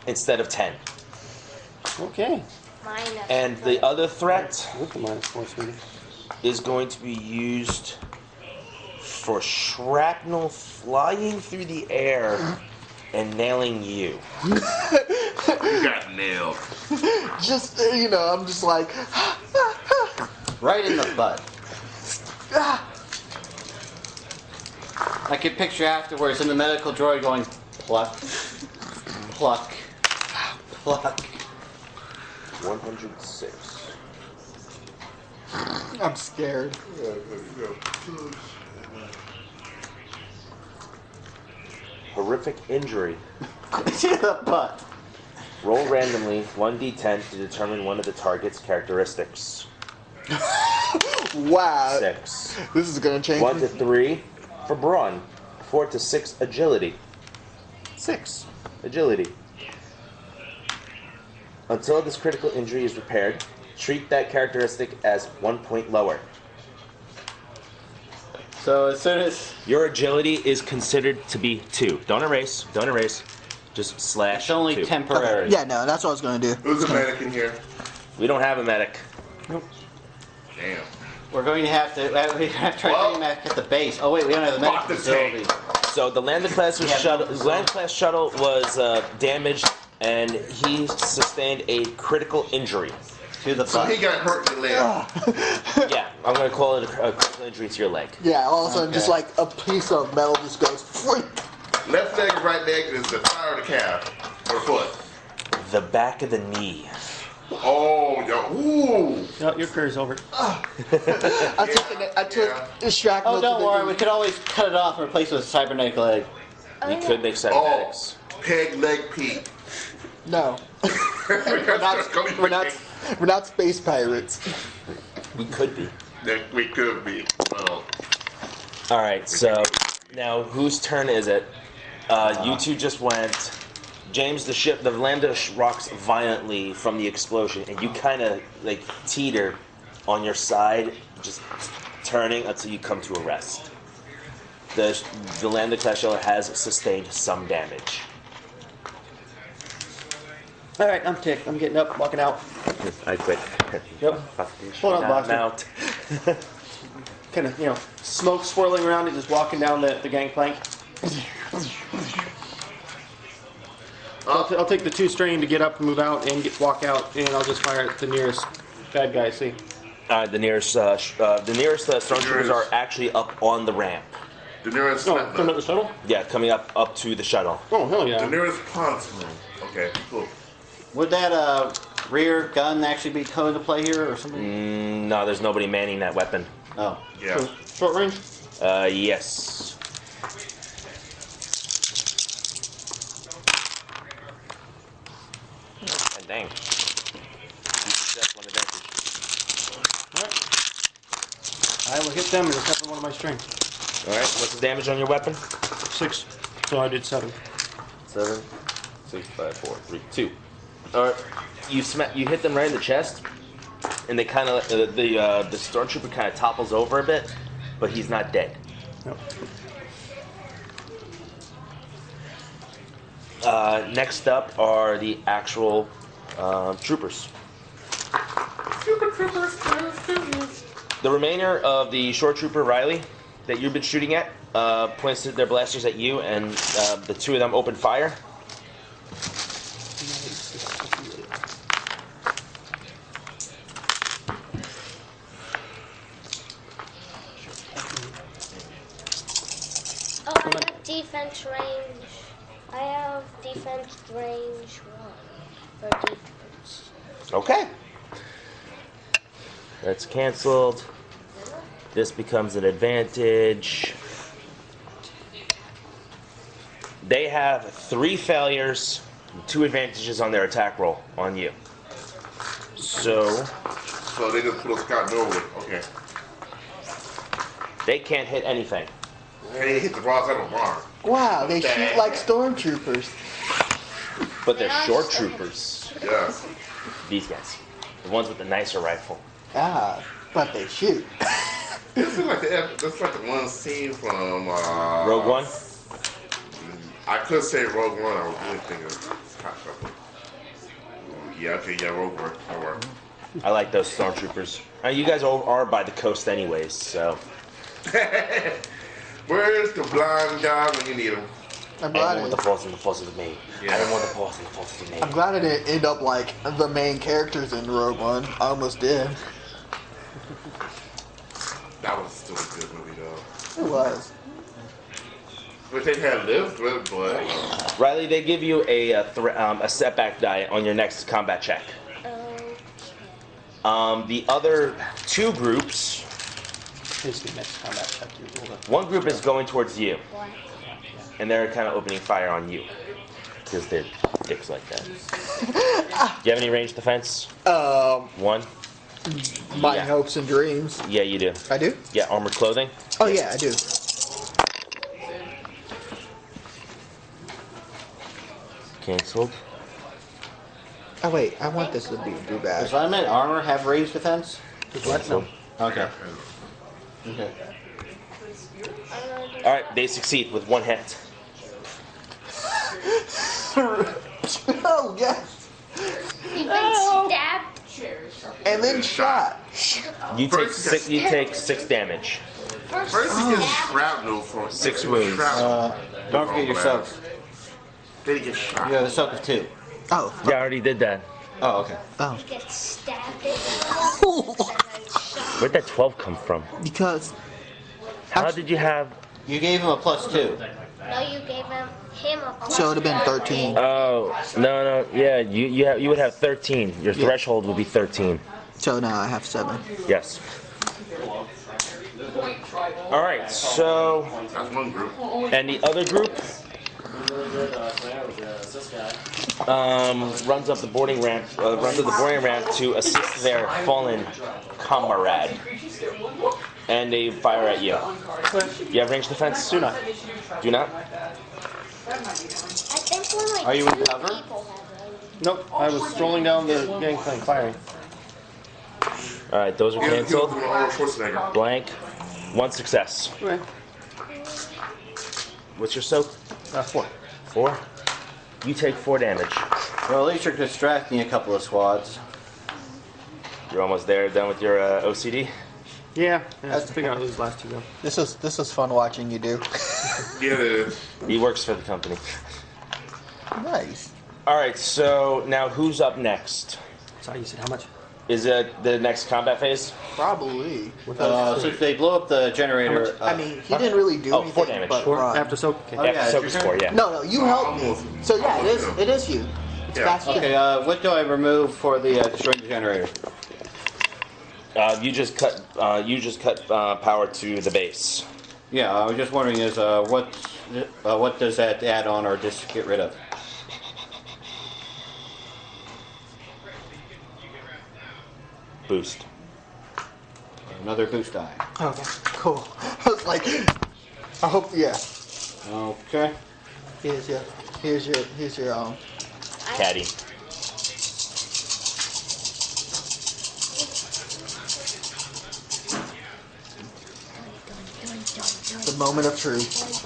instead of 10. Okay. Minus And the other threat With the -4 speed. is going to be used for shrapnel flying through the air and nailing you. You got nailed. Just I'm just like. Right in the butt. I could picture afterwards in the medical droid going pluck, pluck, pluck. 106. I'm scared. Horrific injury. To the butt. Roll randomly 1d10 to determine one of the target's characteristics. Wow. 6. This is gonna change. 1 to 3 for brawn. 4 to 6 agility. 6 agility. Until this critical injury is repaired, treat that characteristic as 1 point lower. So as soon as Your agility is considered to be 2. Don't erase. Don't erase. Just slash. it's only 2. temporary. Yeah, no, that's what I was gonna do. Who's a medic in here? We don't have a medic. Damn. We're going to have to try Well- to back at the base. Oh wait, we don't have the Fuck medical the tank. facility. So the Lambda class was Yeah, shuttle. but- Lambda class shuttle was damaged, and he sustained a critical injury. To the So butt. he got hurt in the leg. Yeah, I'm gonna call it a critical injury to your leg. Yeah, all of a sudden, just Okay. like a piece of metal just goes freak. Left leg, right leg is the thigh or the calf or foot. The back of the knee. Oh, yo, ooh. No, your career's over. I took Yeah. shrapnel Oh, to don't the worry. knee. We could always cut it off and replace it with a cybernetic leg. We could make Oh, cybernetics. peg leg Pete. No, we're not space pirates. We could be. We could be. Well, All right. So now, whose turn is it? You two just went. James, the Lambda rocks violently from the explosion, and you kind of like teeter on your side, just turning until you come to a rest. The Lambda class shuttle has sustained some damage. All right, I'm ticked. I'm getting up, walking out. I quit. Yep. Hold on, I'm Boxer. out. Kind of, smoke swirling around and just walking down the gangplank. I'll take the 2 strain to get up, move out, and walk out, and I'll just fire at the nearest bad guy. See. The nearest stormtroopers are actually up on the ramp. the nearest. Oh, coming up the shuttle. Yeah, coming up to the shuttle. Oh hell The yeah. nearest pontoon. Okay, cool. Would that rear gun actually be coming to play here or something? No, there's nobody manning that weapon. Oh. Yeah. Short range. Yes. And dang. That's one advantage. All right. I will hit them and recover one of my strain. All right. What's the damage on your weapon? 6. So I did 7. 7, 6, 5, 4, 3, 2. All right. You hit them right in the chest, and they kind of the stormtrooper kind of topples over a bit, but he's not dead. Nope. Next up are the actual troopers. The remainder of the short trooper Riley that you've been shooting at points their blasters at you, and the 2 of them open fire. Oh, I have defense range. I have defense range 1 for defense. Okay. That's canceled. This becomes an advantage. They have 3 failures, 2 advantages on their attack roll on you. So So they just put a Scott Norwood. Okay. they can't hit anything. And they hit the raw side of the barn. Wow, they shoot like stormtroopers. But they're short troopers. Yeah. These guys. The ones with the nicer rifle. Ah, but they shoot. This is like that's like the one scene from Rogue One? I could say Rogue One. I was really thinking of Hot Shuffle. Yeah, okay, yeah, Rogue One. That worked. I like those stormtroopers. You guys all are by the coast anyways, so. Where's the blind guy when you need him? I'm I glad don't want the it, force and the force is me. Yeah. I don't want the force and the force is me. I'm glad it didn't end up like the main characters in Rogue One. I almost did. That was still a good movie though. It was. Which they had lived with, but Riley, they give you a setback die on your next combat check. Okay. The other 2 groups, Basically, next combat check. You roll the- one group is going towards you, What? and they're kind of opening fire on you. Because they're dicks like that. Do you have any ranged defense? 1? My Yeah. hopes and dreams. Yeah, you do. I do? Yeah, armored clothing. Oh yeah, I do. Cancelled. Oh wait, I want this to do bad. Does Vitamin Armor have ranged defense? What? No. Okay. Okay. All right, they succeed with 1 hit. Oh yes. You've been stabbed. And then shot. You take six. You take 6 damage. First he gets shrapnel for 6 wounds. Don't forget your soak. Then he gets shot. You have a soak of 2. Oh. Yeah, I already did that. Oh, okay. Oh. You get stabbed. And Where'd that 12 come from? Because. How did you have? You gave him a +2. no, you gave him a plus. So it would have been 13. Oh no, yeah. You would have 13. Your threshold would be 13. So now I have 7. Yes. All right. So, That's one group. and the other group runs up the boarding ramp. Runs up the boarding ramp to assist their fallen comrade, and they fire at you. You have range defense? Do not. Do not. I think we're like Are you in 2 cover? people have it. Nope. I was strolling down the gangplank firing. All right. Those are He was canceled. doing Arnold Schwarzenegger. Blank. 1 success. Okay. What's your soak? 4. 4. You take 4 damage. Well, at least you're distracting a couple of squads. You're almost there. Done with your OCD. Yeah. I was figuring out those last 2 go. This was fun watching you do. Yeah, it is. He works for the company. Nice. All right. So now who's up next? Sorry, you said how much? Is it the next combat phase? Probably. Since they blew up the generator. I mean, he didn't really do Oh, anything 4 damage. but 4 run. after soak. Okay. Oh, yeah, After soak it's is your 4. Yeah. No, you helped me. So yeah, it is you. It's Yeah. fast. Okay, what do I remove for the destroying the generator? You just cut. Power to the base. Yeah, I was just wondering is what does that add on or just get rid of? Boost. Another boost die. Okay, cool. I was like, I hope yeah. Okay. Here's your Caddy. the moment of truth.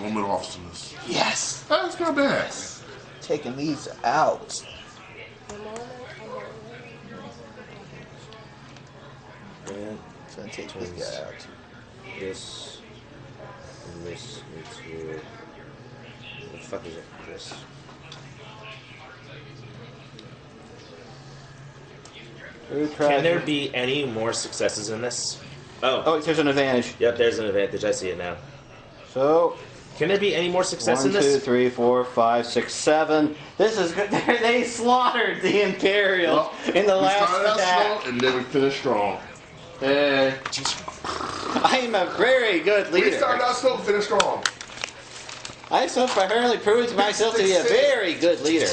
Moment of awesomeness. Yes. That's not bad. Taking these out. And So I take this guy out. this. And this into. What the fuck is it? This. Can there be any more successes in this? Oh. Oh, there's an advantage. Yep, there's an advantage. I see it now. So Can there be any more success 1, in 2, this? 3, 4, 5, 6, 7. This is good. They slaughtered the Imperials in the We last started out attack. strong and then we finished strong. I am a very good We leader. started out slow, finished strong. I so apparently proved myself to be a very good leader.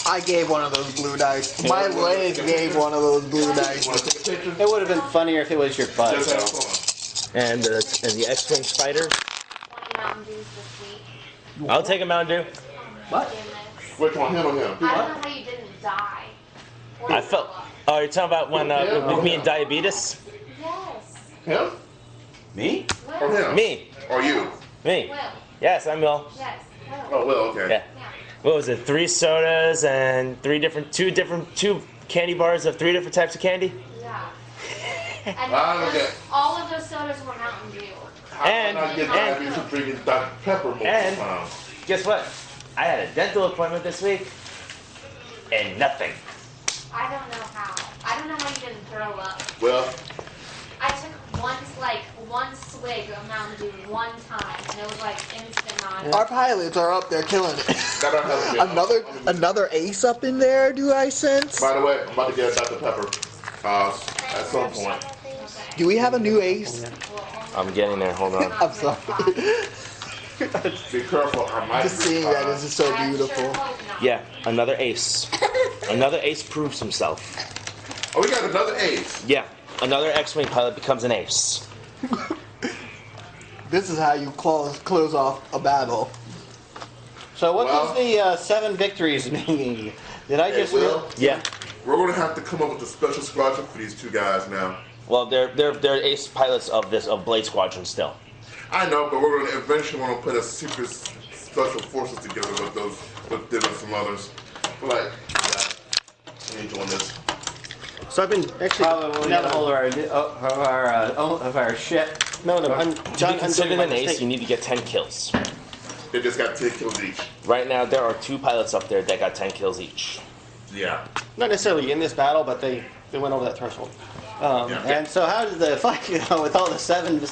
I gave one of those blue dice. My leg gave one of those blue dice. Want to take a picture? It would have been funnier if it was your butt. Just have though. fun. And the X-Wing Spider. 20 Mountain Dews this week. I'll take a Mountain Dew. Goodness. Which one, him or him? I don't know how you didn't die. I felt. Oh, you're talking about when with me and diabetes? Yes. Him? Me? Or him? Me. Or you? Me. Will. Yes, I'm Will. Yes. Will. Oh, well, okay. Yeah. Yeah. What was it? 3 sodas and two candy bars of 3 different types of candy. Yeah. And Ah, okay. all of those sodas were Mountain Dew. How can I get And- diabetes from drinking Dr. Pepper most of the and- time? Guess what? I had a dental appointment this week, and nothing. I don't know how. I don't know how you didn't throw up. Well, I took one swig of Mountain Dew one time, and it was like instant nausea. Our pilots are up there killing it. that don't have to Another ace up in there, do I sense? By the way, I'm about to get a Dr. Pepper at some point. Do we have a new ace? I'm getting there. Hold on. I'm sorry. Be careful, I might Just seeing that is just so I sure beautiful. hope not. Yeah, another ace. Another ace proves himself. Oh, we got another ace. Yeah, another X-Wing pilot becomes an ace. This is how you close off a battle. So what Well- does the 7 victories mean? Did I Hey, just? Will, Yeah. we're gonna have to come up with a special squadron for these two guys now. Well, they're ace pilots of Blade Squadron still. I know, but we're gonna eventually want to put a secret special forces together with those, with them and some others. Like, yeah, I ain't doing this. So I've been actually. Probably when we get a hold of our ship. No, I'm To John. be I'm considered doing my an ace, mistake. you need to get 10 kills. They just got 10 kills each. Right now, there are 2 pilots up there that got 10 kills each. Yeah. Not necessarily in this battle, but they went over that threshold. Yeah. And so how did the fight go with all the 7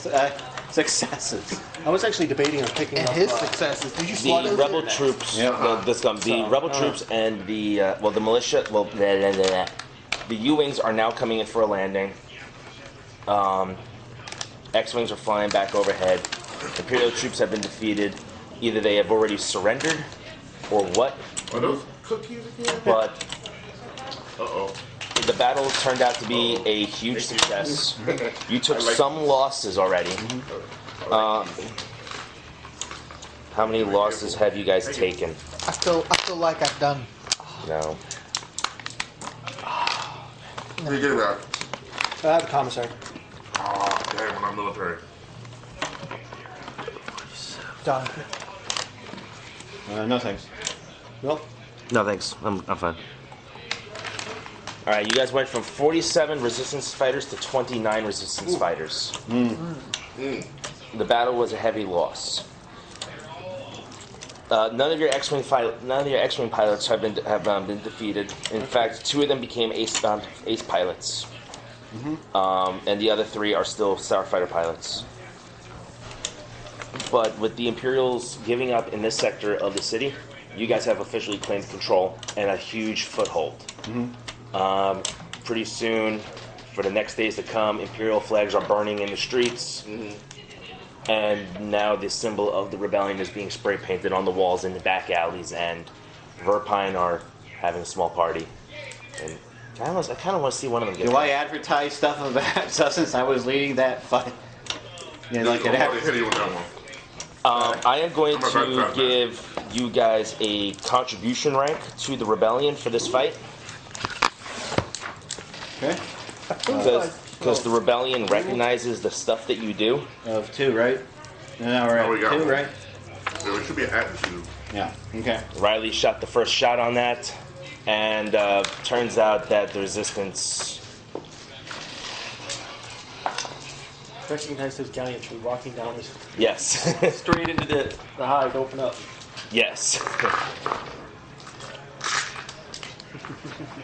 successes? I was actually debating on picking And up. his successes. Did you The slaughter rebel them? troops, Yeah. the rebel troops and the the militia, the U-wings are now coming in for a landing. X-wings are flying back overhead. Imperial troops have been defeated. Either they have already surrendered, or what? Are those cookies again? But Uh-oh. the battle turned out to be a huge success. You took some losses already. How many losses have you guys taken? I feel like I've done. No. Where you get it at? The commissary. Oh, damn, we're not military. Done. No thanks. Well, No, thanks. I'm fine. All right, you guys went from 47 resistance fighters to 29 resistance fighters. The battle was a heavy loss. None of your X-wing pilots have been defeated. In fact, 2 of them became ace pilots, and the other 3 are still starfighter pilots. But with the Imperials giving up in this sector of the city, you guys have officially claimed control and a huge foothold. Pretty soon, for the next days to come, Imperial flags are burning in the streets. And now the symbol of the rebellion is being spray painted on the walls in the back alleys, and Verpine are having a small party. And I kind of want to see one of them get Do I advertise stuff about so since I was leading that fight? Yeah, like I'm it already hitting you with that one. I am going I'm about to to try give you guys a contribution rank to the rebellion for this fight. Okay. Because the rebellion recognizes the stuff that you do. Of 2, right? And now we're Oh, we at got 2, one. right? Yeah, we should be at attitude. Yeah. Okay. Riley shot the first shot on that, and turns out that the resistance. recognize this gallantry walking down this Yes. straight into the hide, open up. Yes.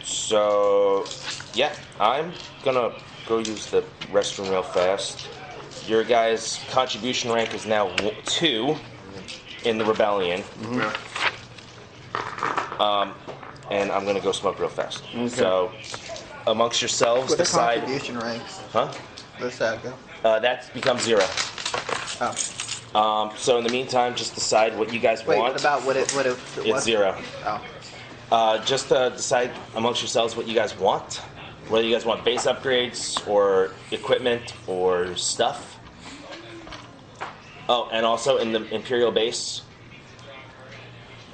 So, yeah, I'm gonna go use the restroom real fast. Your guys' contribution rank is now 2 in the rebellion, Yeah. and I'm gonna go smoke real fast. Okay. So, amongst yourselves, What are decide. contribution ranks? Huh? Where's that go? That becomes 0. Oh. So in the meantime, just decide what you guys Wait, want. what about what it It's was? 0. Oh. Just decide amongst yourselves what you guys want. Whether you guys want base upgrades or equipment or stuff. Oh, and also in the Imperial base,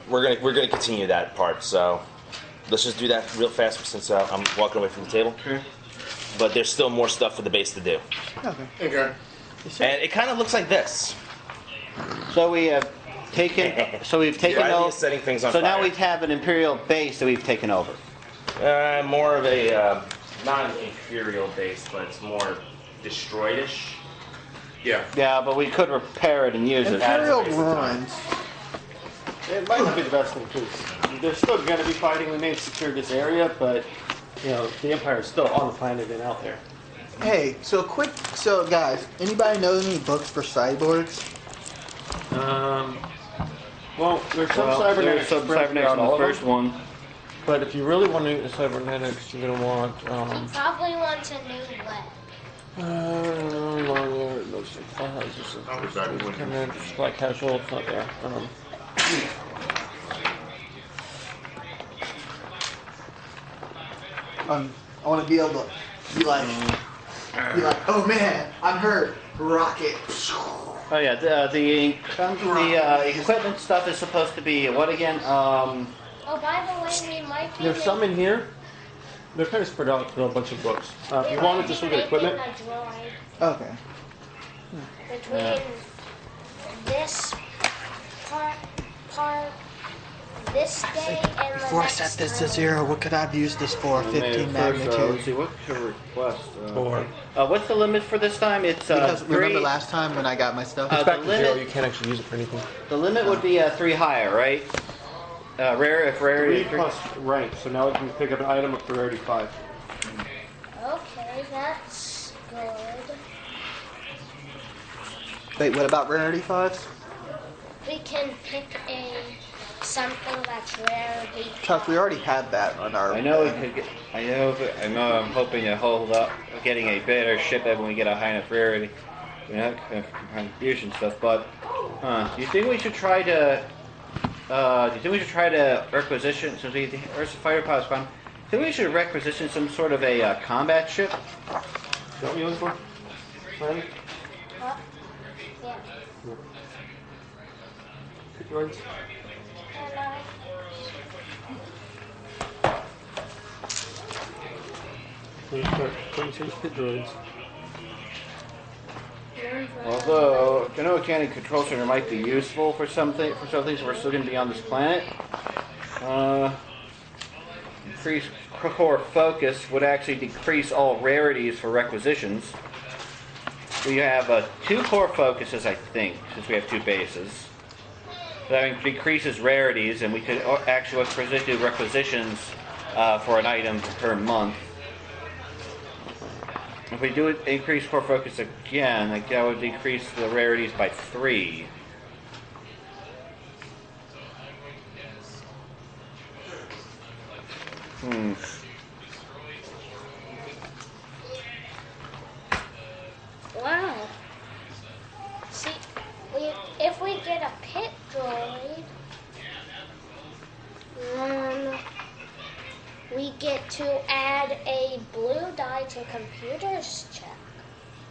we're gonna continue that part. So let's just do that real fast since I'm walking away from the table. Okay. But there's still more stuff for the base to do, Okay. and it kind of looks like this. So we have taken. So we've taken Riley over. is setting things on So fire. now we have an Imperial base that we've taken over. More of a not an imperial base, but it's more destroyed-ish. Yeah. Yeah, but we could repair it and use it. Imperial That's a waste of time. ruins. It might not be the best thing too. They're still going to be fighting. We may have secured this area, but you know the Empire is still on the planet and out there. Hey, so guys, anybody know any books for cyborgs? Well, there's some Well, cybernetics. there's some breaking cybernetics out in all the of them. first one. But if you really want to use cybernetics, you're going to want. Probably wants a new web. Black casual, it's not there. I want to be able to be like, oh man, I'm hurt. Rocket. Oh yeah, the equipment stuff is supposed to be what again? Oh, by the way, we might be There's some in here. They're kind of spread out through a bunch of books. If you want to just look at equipment, A droid Okay. between this part, this day, and Before I the set next this to time. 0, what could I have used this for? 15 Let's magnitude. see, what could request? or What's the limit for this time? It's Because three. remember last time when I got my stuff? Uh, it's back the to 0. limit- You can't actually use it for anything. The limit would be 3 higher, right? Rare if rarity. 3 plus rank, so now we can pick up an item up to rarity 5. Okay, that's good. Wait, what about rarity 5s? We can pick something that's rarity. Because we already had that on our. I know we could get. I know. I'm hoping to hold up getting a better shipment when we get a high enough rarity. We have contribution stuff, but do you think we should try to? Do you think we should try to requisition since we Earth's fighter pilot's gone? Do you think we should requisition some sort of a combat ship? Is that what you're looking for? Riley? Huh? Yeah. Pit droids? And I. Let's start putting some pit droids. Although, Genoa Cannon Control Center might be useful for something. For some things, we're still going to be on this planet. Increase core focus would actually decrease all rarities for requisitions. We have 2 core focuses, I think, since we have 2 bases. That decreases rarities, and we could actually do requisitions for an item per month. If we do increase core focus again, like that would decrease the rarities by 3. Wow. See, if we get a pit droid, then we get to add a blue die to computers check.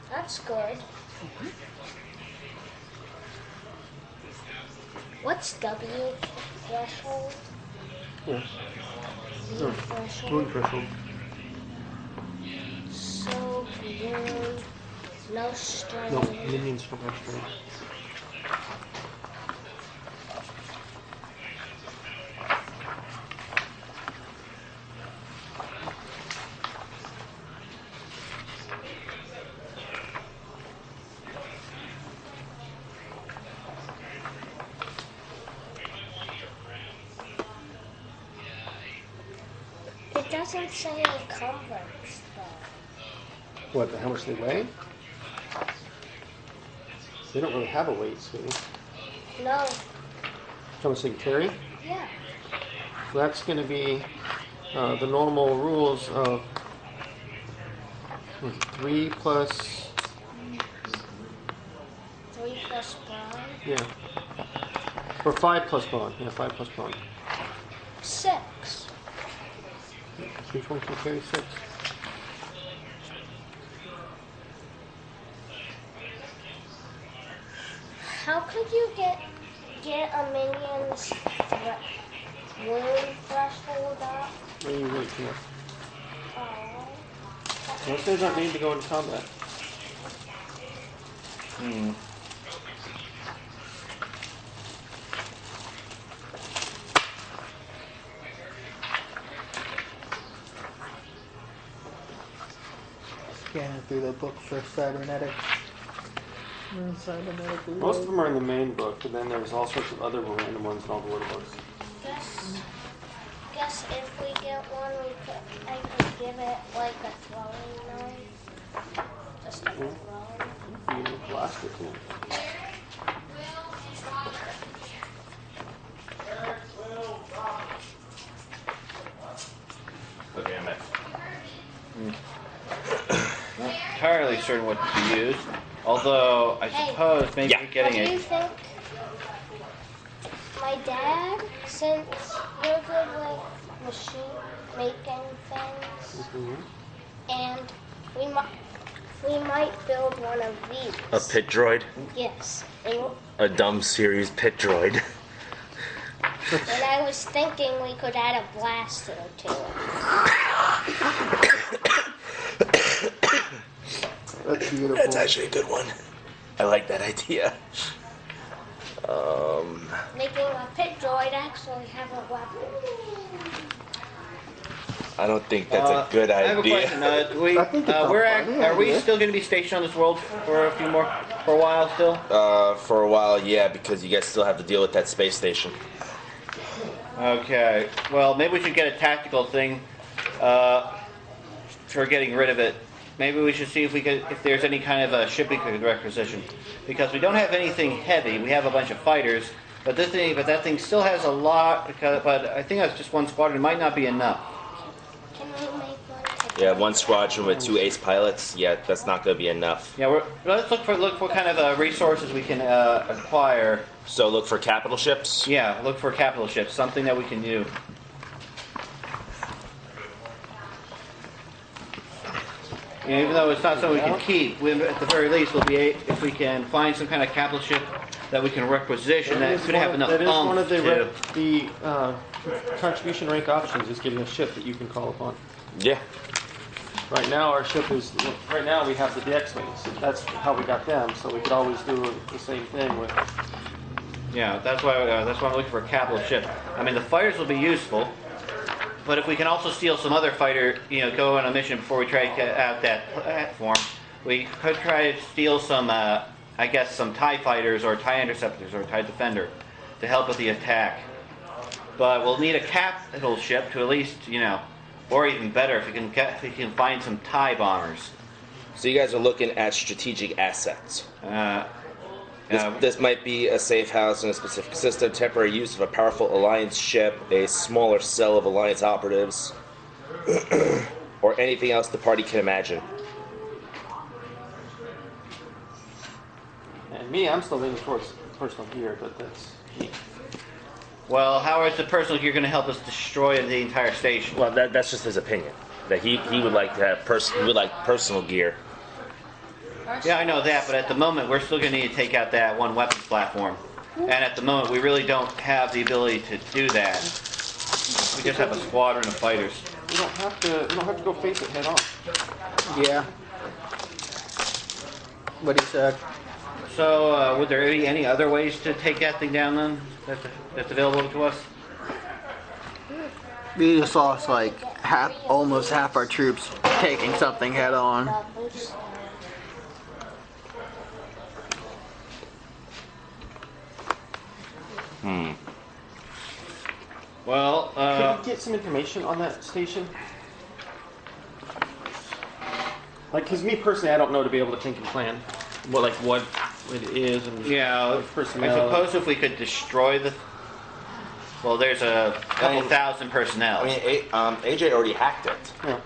That's good. What's W threshold? Yeah. V Moon threshold. threshold. So blue. No strain. No, minions don't have strength. It doesn't say encumbrance though. What, how much they weigh? They don't really have a weight, sweetie. No. How much they can carry? Yeah. That's going to be the normal rules of 3 plus, 3 plus brawn. yeah, or 5 plus bond. Yeah, 5 plus bond. 6. Each one can carry 6. How could you get a minion's wound threshold up? Well, you really can't. Oh. Most things aren't made to go into combat. Scanning through the book for cybernetics. Cybernetic Most of them are in the main book, but then there's all sorts of other random ones in all the order books. Guess if we get one, I could give it like a throwing knife. Just a throw. You can blast it too. Oh, damn it. Not entirely certain what to use. Although, I Hey. suppose maybe Yeah. getting What do you a... think? My dad, since you're good with machine making things, and we might build one of these. A pit droid? Yes. And A dumb series pit droid. And I was thinking we could add a blaster to it. That's beautiful. That's actually a good one. I like that idea. Making a pit droid actually have a weapon. I don't think that's a good I have a idea. question. I think it's a funny Are we idea. still going to be stationed on this world for a while still? For a while, yeah, because you guys still have to deal with that space station. Okay. Well, maybe we should get a tactical thing for getting rid of it. Maybe we should see if there's any kind of a ship we could requisition, because we don't have anything heavy. We have a bunch of fighters, but that thing still has a lot. But I think that's just one squadron. It might not be enough. Can we make one together? Yeah, one squadron with 2 ace pilots. Yeah, that's not going to be enough. Yeah, let's look for what kind of resources we can acquire. So look for capital ships. Yeah, look for capital ships, something that we can do. Yeah, even though it's not something we can keep, at the very least, we'll be if we can find some kind of capital ship that we can requisition that could have enough That is one oomph of to. the contribution rank options is getting a ship that you can call upon. Yeah. Right now, our ship is. Right now, we have the X-wings. That's how we got them. So we could always do the same thing with. Yeah, that's why I'm looking for a capital ship. I mean, the fighters will be useful, but if we can also steal some other fighter, go on a mission before we try to get out that platform, we could try to steal some, some TIE fighters or TIE interceptors or TIE defender to help with the attack. But we'll need a capital ship to at least, or even better, if we can find some TIE bombers. So you guys are looking at strategic assets. This, This might be a safe house in a specific system, temporary use of a powerful Alliance ship, a smaller cell of Alliance operatives, or anything else the party can imagine. And me, I'm still leaning towards personal gear, but that's me. well, how is the person here going to help us destroy the entire station? Well, that's just his opinion. That he would like to have he would like personal gear. Yeah, I know that, but at the moment, we're still going to need to take out that one weapons platform. And at the moment, we really don't have the ability to do that. We just have a squadron of fighters. We don't have to. We don't have to go face it head on. Yeah. What he said. So, would there be any other ways to take that thing down then? That's available to us? We just lost like almost half our troops taking something head on. Bubbles. Well, Can we get some information on that station? Like, cause me personally, I don't know to be able to think and plan what it is and yeah, I personnel. suppose if we could destroy the... Well, there's a couple thousand personnel. I mean, AJ already hacked it, Yeah.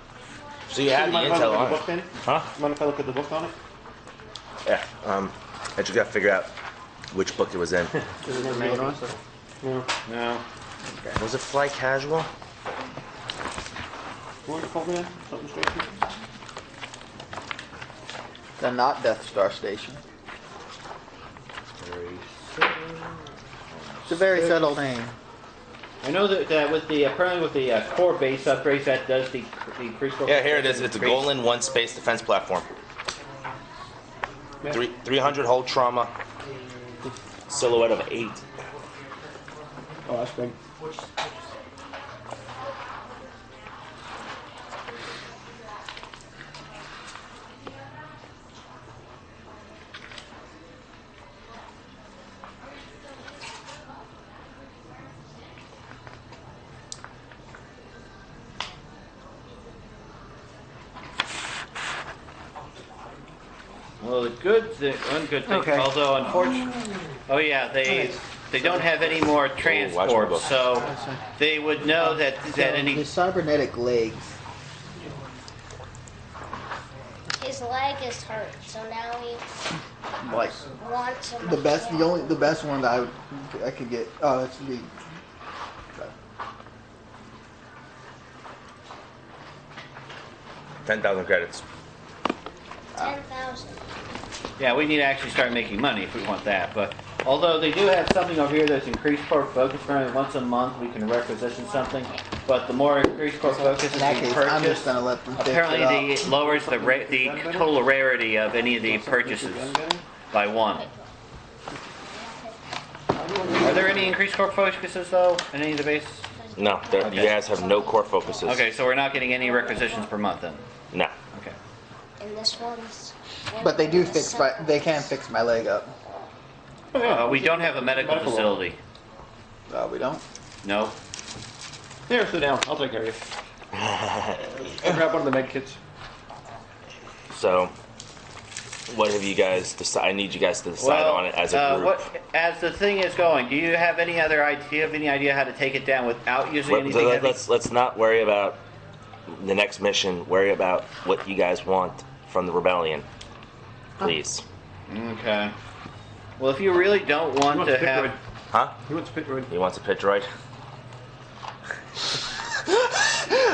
so you have the mind if I intel look at on the it. book then? Huh? Mind if I look at the book on it? Yeah. I just got to figure out which book it was in. Is it in main on? Yeah. No. Was it Fly Casual? What was it called again? Something station? The not Death Star station. It's a very settled name. I know that with the apparently with the core base upgrades, that does decrease. Yeah, here it is. It's a Golan 1 space defense platform. 300 hull trauma. Silhouette of 8. Oh, that's big. Well, the one good thing, Okay. although unfortunately, oh yeah, they don't have any more watch my transport, book. so they would know that any. His cybernetic legs. His leg is hurt, so now he Like wants him. the best one that I could get. Oh, that's the. 10,000 credits. 10,000. Yeah, we need to actually start making money if we want that. But although they do have something over here that's increased core focus, apparently once a month we can requisition something. But the more increased core focus is In that being case, I'm just purchased, gonna let them fix apparently it up. it lowers the total rarity of any of the purchases by 1. Are there any increased core focuses though in any of the bases? No, Okay. you guys have no core focuses. Okay, so we're not getting any requisitions per month then. No. Okay. And this one's. But they do fix my. They can fix my leg up. We don't have a medical facility. We don't. No. Here, sit down. I'll take care of you. I'll grab one of the med kits. So, what have you guys decided? I need you guys to decide on it as a group. As the thing is going, do you have any other idea? Do you have any idea how to take it down without using anything heavy? Let's not worry about the next mission. Worry about what you guys want from the rebellion, please. Okay. Well, if you really don't want to have, Huh? He wants a pit road. He wants a pit droid.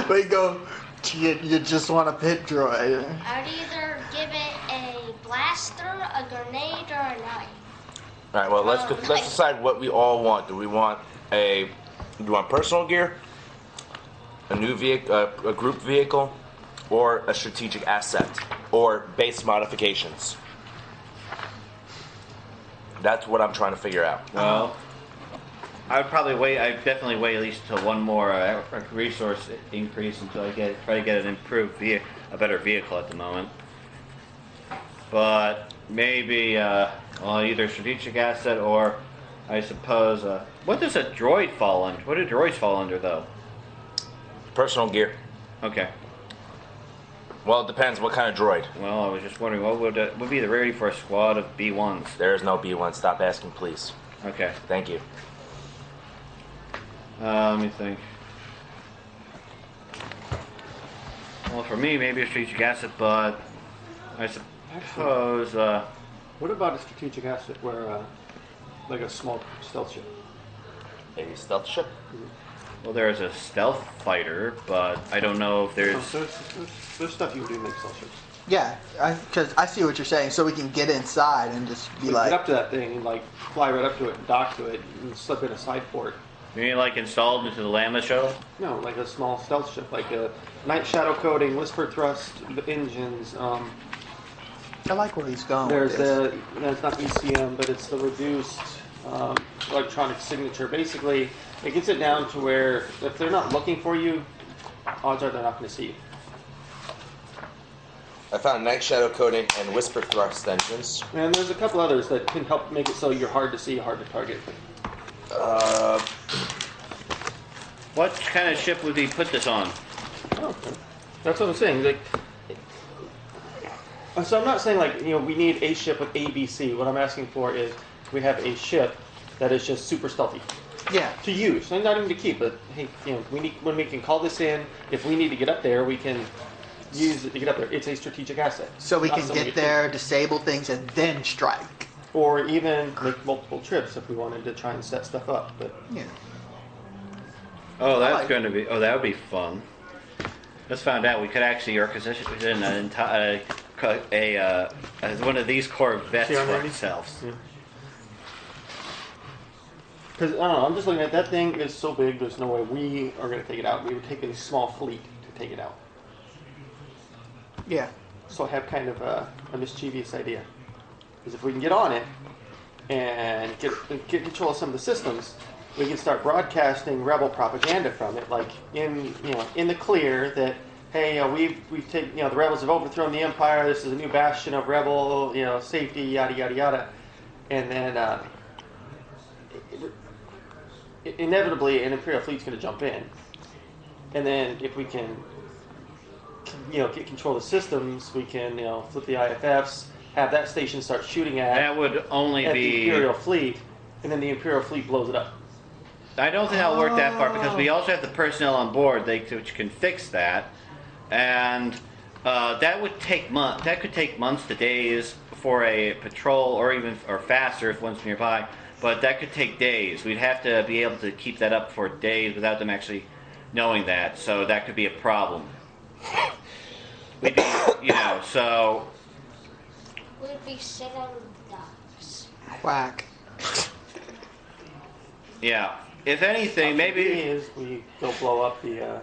They go. You just want a pit droid. I'd either give it a blaster, a grenade, or a knife. All right. Well, let's decide what we all want. Do we want personal gear, a new vehicle, a group vehicle, or a strategic asset, or base modifications? That's what I'm trying to figure out. well, I would probably wait. I'd definitely wait at least until one more resource increase until I try to get an improved a better vehicle at the moment. But maybe either strategic asset or I suppose what does a droid fall under? What do droids fall under though? Personal gear. Okay. Well, it depends what kind of droid. Well, I was just wondering what would be the rarity for a squad of B1s? There is no B1. Stop asking, please. Okay. Thank you. Let me think. Well, for me, maybe a strategic asset, but I suppose. What about a strategic asset where, like a small stealth ship? Maybe stealth ship. Well, there's a stealth fighter, but I don't know if there's. There's stuff you would do to make stealth ships. Yeah, because I see what you're saying. So we can get inside and just be Get like. up to that thing and like fly right up to it and dock to it and slip in a side port. Maybe like installed into the Lambda shuttle. No, like a small stealth ship, like a night shadow coating, whisper thrust, the engines. I like where he's going. There's with this. it's not ECM, but it's the reduced electronic signature. Basically, it gets it down to where if they're not looking for you, odds are they're not going to see you. I found night shadow coating and whisper thrust engines. And there's a couple others that can help make it so you're hard to see, hard to target. What kind of ship would he put this on? Oh, okay. That's what I'm saying. Like, so I'm not saying like we need a ship with ABC. What I'm asking for is we have a ship that is just super stealthy Yeah. to use, and not even to keep. But hey, we need when we can call this in. If we need to get up there, we can use it to get up there. It's a strategic asset. So we Not can something get you there, disable things, and then strike. or even make multiple trips if we wanted to try and set stuff up. But Yeah. Oh, that's like- going to be. Oh, that would be fun. Just found out we could actually requisition an entire one of these Corvettes See, I'm for ready? ourselves. because I don't know, I'm just looking at that thing is so big. There's no way we are going to take it out. We would take a small fleet to take it out. Yeah. So I have kind of a mischievous idea. Because if we can get on it and get control of some of the systems, we can start broadcasting rebel propaganda from it, like in the clear that hey, we've taken the rebels have overthrown the empire. This is a new bastion of rebel safety, yada yada yada, and then inevitably an imperial fleet's going to jump in, and then if we can get control of the systems, we can flip the IFFs, have that station start shooting That would only at the be. imperial fleet, and then the imperial fleet blows it up. I don't think that'll work that far because we also have the personnel on board which can fix that, and that would take months. That could take months to days for a patrol, or faster if one's nearby. But that could take days. We'd have to be able to keep that up for days without them actually knowing that. So that could be a problem. We'd be, so we'd be sitting ducks. Quack. Yeah. If anything, The maybe. is we go blow up the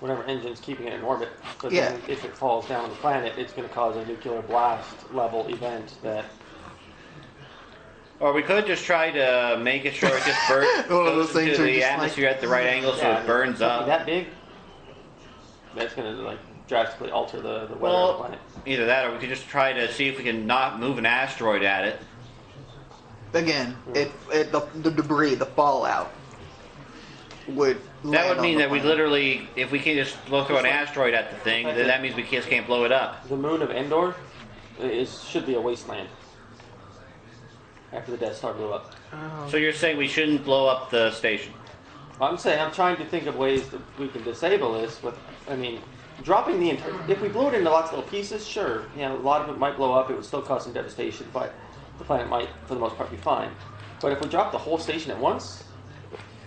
whatever engine's keeping it in orbit. But Yeah. then if it falls down on the planet, it's going to cause a nuclear blast level event that. Or we could just try to make it sure it just burns One of those goes things into where you the just, like- atmosphere at the right angle so it burns something up. that big. That's going to like drastically alter the weather of the Well, planet. either that, or we could just try to see if we can not move an asteroid at it. Again, the debris, the fallout, would. That land would on mean the that we planet. literally, if we can just throw an asteroid at the thing, then that means we just can't blow it up. The moon of Endor should be a wasteland. After the Death Star blew up. So you're saying we shouldn't blow up the station? I'm trying to think of ways that we can disable this. Dropping the entire. If we blew it into lots of little pieces, sure. A lot of it might blow up. It would still cause some devastation, but the planet might, for the most part, be fine. But if we drop the whole station at once,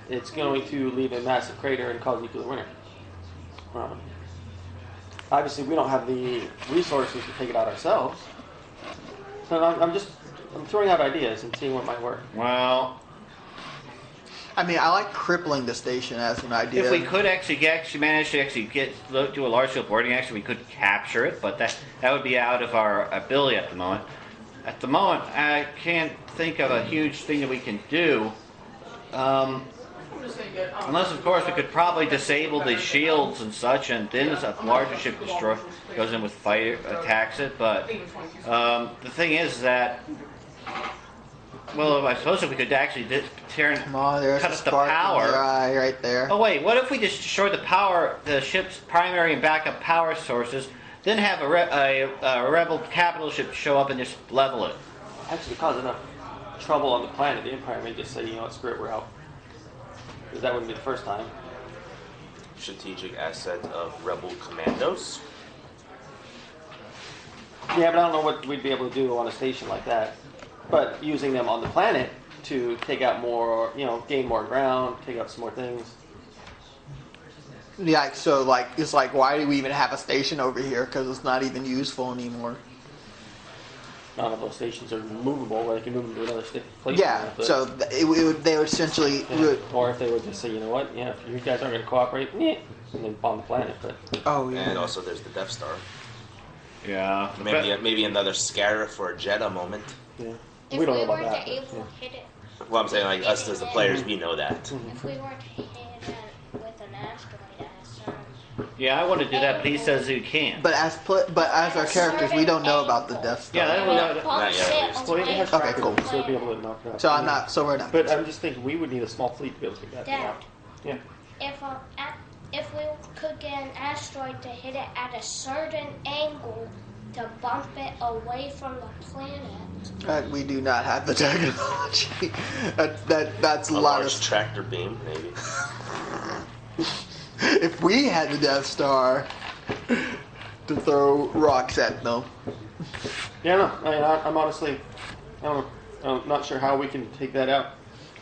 it's going to leave a massive crater and cause nuclear winter. Obviously, we don't have the resources to take it out ourselves. So I'm throwing out ideas and seeing what might work. Well, I mean, I like crippling the station as an idea. if we could actually manage to do a large scale boarding action, we could capture it, but that would be out of our ability at the moment. At the moment, I can't think of a huge thing that we can do. I'm just thinking, Unless, of course, we could probably disable the shields and such, and then as a larger ship goes in with fire, attacks it. But the thing is that, well, I suppose if we could actually Come on, there's cut a us the spark in power. your eye right there. Oh wait, what if we destroy the ship's primary and backup power sources, then have a rebel capital ship show up and just level it? Actually, cause enough trouble on the planet, the Empire may just say, you know what, screw it, we're out. Because that wouldn't be the first time. Strategic asset of rebel commandos. Yeah, but I don't know what we'd be able to do on a station like that. But using them on the planet to take out more, gain more ground, take out some more things. Yeah, so it's like, why do we even have a station over here? Because it's not even useful anymore. None of those stations are movable, where they can move them to another place. Yeah, so they would essentially. Yeah. Or if they would just say, you know what, if you guys aren't going to cooperate, and then bomb the planet. But Oh yeah. And also there's the Death Star. Yeah. Maybe another Scarif or a Jedha moment. yeah, If we don't know weren't about that. able but, to hit it, Well, I'm saying like us as the players, we know that. if we weren't hit it with an asteroid at a certain Yeah, I want to do that, but he says you can't. But as our characters, we don't know about the Death Star. Yeah, that would. bumps yet, at it least. Well, it away has from Okay, trackers, cool. the so they'll be planet. able to knock it out. So we're not. But I'm just thinking we would need a small fleet to be able to take that thing Dad, out. Yeah. if we could get an asteroid to hit it at a certain angle to bump it away from the planet. We do not have the technology. That's a A lot large of. tractor beam, maybe. If we had the Death Star to throw rocks at them. Yeah, no. I'm honestly, I don't know. I'm not sure how we can take that out.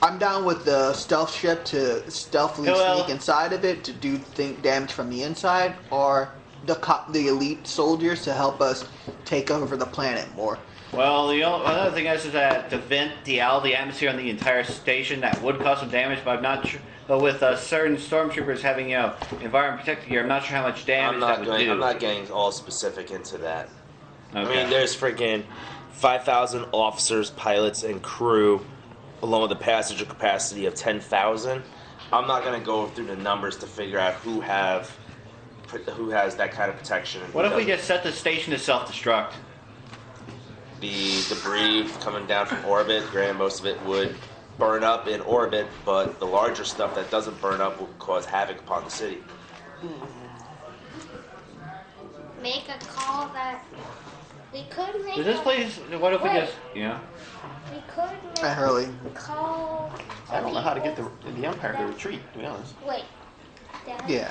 I'm down with the stealth ship to stealthily Well- sneak inside of it to do damage from the inside, or the elite soldiers to help us take over the planet more. Well, another thing is that to vent all the atmosphere on the entire station, that would cause some damage, but I'm not sure. But with certain stormtroopers having environment protected gear, I'm not sure how much damage that would do. I'm not getting all specific into that. Okay. I mean, there's friggin' 5,000 officers, pilots, and crew, along with a passenger capacity of 10,000. I'm not gonna go through the numbers to figure out who has that kind of protection. And What who if we doesn't. just set the station to self-destruct? The debris coming down from orbit, granted most of it would burn up in orbit, but the larger stuff that doesn't burn up will cause havoc upon the city. Make a call that we could make. Does this place? What if we Wait. just? Yeah. We could make Hi, Hurley. a call. I don't know how to get the Empire to retreat, to be honest. Wait. Dad, Yeah.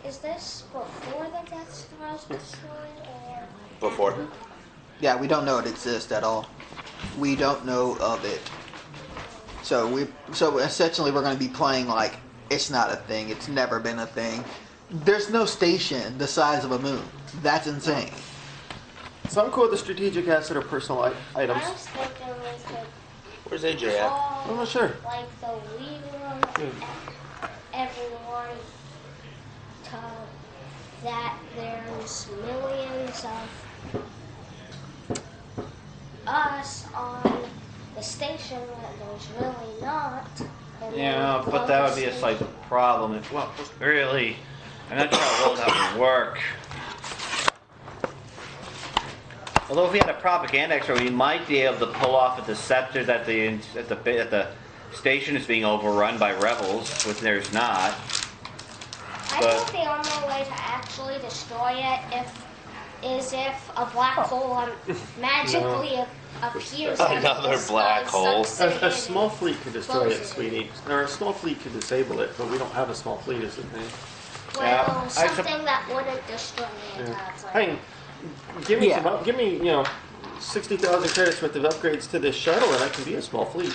is this before the Death Star is destroyed or? Before. Yeah, we don't know it exists at all. We don't know of it. So essentially we're going to be playing like it's not a thing. It's never been a thing. There's no station the size of a moon. That's insane. So I'm cool with the strategic asset or personal items. I was thinking we could Where's AJ at? I'm not sure. like the leader and everyone to that there's millions of us on the station that there's really not. And Yeah, then but that would be a close slight problem. If, well, really, I'm not sure how well that would work. Although if we had a propaganda expert, we might be able to pull off a deceptor that the station is being overrun by rebels, which there's not. I but- think the only way to actually destroy it is if a black hole magically appears. and Another black hole. sucks it A in. small fleet could destroy it, Close. sweetie. Or a small fleet could disable it, but we don't have a small fleet, is the thing. Well, Yeah, something that wouldn't destroy the entire planet. Hey, give me Yeah. give me 60,000 credits worth of upgrades to this shuttle, and I can be a small fleet.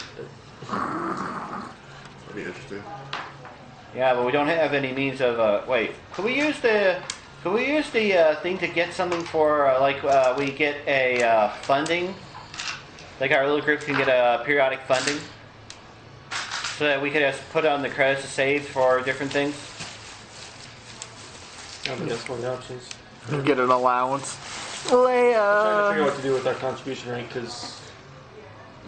That'd be interesting. Yeah, but we don't have any means of. Wait, could we use the thing to get something for we get a funding, like our little group can get a periodic funding, so that we could just put on the credits to save for different things. I mean, that's one of the options. Get an allowance. I'm trying to figure out Leia. what to do with our contribution rank because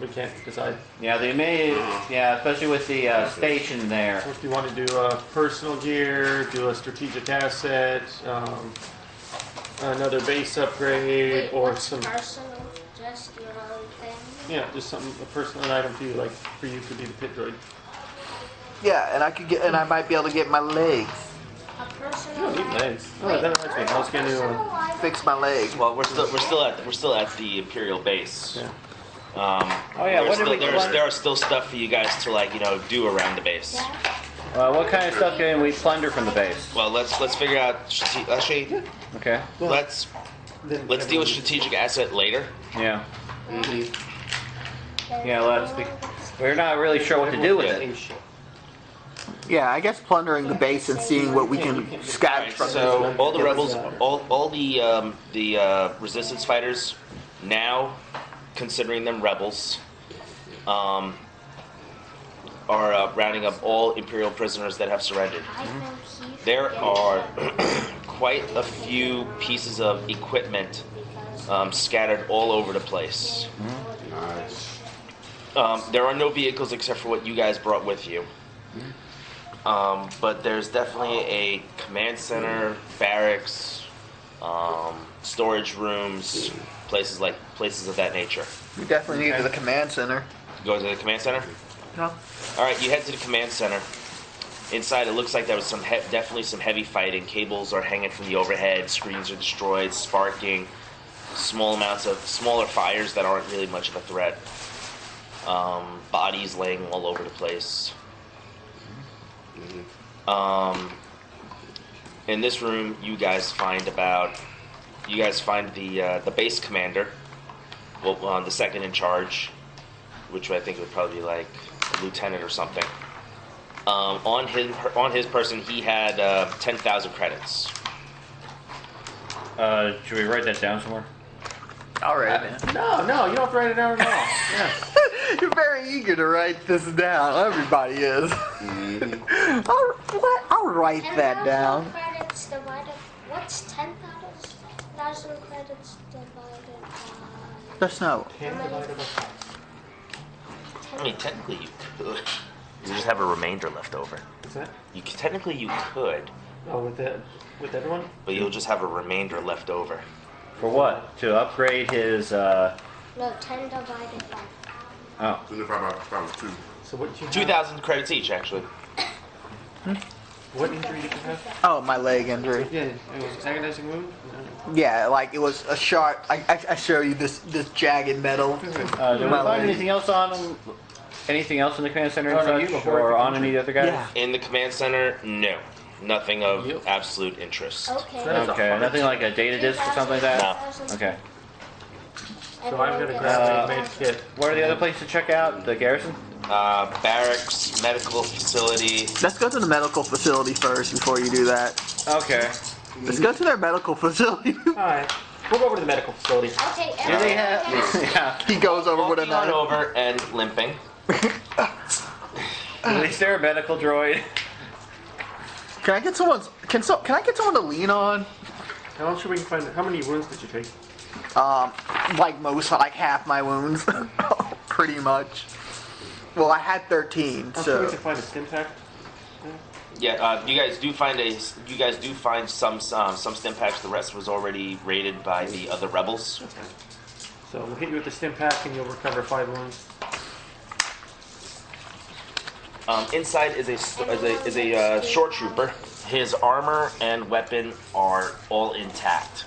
we can't decide. Yeah, they may. Yeah, especially with the station there. So if you want to do a personal gear, do a strategic asset, another base upgrade, Wait, or what's some personal? Just your own thing? yeah, just something a personal item for you, like for you to be the pit droid. Yeah, and I might be able to get my legs. A You personal don't need life? legs. Oh, Wait, that reminds me. I was gonna personal life? Fix my leg. Well, we're still at the Imperial base. yeah. Oh yeah, what did we? There are still stuff for you guys to do around the base. Yeah. What kind of stuff can we plunder from the base? Well, let's figure out. Actually, Okay. let's deal with strategic asset later. Yeah. Yeah. We're not really sure what to do with it. Yeah, I guess plundering the base and seeing what we can scavenge from. So all the rebels, all the resistance fighters, now considering them rebels, are rounding up all Imperial prisoners that have surrendered. I think he There should are get it quite a few pieces of equipment scattered all over the place. There are no vehicles except for what you guys brought with you. But there's definitely a command center, barracks, storage rooms, places of that nature. We definitely need the command center. Go to the command center. No. All right, you head to the command center. Inside, it looks like there was definitely some heavy fighting. Cables are hanging from the overhead. Screens are destroyed, sparking. Smaller fires that aren't really much of a threat. Bodies laying all over the place. In this room, you guys find the base commander, well, the second in charge, which I think would probably be like a lieutenant or something. On his person, he had 10,000 credits. Should we write that down somewhere? All right, man. No, you don't have to write it down at all. Yeah. You're very eager to write this down. Everybody is. I'll write that 10,000 down. credits divided. What's 10,000 credits divided by? There's no. I mean, technically you could. You just have a remainder left over. What's that? Technically you could, Oh, with everyone? but you'll just have a remainder left over. For what? To upgrade his. No, 10 divided by. Oh. 25 times 2. So what did you have? 2,000 credits each, actually. What injury did you have? Oh, my leg injury. Yeah, it was agonizing wound. Yeah, like it was a sharp. I show you this jagged metal. Did we My find leg. anything else on him? Anything else in the command center and Oh, no, you such? before Or I on any of the other guys? Yeah. In the command center, no. Nothing of Yep. absolute interest. Okay. That is a Okay, heart. nothing like a data disk or something like that? No. Okay. So I'm gonna grab a med kit. What are the other places to check out? The garrison? Barracks, medical facility. Let's go to the medical facility first before you do that. Okay. Let's go to their medical facility. Alright. We'll go over to the medical facility. Okay, Do they have? Yeah. He goes over with a Walking on knife. over and limping. Is there a medical droid? Can I get someone's? Can I get someone to lean on? How sure we can find? How many wounds did you take? Like half my wounds, pretty much. Well, I had 13, How sure we so can find a stim pack? Yeah, you guys do find some stim packs. The rest was already raided by the other rebels. So we'll hit you with the stim pack, and you'll recover 5 wounds. Inside is a short trooper. His armor and weapon are all intact.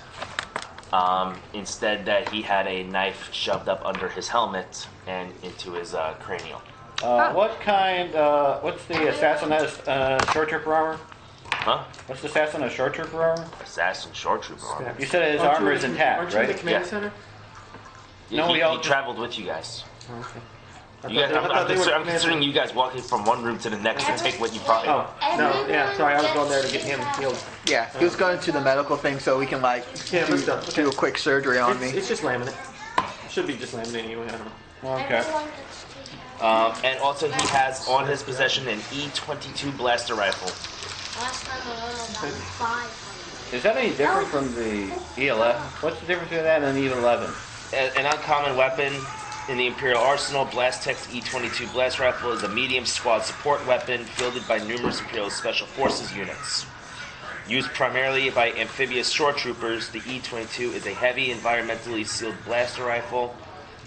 Instead, that he had a knife shoved up under his helmet and into his cranial. What kind? What's the assassin has short trooper armor? Huh? What's the assassin has short trooper armor? Assassin short trooper armor. You said his Aren't armor you is in- intact, aren't you in right? the command Yeah. center? No, he we all- traveled with you guys. Oh, okay. I You guys thought I'm they were considering command you guys walking from one room to the next to take what you find. center. Oh, no, yeah, sorry, I was going there to get him healed. yeah, he was going to the medical thing so we can like Yeah, that's done. do a quick surgery on me. It's just laminate. It should be just laminate anyway, I don't know. Okay. everyone gets to have. And also he has on his possession an E-22 blaster rifle. Last time I only got 500. Is that any different from the E11? What's the difference between that and the E11? An uncommon weapon in the Imperial Arsenal, Blastex E-22 blast rifle is a medium squad support weapon fielded by numerous Imperial Special Forces units. Used primarily by amphibious shore troopers, the E-22 is a heavy, environmentally sealed blaster rifle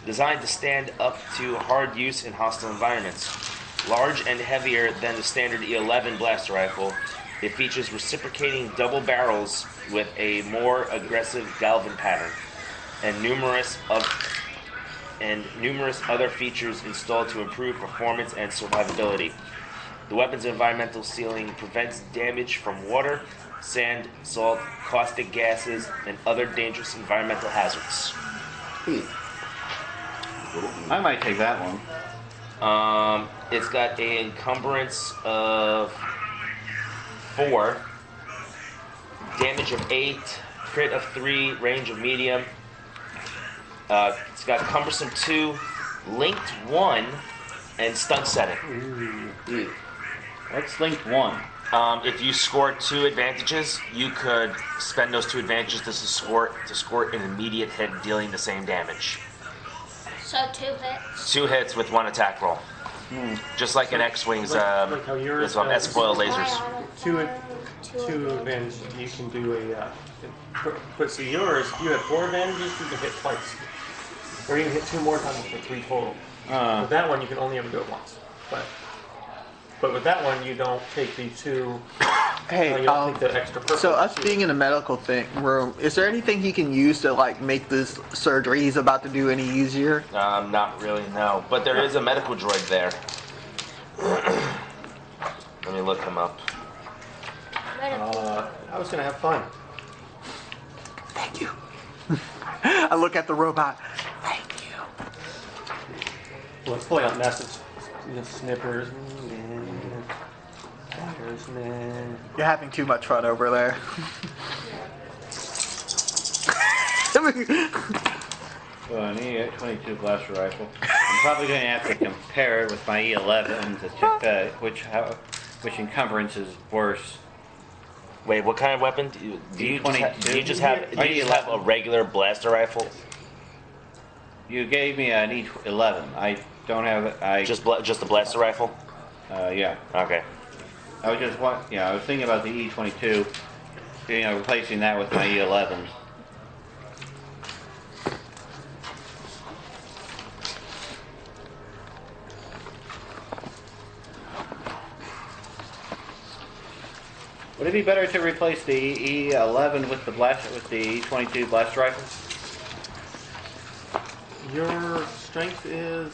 designed to stand up to hard use in hostile environments. Large and heavier than the standard E-11 blaster rifle, it features reciprocating double barrels with a more aggressive galvan pattern and numerous other features installed to improve performance and survivability. The weapon's environmental sealing prevents damage from water, sand, salt, caustic gases, and other dangerous environmental hazards. I might take that one. It's got an encumbrance of 4, damage of 8, crit of 3, range of medium. It's got cumbersome 2, linked 1, and stunt setting. What's linked 1? If you score 2 advantages, you could spend those 2 advantages to score an immediate hit, dealing the same damage. So 2 hits. 2 hits with 1 attack roll. Just like an X-Wing's like how yours, S-foil lasers. Two advantage, you can do but so yours, if you have 4 advantages, you can hit twice. Or you can hit 2 more times for 3 total. With that one, you can only ever do it once. But with that one, you don't take the 2. Hey, you don't take the extra purple. so us being in the medical room, is there anything he can use to like make this surgery he's about to do any easier? Not really, no. But there is a medical droid there. Let me look him up. I was gonna have fun. Thank you. I look at the robot. Thank you. Let's play out message. Snippers. Fires, man. You're having too much fun over there. Well, an E-22 blaster rifle. I'm probably going to have to compare it with my E11 to check which encumbrance is worse. Wait, what kind of weapon do you just have a regular blaster rifle? You gave me an E11. I don't have it. Just the blaster rifle? Yeah. Okay. I was I was thinking about the E22. Replacing that with my E11. Would it be better to replace the E11 with the E22 blaster rifle? Your strength is,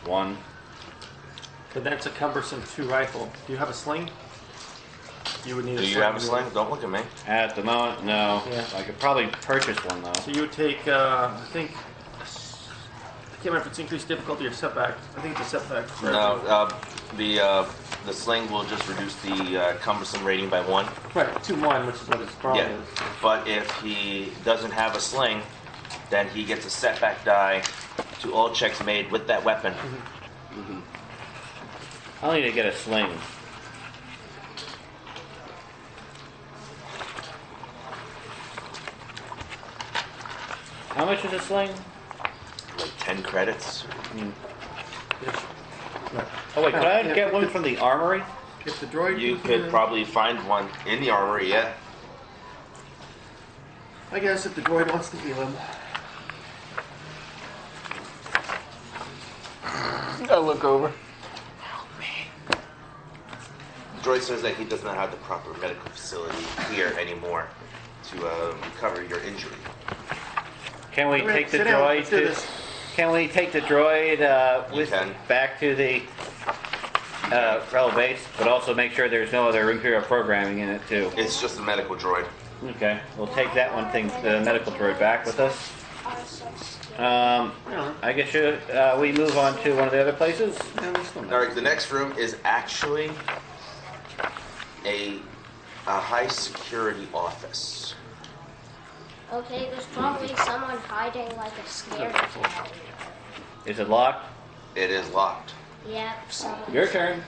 1. but that's a cumbersome 2 rifle. Do you have a sling? You would need a Do sling. you have a sling? Don't look at me. At the moment, no. Yeah. I could probably purchase one though. So you would take, I think, I can't remember if it's increased difficulty or setback. I think it's a setback. No, The sling will just reduce the cumbersome rating by 1. Right, 2-1, which is what his problem Yeah. is. But if he doesn't have a sling, then he gets a setback die to all checks made with that weapon. I'll need to get a sling. How much is a sling? Like 10 credits. Oh wait, could I get one from the armory? If the droid You can could feel- probably find one in the armory, yeah. I guess if the droid wants to feel him. I'll look over. Droid says that he does not have the proper medical facility here anymore to recover your injury. Can we take the Sit down, droid let's do to? this. Can we take the droid You with can. back to the Rebel base, but also make sure there's no other Imperial programming in it too? It's just a medical droid. Okay, we'll take that one thing, the medical droid, back with us. Are so scary. I guess we move on to one of the other places. All right, the next room is actually a high security office. Okay, there's probably someone hiding like a scaredy cat. Is it locked? It is locked. Yep, someone. Your turn.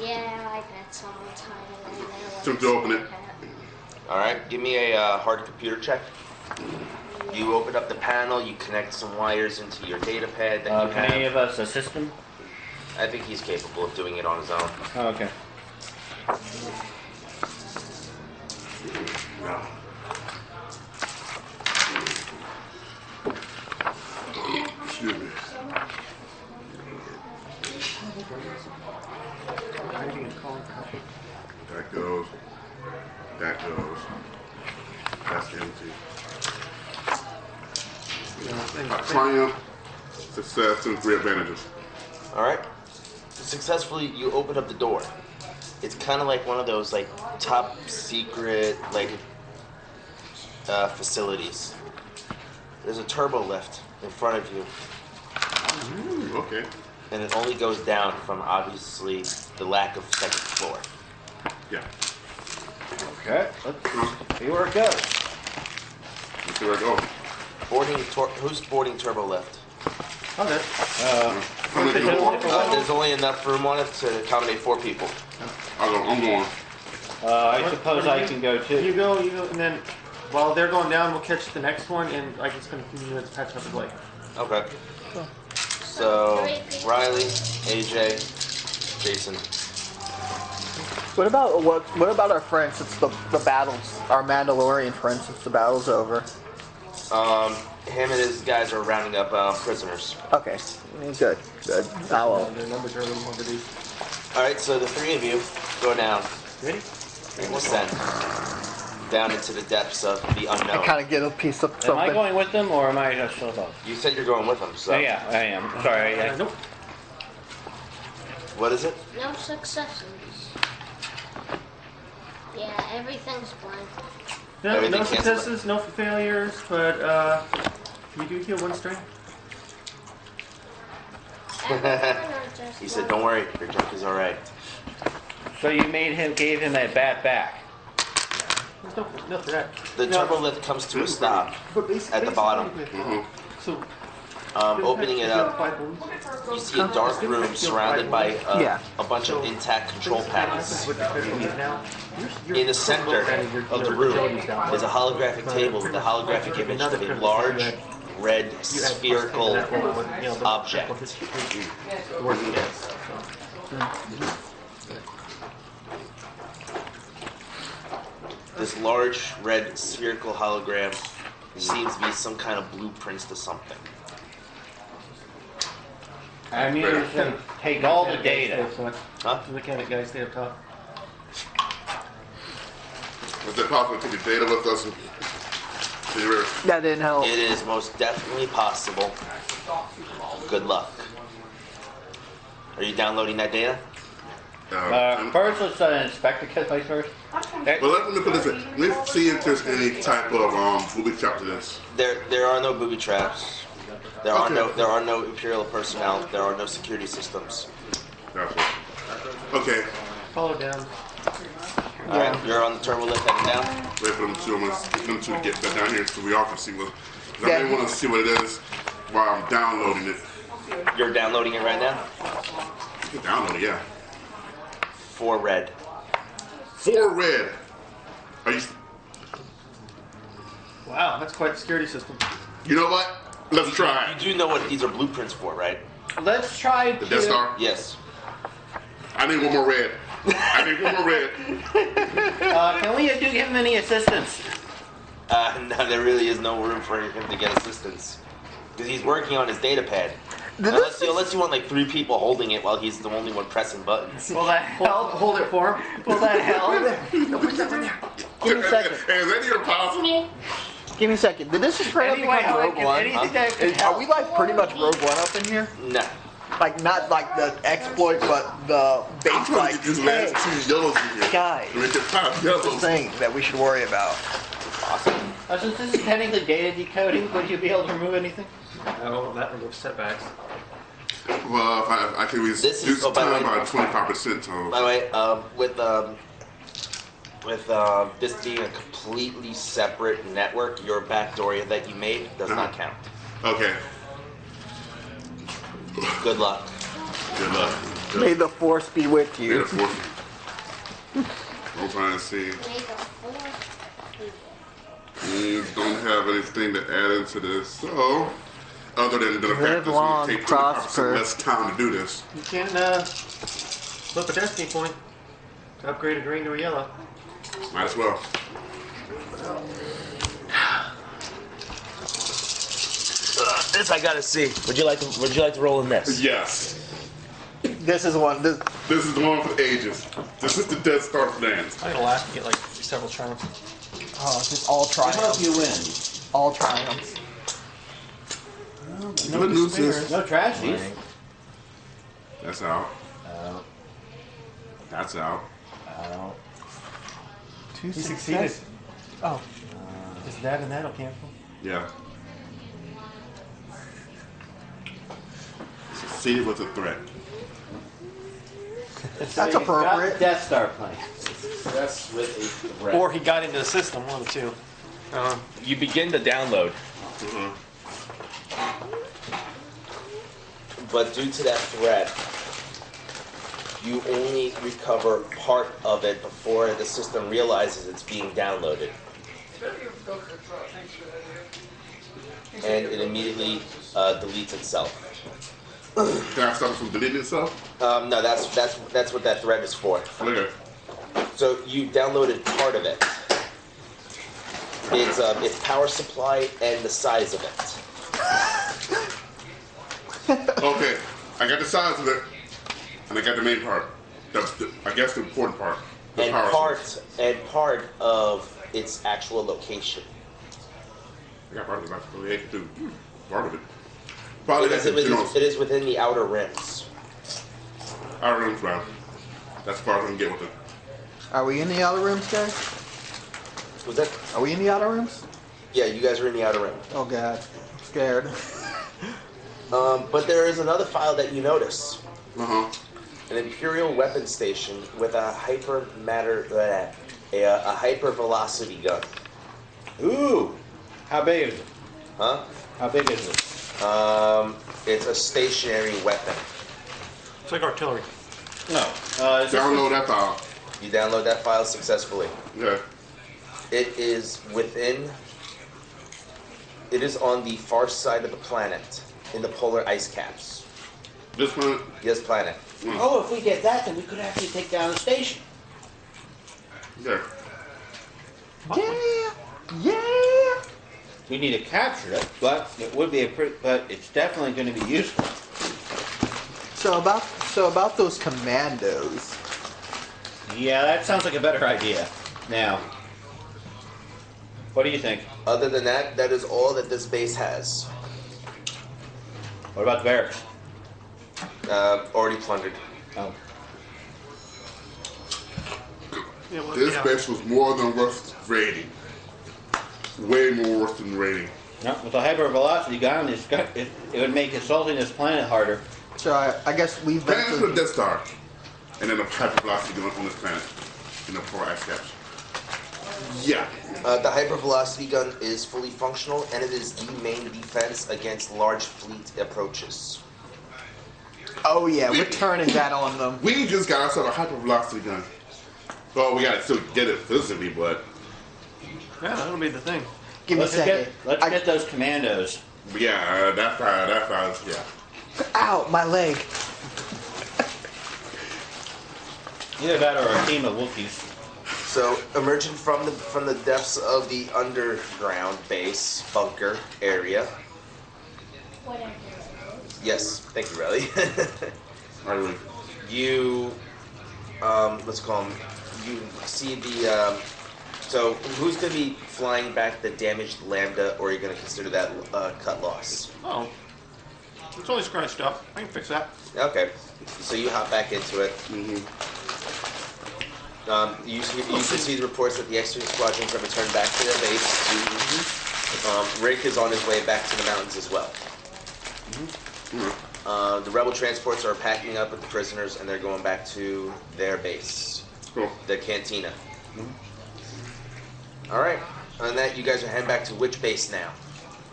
Yeah, I bet someone's hiding in there. like Attempt a to open it. scaredy cat. All right, give me a hard computer check. You open up the panel, you connect some wires into your data pad that you Can any have. of us assist him? I think he's capable of doing it on his own. Oh, okay. Excuse me. That goes. That goes. That's empty. Triumph, success, and 3 advantages. All right. Successfully, you open up the door. It's kind of like one of those like top secret like facilities. There's a turbo lift in front of you, Okay. and it only goes down from obviously the lack of second floor. Yeah. Okay, let's see where it goes. Let's see where I go. Who's boarding turbo lift? Okay. I'm gonna go. There's only enough room on it to accommodate 4 people. I'm going. I suppose I can go You too. go, and then while they're going down, we'll catch the next one, and I can spend a few minutes patching up his leg. Okay. So Riley, AJ, Jason. What about our friends since the battles, our Mandalorian friends since the battle's over? Him and his guys are rounding up prisoners. Okay, good. Oh well. Their numbers are a little more reduced. All right, so the 3 of you go down Ready? and descend down into the depths of the I unknown. kind of get a piece of Am something. I going with them or am I just above? You said you're going with them, so Oh, yeah, I am. Sorry. Nope. what is it? No successes. Yeah, everything's blank. No, Everything no canceled. successes, no failures, but you do heal 1 strength. He said, "Don't worry, your junk is all right." So you gave him a bat back. There's no threat. The No. turbo lift comes to a stop But at the bottom. So, Opening it up, you see a dark room surrounded by Yeah. a bunch of intact control panels. With the critical hit now, In the center of the room is a holographic table with a holographic image of a large red spherical object. This large red spherical hologram seems to be some kind of blueprints to something. I mean, take all the data. Huh? The mechanic guys stay up top. Is it possible to take the data with us? That didn't help. It is most definitely possible. Good luck. Are you downloading that data? First, let's inspect the place first. Well, let me put this in. Let me see if there's any type of booby trap to this. There are no booby traps. There are no Imperial personnel. There are no security systems. Gotcha. Okay. Follow down. All right, you're on the turbo lift heading down. Wait for them two. I'm gonna get them two to get down here so we all can see what. 'Cause I Yeah. may want to see what it is while I'm downloading it. You're downloading it right now. You can download it, yeah. 4 red. 4 red. Are you? Wow, that's quite the security system. You know what? Let's try. You do know what these are blueprints for, right? Let's try The Death Star. Yes. I need one more red. I need one more red. Can we give him any assistance? No, there really is no room for him to get assistance because he's working on his data pad. This Unless you want like 3 people holding it while he's the only one pressing buttons. Will that help? Hold it for him. Will that help? Give me a second. Hey, is that even possible? Give me a second. Did this just straight up Anyway, become Rogue One? anything that can Are help. we like pretty much Rogue One up in here? No. Like not like the exploit, but the I'm base trying like to get these last 2 yellows in here. guys. To make it 5 yellows. thing that we should worry about. Since this is technically data decoding, would you be able to remove anything? No, that will give setbacks. Well, if I can This reduce is- the oh, by the time way- by 25%, so. By the way, with this being a completely separate network, your backdoor that you made does not count. Okay. Good luck. Good luck. May the force be with Yeah, you. I'm trying to see. May the fourth be You don't have anything to add into this, so other than the fact Live that long, it's going to take 25% prosper. less time to do this. You can flip a destiny point to upgrade a green to a yellow. Might as well. This I gotta see. Would you like to roll in this? Yes. This is one. This, This is the one for the ages. This is the Death Star plans. I think it'll last to get like several triumphs. oh, it's just all I hope triumphs. you win. All triumphs. Good news is No tragedies. that's out. Oh, That's out. oh. Two He success. succeeded. Oh, Is that and that'll cancel? Yeah. Succeeded with a threat. that's appropriate. Death Star plane. That's with a threat. Or he got into the system, one of the two. You begin to download, but due to that threat, you only recover part of it before the system realizes it's being downloaded, and it immediately deletes itself. Can I stop it from deleting itself? No, that's what that threat is for. Okay. So you downloaded part of it. Its power supply and the size of it. Okay. I got the size of it, and I got the main part. I guess the important part. The And power source. part of its actual location. I got part of it. I really hate to do part of it. Probably that's It it. You know, is within the outer rims. outer rooms, well. That's as far as I can get with it. Are we in the outer rooms, guys? Was that? Are we in the outer rooms? Yeah, you guys are in the outer rim. Oh God, I'm scared. But there is another file that you notice. Uh-huh. An Imperial weapon station with a hypervelocity gun. Ooh. How big is it? Huh? How big is it? It's a stationary weapon. It's like artillery. No. Is this Download that file. You download that file successfully. Yeah. It is on the far side of the planet, in the polar ice caps. This one. Yes, planet. Oh, if we get that, then we could actually take down the station. Yeah. Yeah, yeah. We need to capture it, but it would be but it's definitely going to be useful. So about those commandos. Yeah, that sounds like a better idea. Now, what do you think? Other than that, that is all that this base has. What about the barracks? Already plundered. Oh. Yeah, well, This yeah. base was more than worth raiding. Way more worth than raiding. No, with the hypervelocity gun, it would make assaulting this planet harder. So I guess we've been Plans for the to, Death Star. and then a hypervelocity gun on this planet, for ice caps. Yeah. The hypervelocity gun is fully functional, and it is the main defense against large fleet approaches. Oh yeah, we're turning that on them. We just got ourselves a hypervelocity gun. Well, we gotta still get it physically, but Yeah, that'll be the thing. Give me a Let's second. get those commandos. yeah, that's yeah. Ow, my leg. Either that or a team of Wookiees. So, emerging from the depths of the underground base bunker area. Whatever. Yes, thank you, Riley. Really. You, let's call them. You see the. So, who's going to be flying back the damaged Lambda, or are you going to consider that cut loss? Oh, it's only scratched up. I can fix that. Okay, so you hop back into it. You can see the reports that the X-Wing squadrons have returned back to their base. Rick is on his way back to the mountains as well. The rebel transports are packing up with the prisoners, and they're going back to their base, Cool. the cantina. All right. On that, you guys are heading back to which base now?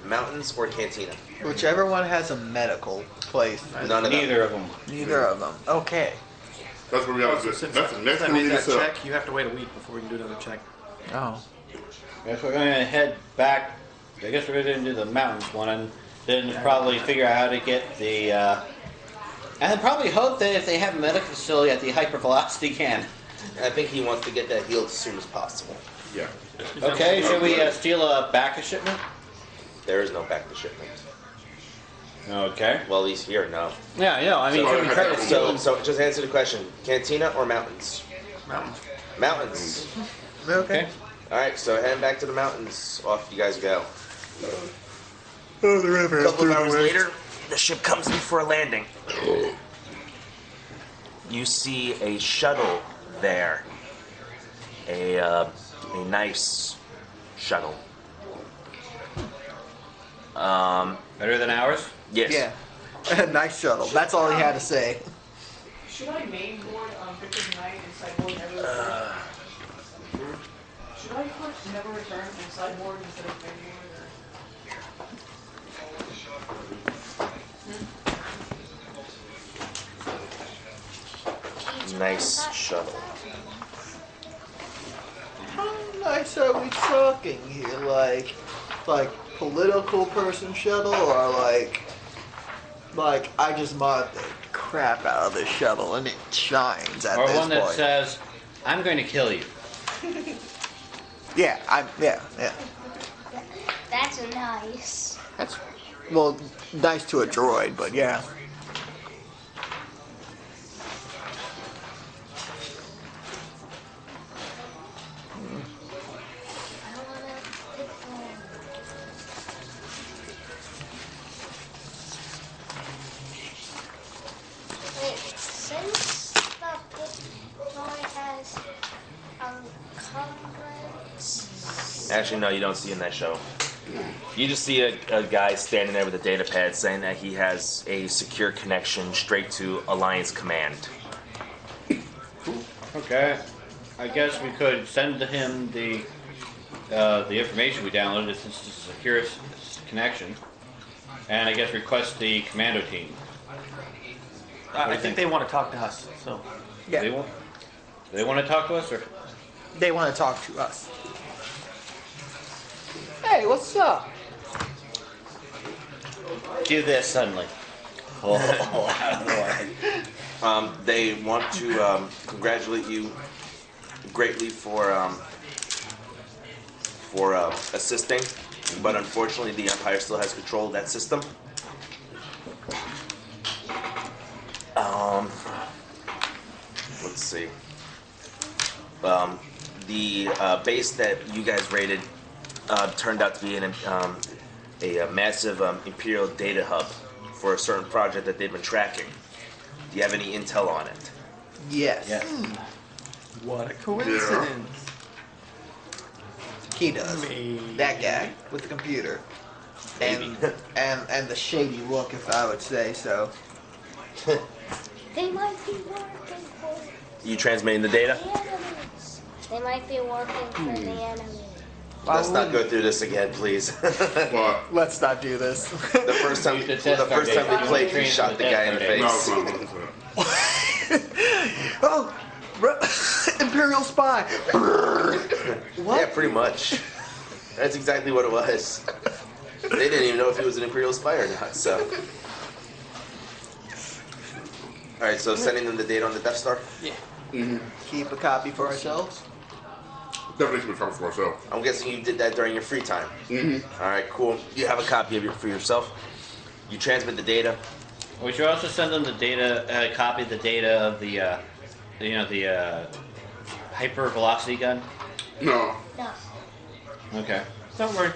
Mountains or cantina? Whichever one has a medical place. None of them. Neither of them. Neither of them. Okay. That's what we gotta do. Since That's the next I thing we made need that to set up. check, you have to wait a week before we can do another check. Oh. Guess we're going to head back. I guess we're going to do the mountains one and then probably figure out how to get the. And then probably hope that if they have a medical facility at the hypervelocity can. I think he wants to get that healed as soon as possible. Yeah. Okay, should we steal a back a shipment? There is no back to shipment. Okay. Well, he's here now. Yeah, yeah. I mean, So- can we try to steal So, them? just answer the question: Cantina or mountains? Mountains. Mountains. Okay. All right, so heading back to the mountains. Off you guys go. Oh, the river. A couple of hours later, the ship comes in for a landing. You see a shuttle there. A nice shuttle. Better than ours? Yes. Yeah. Nice shuttle. That's all he had to say. Should I mainboard Victor's Knight and sideboard Never Return? Should I put Never Return and sideboard instead of mainboard? Nice shuttle. How nice are we talking here? Like political person shuttle, or like I just mod the crap out of this shuttle and it shines at Or this one that point. says, I'm going to kill you. Yeah, yeah. That's nice. That's well, nice to a droid, but yeah. I don't wanna pick one. Wait, since the Pip-Boy has encumbrance. Actually, no, you don't see in that show. You just see a guy standing there with a data pad saying that he has a secure connection straight to Alliance Command. Okay. I guess we could send to him the information we downloaded since it's a secure connection. And I guess request the commando team. I think they want to talk to us, so. They Yeah, want, they want to talk to us or? they want to talk to us. Hey, what's up? Do this suddenly. Oh, out of the way. They want to congratulate you greatly for assisting, but unfortunately, the Empire still has control of that system. Let's see. The base that you guys raided turned out to be a massive Imperial data hub for a certain project that they've been tracking. Do you have any intel on it? Yes. Yes. What a coincidence. He does. That guy with the computer. And and the shady look, if I would say so. They might be working for You transmitting the data? The enemies. They might be working for the enemy. Let's not go through this again, please. But Let's not do this. The first time, Use the the test first card time we data. played, Train we shot with the the guy in the test no, face. it's not. Oh, Imperial spy. What? Yeah, pretty much. That's exactly what it was. They didn't even know if he was an Imperial spy or not. So, all right. So sending them the data on the Death Star. Keep a copy for ourselves. Definitely should be coming for myself. I'm guessing you did that during your free time. All right, cool. You have a copy of it for yourself. You transmit the data. We should also send them the data, a copy of the data of the, the hyper velocity gun. No. No. Okay. Don't worry.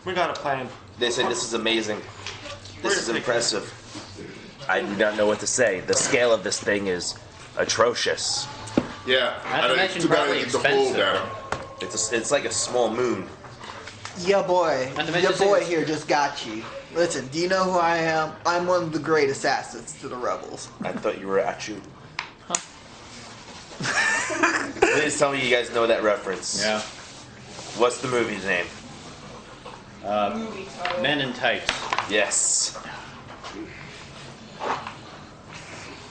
We got a plan. They said this is amazing. This is impressive. I do not know what to say. The scale of this thing is atrocious. Yeah. Not to mention probably get the full data. It's like a small moon. Yeah, boy. Not to mention Your boy it's- here just got you. Listen, do you know who I am? I'm one of the great assassins to the rebels. I thought you were at you. Please tell me you guys know that reference. Yeah. What's the movie's name? Men in tights. Yes.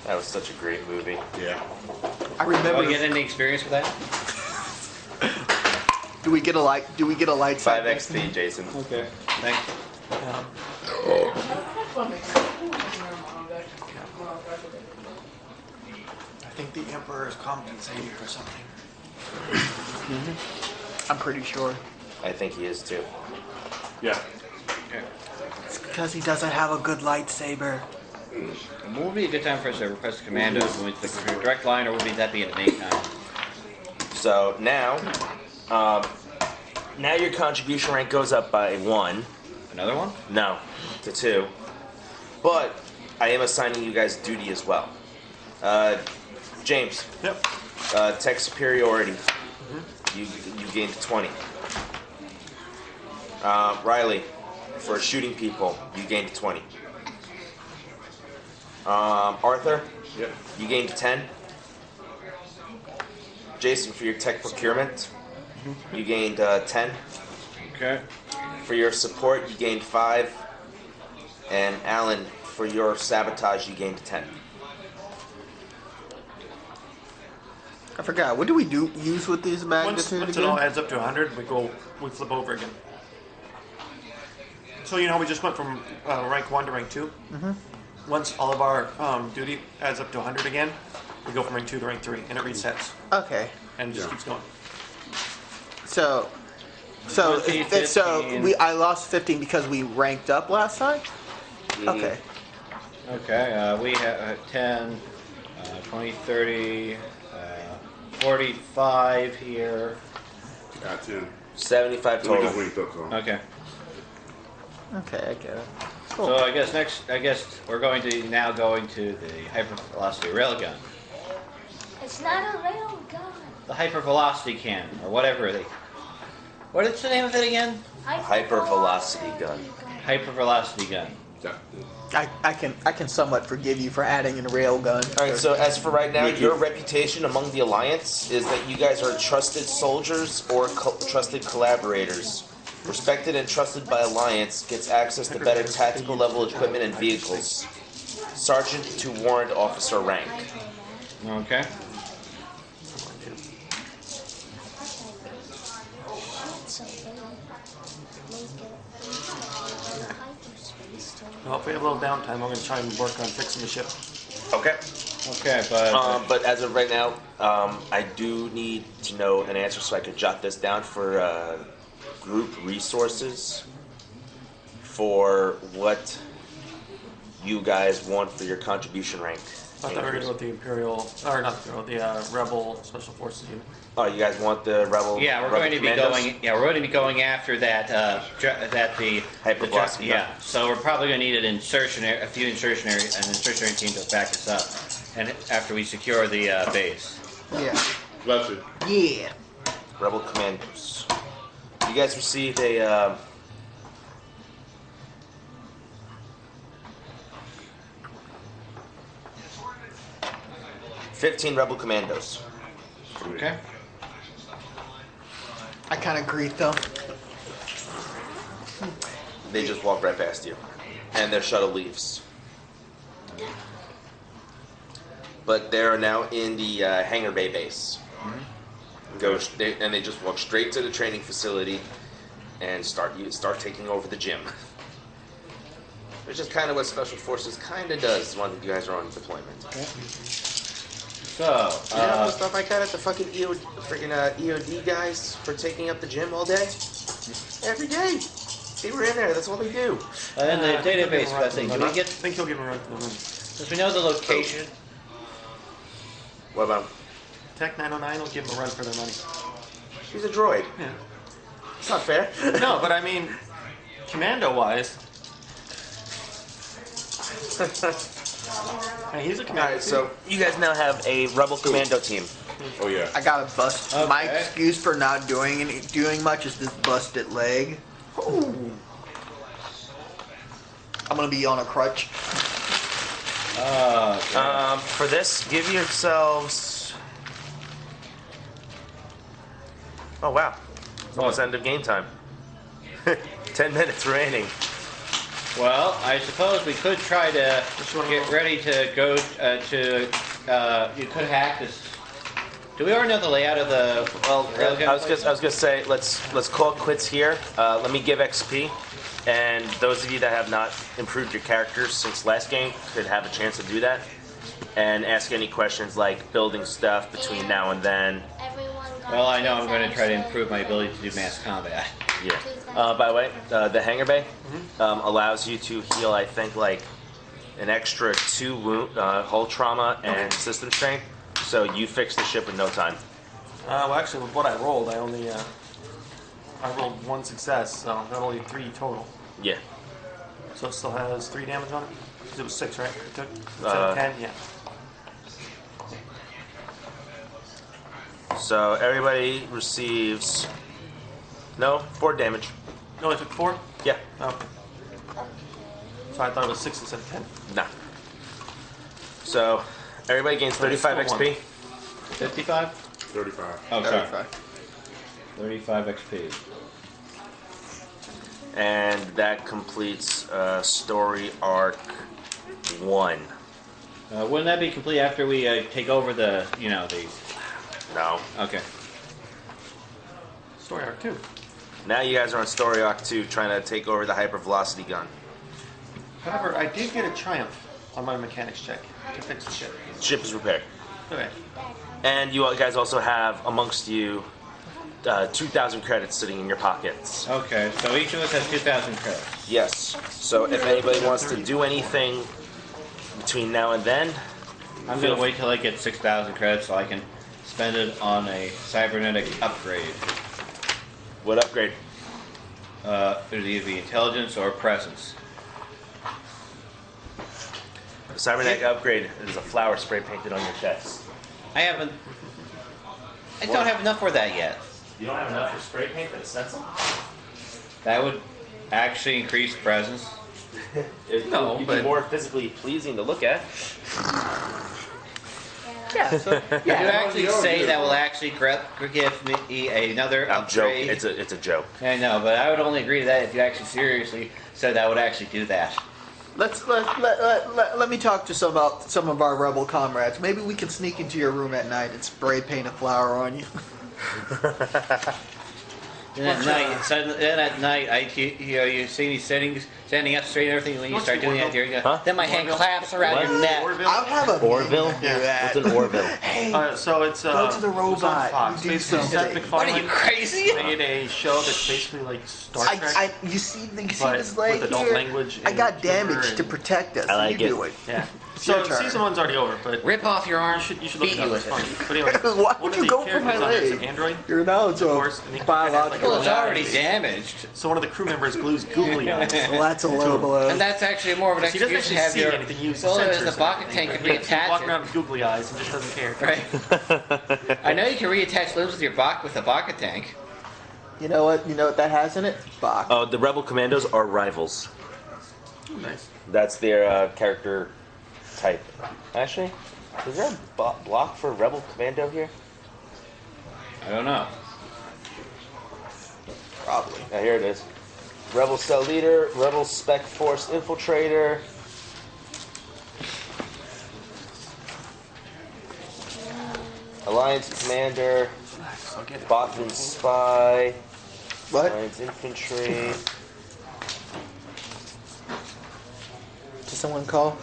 That was such a great movie. Yeah. I Oh, remember. you get any experience with that? Do we get a light? Do we get a light? 5 XP, Jason. Okay. Thanks. I think the Emperor is compensating for something. I'm pretty sure. I think he is too. Yeah. It's because he doesn't have a good lightsaber. What would be a good time for us to request a commando? Would it be a direct line, or would that be at an 8 time? So now your contribution rank goes up by 1. Another one? No, to 2. But I am assigning you guys duty as well. James, Yep. tech superiority. You gained 20. Riley, for shooting people, you gained 20. Arthur, Yep. you gained 10. Jason, for your tech procurement, you gained 10. Okay. For your support, you gained 5. And Alan, for your sabotage, you gained 10. I forgot. What do we use with these Once magnitude it all again? adds up to 100, we flip over again. So you know we just went from rank 1 to rank 2? Mm-hmm. Once all of our duty adds up to 100 again, we go from rank 2 to rank 3, and it resets, Okay. and it just keeps going. So 20, 15. I lost 15 because we ranked up last time. Okay. Okay, we have 10, 20, 30, 45 here. Got 10. 75 So we just total. linked up, so. Okay. Okay, I get it. So I guess we're going to now go into the hypervelocity railgun. It's not a real gun. The hypervelocity cannon, or whatever what is the name of it again? Hypervelocity gun. Hypervelocity gun. Yeah. I can somewhat forgive you for adding in a railgun. All right. So as for right now, Me too. your reputation among the Alliance is that you guys are trusted soldiers or trusted collaborators. Respected and trusted by Alliance, gets access to better tactical level equipment and vehicles. Sergeant to warrant officer rank. Okay. Well, if we have a little downtime, I'm going to try and work on fixing the ship. Okay. Okay, But as of right now, I do need to know an answer so I could jot this down for group resources for what you guys want for your contribution rank. I thought we were going to go with the Imperial, or not the Imperial, the Rebel Special Forces unit. Oh, you guys want the rebel? yeah, we're rebel going to be commandos? going. Yeah, we're going to be going after that. Hypervelocity Yeah. gun. So we're probably going to need an insertionary team to back us up, and after we secure the base. Yeah. Bless you. Yeah. Rebel commandos. You guys received a 15 rebel commandos. Okay. I kind of greet them. They just walk right past you, and their shuttle leaves. But they are now in the hangar bay base. And they just walk straight to the training facility and start taking over the gym. Which is kind of what Special Forces kind of does when you guys are on deployment. So, You know stuff like that at the fucking EOD guys for taking up the gym all day? Every day. They were in there, that's all they do. and the database thing, do we I get, think he'll give him a run for the money. since we know the location, What about Tech 909 will give him a run for their money. She's a droid. Yeah. It's not fair. No, but I mean, commando-wise, I mean, he's a commando. Alright, so you guys now have a rebel commando team. Oh yeah. I got a bust. My Okay. excuse for not doing much is this busted leg. I'm gonna be on a crutch. For this, give yourselves. Oh wow, it's almost end of game time. 10 minutes remaining. well, I suppose we could try to get ready to go you could hack this. Do we already know the layout of the, I was gonna say let's call it quits here. Let me give XP, and those of you that have not improved your characters since last game could have a chance to do that, and ask any questions like building stuff between now and then. Everyone got Well, I know I'm going to try to 2,000. improve my ability to do mass combat. Yeah. By the way, the hangar bay allows you to heal, I think, like an extra 2 wound, hull trauma and system strain. So you fix the ship in no time. Well, actually, with what I rolled, I only I rolled 1 success, so not only 3 total. Yeah. So it still has 3 damage on it. 'Cause it was 6, right? It took instead Uh, of 10, yeah. So everybody receives 4 damage. No, it took 4. Yeah. Okay. So I thought it was 6 instead of 10. Nah. So everybody gains 35 still XP. 55? 35. Oh, sorry. 35. 35 XP. And that completes story arc 1. Wouldn't that be complete after we take over the, the... No. Okay. Story arc 2. Now you guys are on story arc 2 trying to take over the hypervelocity gun. However, I did get a triumph on my mechanics check to fix the ship. Ship is repaired. Okay. And you guys also have amongst you 2,000 credits sitting in your pockets. Okay, so each of us has 2,000 credits. Yes. So if anybody wants to do anything between now and then, I'm going to wait till I get 6,000 credits so I can spend it on a cybernetic upgrade. what upgrade? It'll either be intelligence or presence. The cybernetic upgrade is a flower spray painted on your chest. I haven't... I don't have enough for that yet. You don't have enough for spray paint and a stencil? That would actually increase presence. No, It'd be but- more physically pleasing to look at. Yeah. So, You actually say that will actually give me another I'm joking. upgrade. It's a joke. I know, but I would only agree to that if you actually seriously said that would actually do that. let me talk to some of our rebel comrades. Maybe we can sneak into your room at night and spray paint a flower on you. Then at night, you see me standing up straight and everything. When you start doing that, here you go. Huh? Then my hand claps around your neck. I'll have a Orville? do that. What's an Orville? Hey, So it's go to the robot. Fox. You do Basically, Seth something. What are you, MacFarlane crazy? made a show that's basically like Star Trek. you see But this leg with adult here? language I and got humor damage to and- protect us. I like you it. do it. Yeah. your So turn. season 1's already over, but Rip off your arm. you should look beat it up. you It's with funny. it. But anyway, Why one would of you the go for characters my on it is leg? an android. You're now it's course, and he has, like, biological. Well, it's Yeah. already damaged. So one of the crew members glues googly eyes. Well, that's a low blow. And that's actually more of an He doesn't excuse to actually have see your... anything. He uses Well, sensors the and Baka everything, tank but could he's reattach walking it. around with googly eyes and just doesn't care. Right. I know you can reattach limbs with your Baka with the Baka tank. You know what? You know what that has in it? Bach. Oh, the Rebel Commandos are rivals. Nice. That's their character type. Actually, Is there a block for Rebel Commando here? I don't know. Probably. Yeah, here it is. Rebel Cell Leader, Rebel Spec Force Infiltrator. Alliance Commander, I'll get it. Botman Spy, What? Alliance Infantry. Did someone call?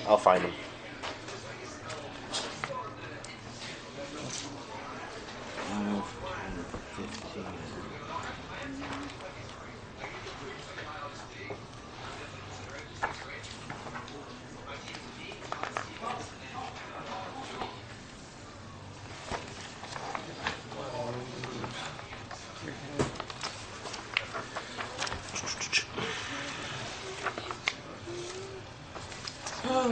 I'll find them.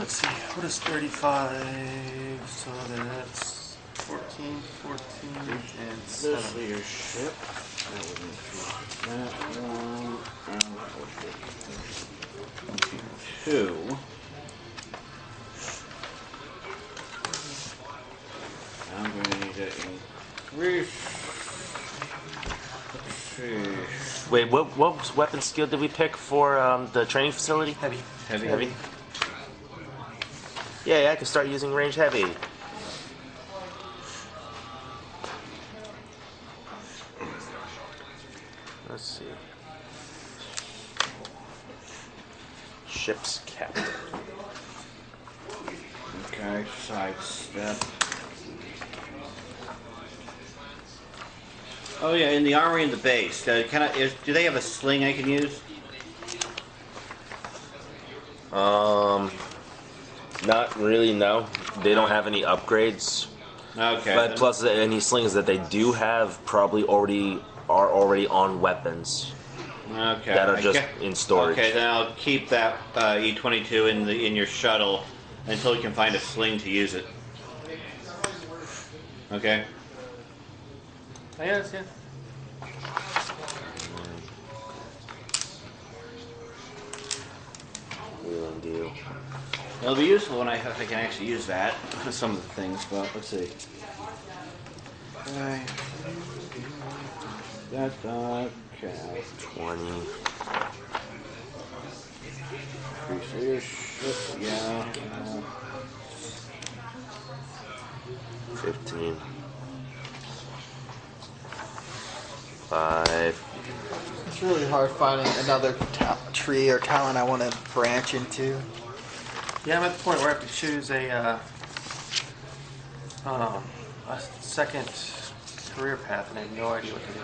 Let's see, what is 35? So that's 14, 14, and 7. This leadership. That would increase that one. And that would be 2. I'm going to need to increase. Let's see. Wait, what weapon skill did we pick for the training facility? Heavy. Heavy. Yeah, I can start using range heavy. Let's see. Ship's captain. Okay, sidestep. Oh yeah, in the armory and the base. Do they have a sling I can use? Not really, no. They don't have any upgrades. Okay. But plus, any slings that they do have probably are already on weapons okay. that are just in storage. Okay, then I'll keep that E22 in your shuttle until you can find a sling to use it. Okay. Yes, yeah. Wheeling deal. It'll be useful when if I can actually use that for some of the things, but let's see. Okay. That, okay. 20. Increase leadership, yeah. 15. 5. It's really hard finding another tree or talent I want to branch into. Yeah, I'm at the point where I have to choose a second career path, and I have no idea what to do.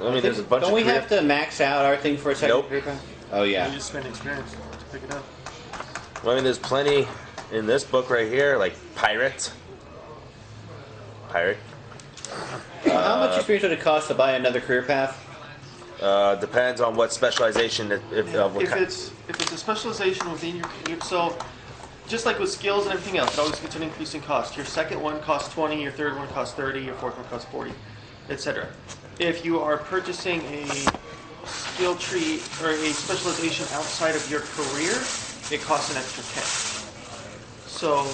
I mean, there's a bunch Don't of we have to max out our thing for a second Nope. career path? Oh yeah. You just spend experience to pick it up. Well, I mean, there's plenty in this book right here, like Pirate. How much experience would it cost to buy another career path? Depends on what specialization. If it's a specialization within your so just like with skills and everything else, it always gets an increase in cost. Your second one costs 20, your third one costs 30, your fourth one costs 40, etc. If you are purchasing a skill tree or a specialization outside of your career, it costs an extra 10. So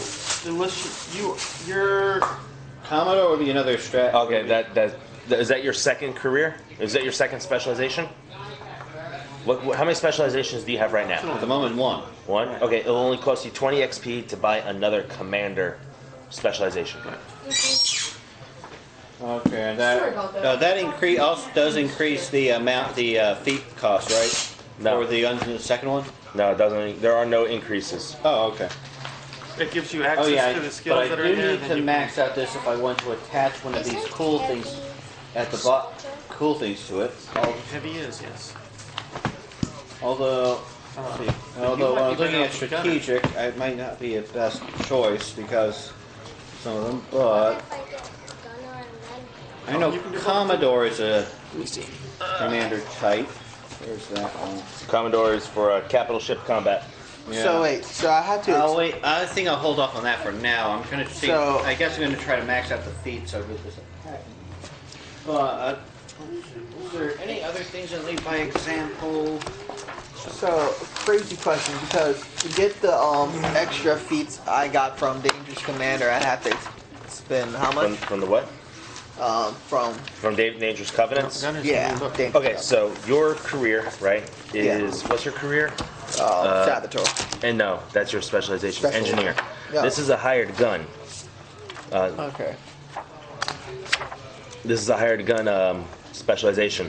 unless you're Commodore would be another strat. Okay, is that your second career? Is that your second specialization? How many specializations do you have right now? At the moment, one. One? Okay, it'll only cost you 20 XP to buy another commander specialization. Okay, Sorry about that. that increase also does increase the amount, the feet cost, right? No. For the second one. No, it doesn't. There are no increases. Oh, okay. it gives you Oh access yeah, to the skills but that I are do in there. need then to you max out this if I want to attach one of these Isn't cool heavy things at the bottom. Cool things to it. Heavy is, yes. Although, let's see. Although when I was looking at better off with gunner. strategic, it might not be a best choice because some of them. What But if I get gunner and then I know you can do both. Commodore is a Let me see. commander type. There's that one. Commodore is for capital ship combat. Yeah. So wait, so I have to. Oh wait, I think I'll hold off on that for now. I'm gonna see. So- I guess I'm gonna try to max out the feet so I get this attack. But is there any other things that lead by example. So, crazy question, because to get the extra feats I got from Dangerous Commander, I have to spend how From, much? from the what? From From Dangerous Covenants? yeah, Dangerous Okay, so your career, right, Yeah. is what's your career? Saboteur. And no, that's your specialization, Special. engineer. Yeah. This is a hired gun. Okay. This is a hired gun specialization.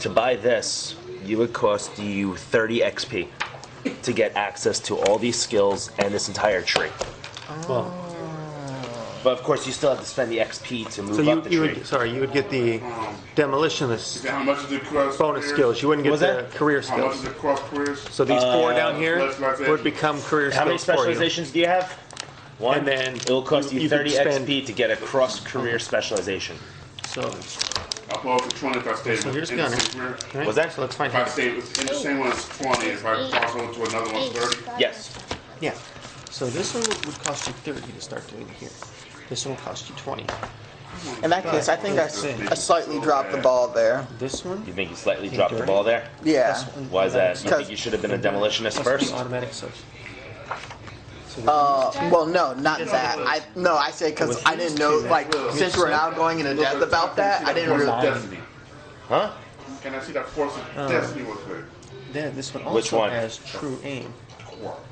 To buy this, you would cost you 30 XP to get access to all these skills and this entire tree. Well, But of course, you still have to spend the XP to move so up the you tree. would get the demolitionist How much is it cross? bonus careers? skills. You wouldn't get What's the that? career How much skills. is it cross careers? So these four down here specialization. would become career How many skills for you. specializations do you have? One. And then it will cost you you could 30 spend- XP to get a cross-career specialization. So, Opposed to 20 if I stay So here's in the Gunner. same career. okay, Was that- So let's find If I him. stay in the same one as 20, if I cross over to another one, 30. Yes. Yeah. So this one would cost you 30 to start doing here. This one will cost you 20. In that case, I think I slightly dropped the ball there. This one, You think you slightly dropped the ball there? Yeah. Why is that? You Because- think you should have been a demolitionist plus first? the automatic subs. So Well, no, not that. I say because I didn't know. Like, since we're now going into depth about that, I didn't Force really. of Destiny. Huh? Can I see that Force of Destiny real quick? then this one Which also one? has true aim.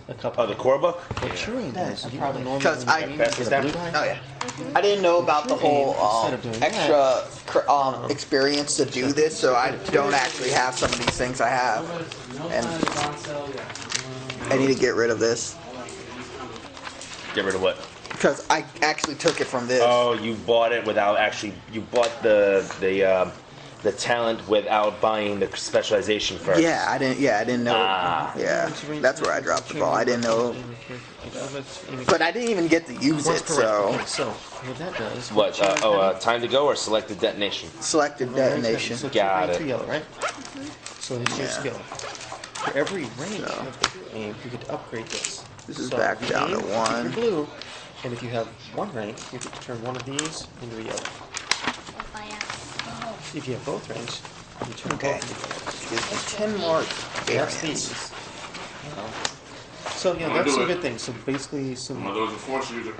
A couple. Oh, the core book? Well, true aim does. You probably normally Because I- is that blue guy? Oh yeah. I didn't know about the whole Instead of doing extra experience to do this, so I don't actually have some of these things I have, and I need to get rid of this Get rid of what? because I actually took it from this. Oh, you bought it without actually. You bought the talent without buying the specialization first. Yeah, I didn't know. Ah. Yeah, that's where I dropped the ball. I didn't know, but I didn't even get to use That's it. correct. So Okay, so what that does. What? Time to go or selected detonation? selected detonation. So Got two green, it. two yellow, right? So this is your Yeah. skill. For every range of the aim, you get to upgrade this. This is So back you down to aim, keep 1. your blue, and if you have one rank, you get to turn one of these into a yellow. If I have If you have both ranks, you turn Okay. both into yellow. There's 10 more That's variants. these. So yeah, Wanna that's do some it? good things. So basically, One some of those is a Force user.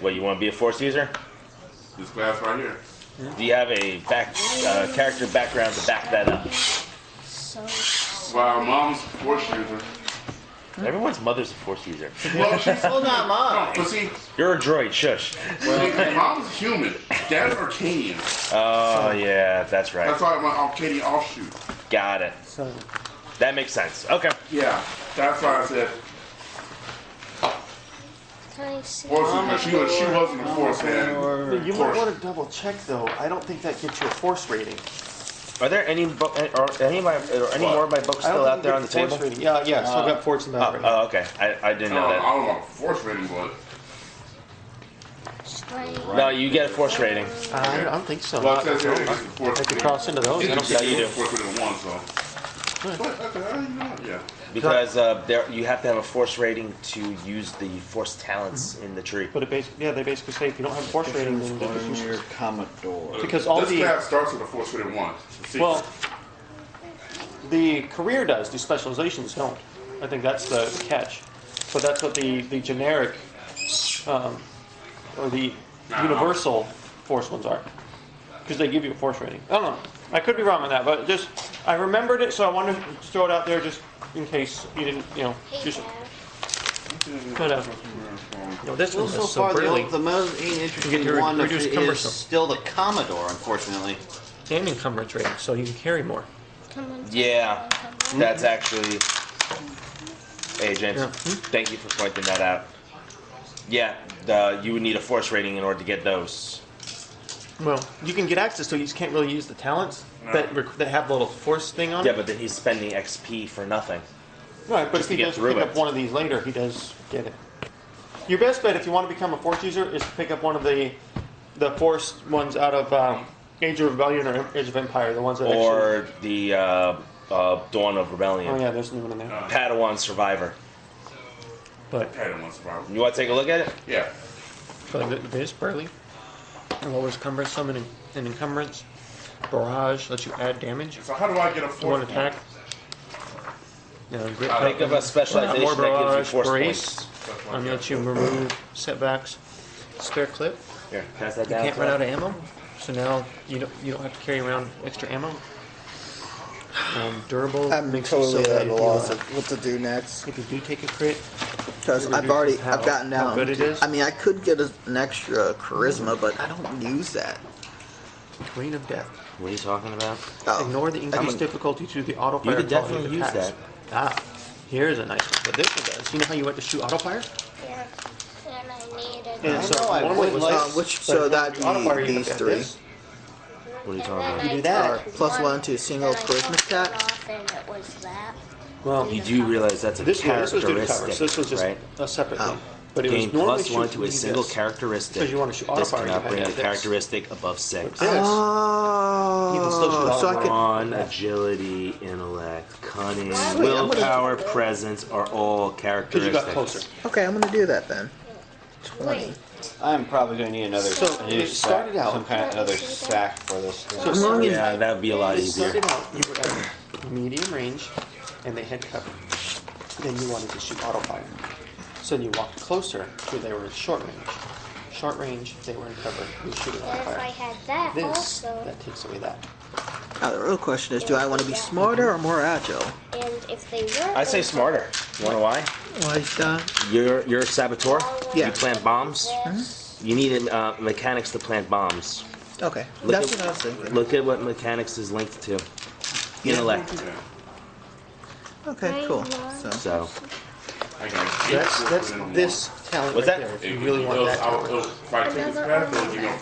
What? You want to be a force user? This class right here. Do you have a character background to back that up? so Wow, mom's Force user. Everyone's mother's a force user. Well, she's Well, not mine. but see, You're a droid. Shush. mom's human. Dad's Arcadian. Oh yeah, that's right. That's why I'm an Arcadian offshoot. Got it. so That makes sense. Okay. Yeah, that's why I said can I see? Force user. She wasn't a Force man. you might want to double check though. I don't think that gets you a force rating. Are there any any more of my books I don't still think out you there get on the force table? rating. Yeah, still got force in that rating. Oh, okay. I didn't know I that. don't know about Force rating, but Strength. No, you get a force rating. I don't think so. well, it says here it's a Force I could rating. cross into those. I don't Yeah, think you do. Force rating 1, so. But, okay, I didn't know. Yeah. Because you have to have a force rating to use the force talents in the tree. But they basically say if you don't have a force rating, then you On just your Commodore. because all This the class starts with a Force rating 1. See? well, the career does. The specializations don't. I think that's the catch. But that's what the generic or the universal force ones are, because they give you a force rating. I don't know. I could be wrong on that, but just I remembered it, so I wanted to throw it out there just in case you didn't, Hey, just. Dad. But this Well, one so is so far, brilliant. the most You get interesting to one reduce is cumbersome. still the Commodore, unfortunately. And encumbrance rating, so you can carry more. Come on. Yeah, that's actually. Hey James, Yeah. thank you for pointing that out. Yeah, you would need a force rating in order to get those. Well, you can get access to it, you just can't really use the talents that have the little force thing on Yeah, it. but then he's spending XP for nothing. Right, but just if he to get does through pick it. up one of these later, he does get it. Your best bet if you want to become a force user is to pick up one of the force ones out of Age of Rebellion or Age of Empire, the ones that Or the Dawn of Rebellion. actually. Oh yeah, there's a new one in there. Padawan Survivor. But Okay, then once in a while. You want to take a look at it? Yeah. this Burley, and lowers cumbersome and encumbrance. Barrage lets you add damage So how do I get a to one force attack. Grip Think of a specialization more that gives you barrage, force brace, points. lets you remove setbacks. Spare clip. Here, pass that You down. can't to run her. out of ammo, so now you don't have to carry around extra ammo. Durable I'm makes totally it so that at a if loss you, of what to do next. if you do take a crit, Because It I've reduces how- gotten how down. good it is? I mean, I could get an extra charisma, but I don't use that. Queen of Death. What are you talking about? Oh, Ignore the increased difficulty to the auto fire. You could quality of definitely use attacks. that. Here's a nice one. What this one does. You know how you went to shoot auto fire? Yeah. And I needed. And I so know, I normally it would was like- this, which but so if that you auto fire, you these have three. this. What are you And talking then about? You I do that. took Plus one to single then I charisma took attack. one off and it was that. Well, You do realize that's a this was due to cover, characteristic, so this was just right? a separate Oh. thing. But it Gain was normally plus one shoot to a you single this. characteristic. Because you want to shoot auto This fire, you cannot had bring to a have this. characteristic above 6. This. Oh, You can still shoot so I auto could. Brawn, agility, intellect, cunning, Wait, I'm gonna- willpower, presence are all Because you characteristics. got closer. Okay, I'm gonna do that then. Wait. I'm probably going to need another So, a new it started sack, out- some kind of another sack for this. So it I'm only- Yeah, that would be a lot It easier. started out, you were at medium range, and they had cover. Then you wanted to shoot auto fire. So you walked closer to where they were in short range. Short range, they were in cover. You shoot auto And if I fire. had that This, also, that takes away that. Now the real question is, do I want to be smarter or more agile? and if they were, I say smarter. You wanna why? Like, You're a saboteur. Yeah. You plant bombs. You need mechanics to plant bombs. okay, Look that's at- what I was thinking. Look at what mechanics is linked to. Intellect. Okay, cool. So, That's this talent What's right that? there. If you really want that talent.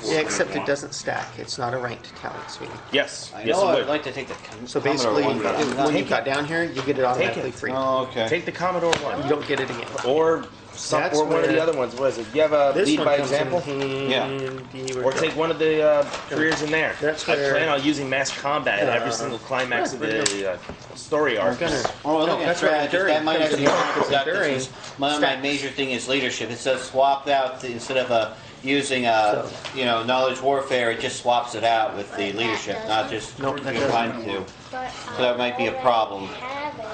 Yeah, except it does. doesn't stack. It's not a ranked talent, sweetie. Yes. I Yes, know it I'd would. like to take the So Commodore basically, one, but I'm not when you taking got down here, you get it automatically free. Oh, okay. Take the Commodore one. You don't get it again. Or some, That's or one of the where- other ones. What is it? You have a This lead one by comes example? in handy. Or take one of the careers in there. That's I where- plan on using mass combat in every single climax of the story arc. Gunner. Oh, look at that's right, strategies. enduring, That might because actually it's help us out. enduring This is- My stacks. major thing is leadership. It says swap out instead of using knowledge warfare. It just swaps it out with the leadership, not just Nope, that combined to. but So that might be a problem. The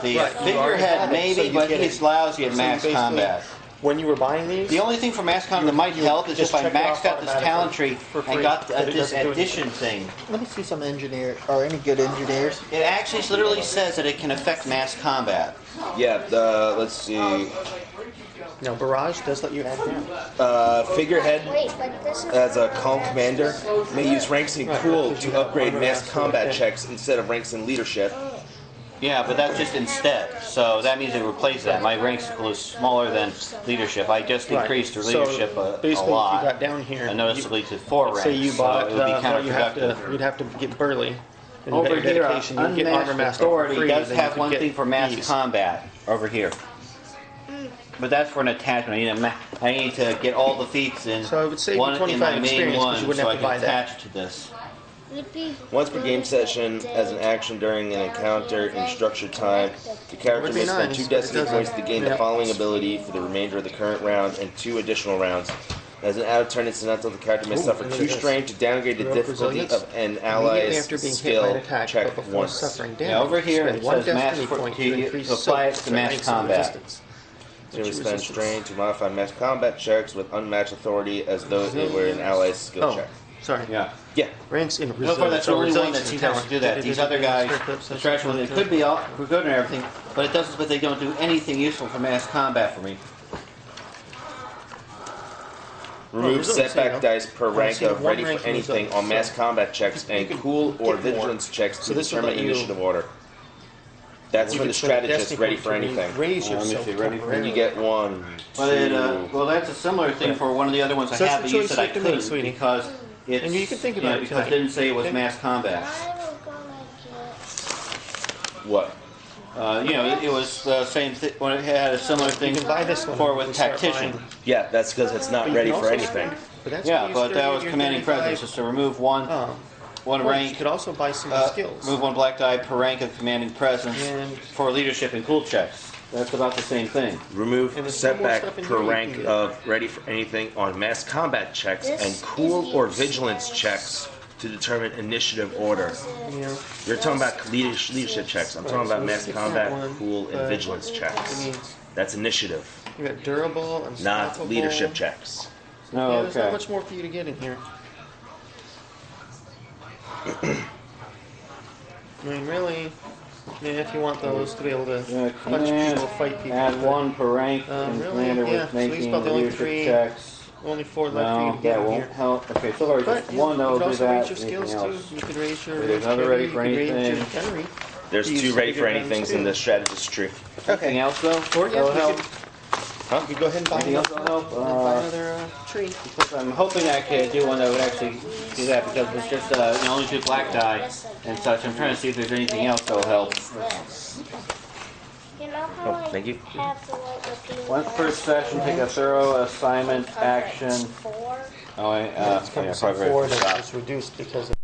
Right, you already figurehead have it, maybe, so you but get he's it. lousy at So mass basically, combat. When you were buying these, The only thing for mass combat that might you help is just if I check it off maxed out this automatically talent tree for free, and got but it this doesn't do addition thing. let me see some engineer or any good engineers. It actually literally says that it can affect mass combat. Yeah, let's see. no, Barrage does let you add down. Figurehead Wait, but this is as a calm commander may use ranks in Right, cool because you to have upgrade one mass rank combat right checks instead of ranks in leadership. Yeah, but that's just instead. So that means it replaces that. My rank school is smaller than leadership. I just Right. increased the So, leadership a basically, if you lot. got down here, and noticeably to 4 ranks. say you bought, so it would be well, you have to, counterproductive. you'd have to get Burly. And you Over got your here, dedication, you get Armor Unmasked Master for Authority free, does then you have could one get thing for mass these. combat over here. But that's for an attachment. I need to get all the feats in So I would save you one in 25 my main experience, 'cause one you wouldn't so I have to can buy that. attach to this. would be Once per game session, as an action during an encounter in structured time, the character Would be may spend nice, 2 but it destiny doesn't. points to gain the Yeah. following ability for the remainder of the current round and 2 additional rounds. As an out-of-turn incidental, the character may Ooh, suffer look at 2 this. strain to downgrade the Heroic difficulty resilience. of an Immediately ally's after being hit by skill an attack, check but before once. suffering damage, Yeah, over here spend it one says mass destiny for, point to increase apply it soak to mass ranks and combat. resistance. To What's your spend resistance? strain to modify mass combat checks with unmatched authority as though it were an ally's skill Oh, check. sorry. Yeah. Yeah. Ranks in So resilience. far, that's the So only one resilience that is seems talent. to do that. These other guys, the stretch one, it could be all for good and everything, but it doesn't. But they don't do anything useful for mass combat for me. Remove resilience, setback you know. dice per rank so you have of one ready rank for in anything resilience, on mass so combat checks you and can cool or get more. vigilance checks to So this will determine let you- initiative order. That's You for the could spend a strategist destiny ready point for to anything. Raise Let me yourself see, ready for And you get 1, 2. But well, that's a similar thing for one of the other ones I So that's have, the but you choice said I you have to make, couldn't sweetie. because it's And you can think about it because it tonight. didn't say it was Okay. mass combat. I'm gonna get. What? It was the same thing. When it had a similar thing You can buy this one for with and start tactician. buying. Yeah, that's because it's not But you ready can for also anything. spend- but that's Yeah, where you but start that was your commanding 35 presence, just to remove one points. rank. You could also buy some skills. Move one black die per rank of commanding presence And- for leadership and cool checks. That's about the same thing. Remove And there's still more setback stuff in per here you rank can get. of ready for anything on mass combat checks This and cool is or useless. vigilance checks to determine initiative order. You know, You're talking about leadership checks. I'm talking about mass It's combat, that one, cool, and but- vigilance I checks. mean, That's initiative, you got durable, not unstoppable. leadership checks. No, Yeah, there's not okay. much more for you to get in here. I mean, really, yeah, if you want those to be able to Yeah, punch command, people, fight people. add but one per rank, and really, commander yeah, with so he's making about the only leadership three checks. Only 4 left for you No, to get that in won't here. help. Okay, so far But just you, one, you though, can do also that. raise your skills Anything too. else? You can raise your There's rage another ready you for can raise your anything. gunnery. There's Use 2 ready for bigger anythings guns, in too. the strategist tree. Anything else, though? Or yeah, That'll you help? could, you could go ahead and buy Anything else another, that'll help? buy another tree. I'm hoping I could do one that would actually do that because it's just only 2 black die and such. I'm trying to see if there's anything else that'll help. You know how I thank you. have the like repeating Once per session, take a thorough assignment action. 4? Oh, It's yeah, comes probably from 4 ready to stop. that's reduced because of